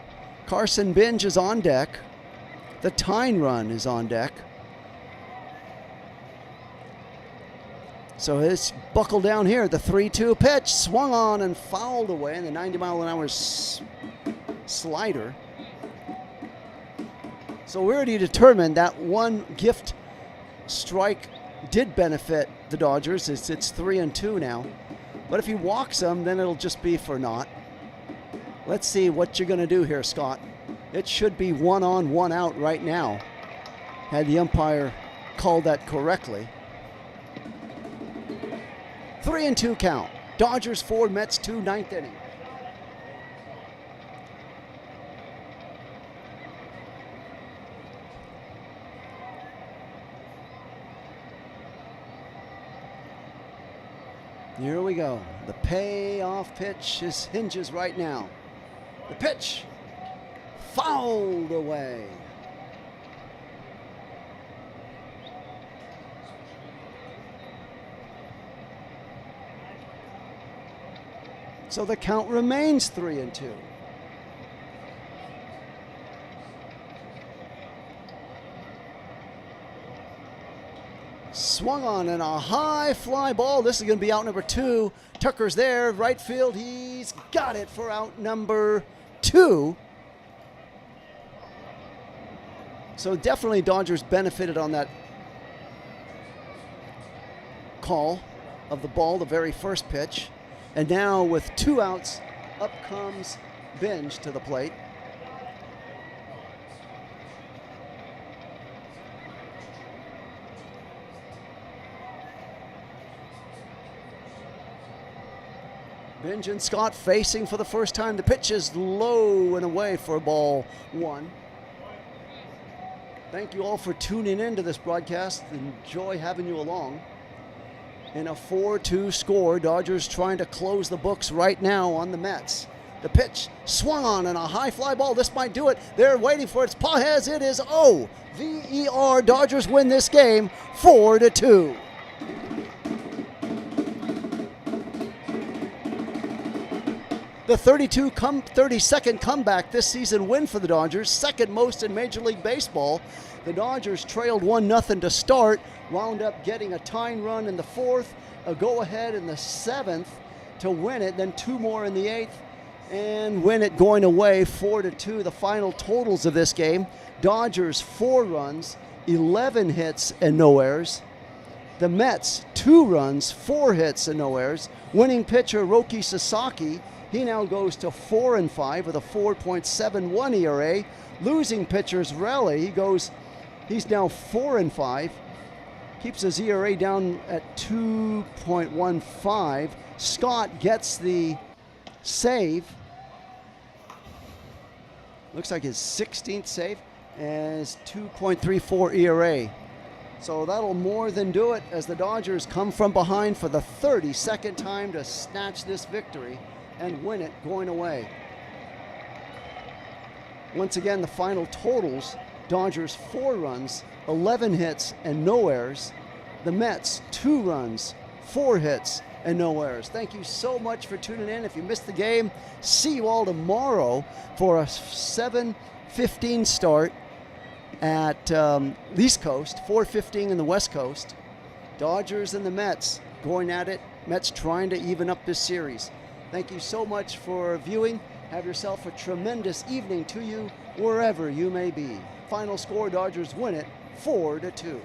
Carson Binge is on deck. The tying run is on deck. So it's buckled down here. The 3-2 pitch swung on and fouled away in the 90-mile-an-hour slider. So we already determined that one gift strike did benefit the Dodgers. It's 3-2 now. But if he walks them, then it'll just be for naught. Let's see what you're going to do here, Scott. It should be 1 on, 1 out right now, had the umpire called that correctly. 3-2 count. Dodgers 4, Mets 2, 9th inning. Here we go. The payoff pitch hinges right now. The pitch fouled away. So the count remains 3-2. Swung on in a high fly ball. This is going to be out number 2. Tucker's there, right field. He's got it for out number 2. So definitely Dodgers benefited on that call of the ball, the very first pitch. And now with 2 outs, up comes Binge to the plate. Binge and Scott facing for the first time. The pitch is low and away for ball 1. Thank you all for tuning in to this broadcast. Enjoy having you along. In a 4-2 score, Dodgers trying to close the books right now on the Mets. The pitch swung on and a high fly ball. This might do it. They're waiting for it. It's Pages. It is O-V-E-R. Dodgers win this game 4-2. The 32-second comeback this season win for the Dodgers, second most in Major League Baseball. The Dodgers trailed 1-0 to start, wound up getting a tying run in the 4th, a go-ahead in the 7th to win it, then 2 more in the 8th, and win it going away 4-2. The final totals of this game: Dodgers 4 runs, 11 hits and no errors. The Mets 2 runs, 4 hits and no errors. Winning pitcher Roki Sasaki, he now goes to 4-5 with a 4.71 ERA. Losing pitchers Raleigh, he's now 4-5. Keeps his ERA down at 2.15. Scott gets the save. Looks like his 16th save, and his 2.34 ERA. So that'll more than do it as the Dodgers come from behind for the 32nd time to snatch this victory and win it going away. Once again, the final totals: Dodgers 4 runs, 11 hits and no errors. The Mets 2 runs, 4 hits and no errors. Thank you so much for tuning in. If you missed the game, see you all tomorrow for a 7:15 start at East Coast, 4:15 in the West Coast. Dodgers and the Mets going at it. Mets trying to even up this series. Thank you so much for viewing. Have yourself a tremendous evening to you wherever you may be. Final score: Dodgers win it 4-2.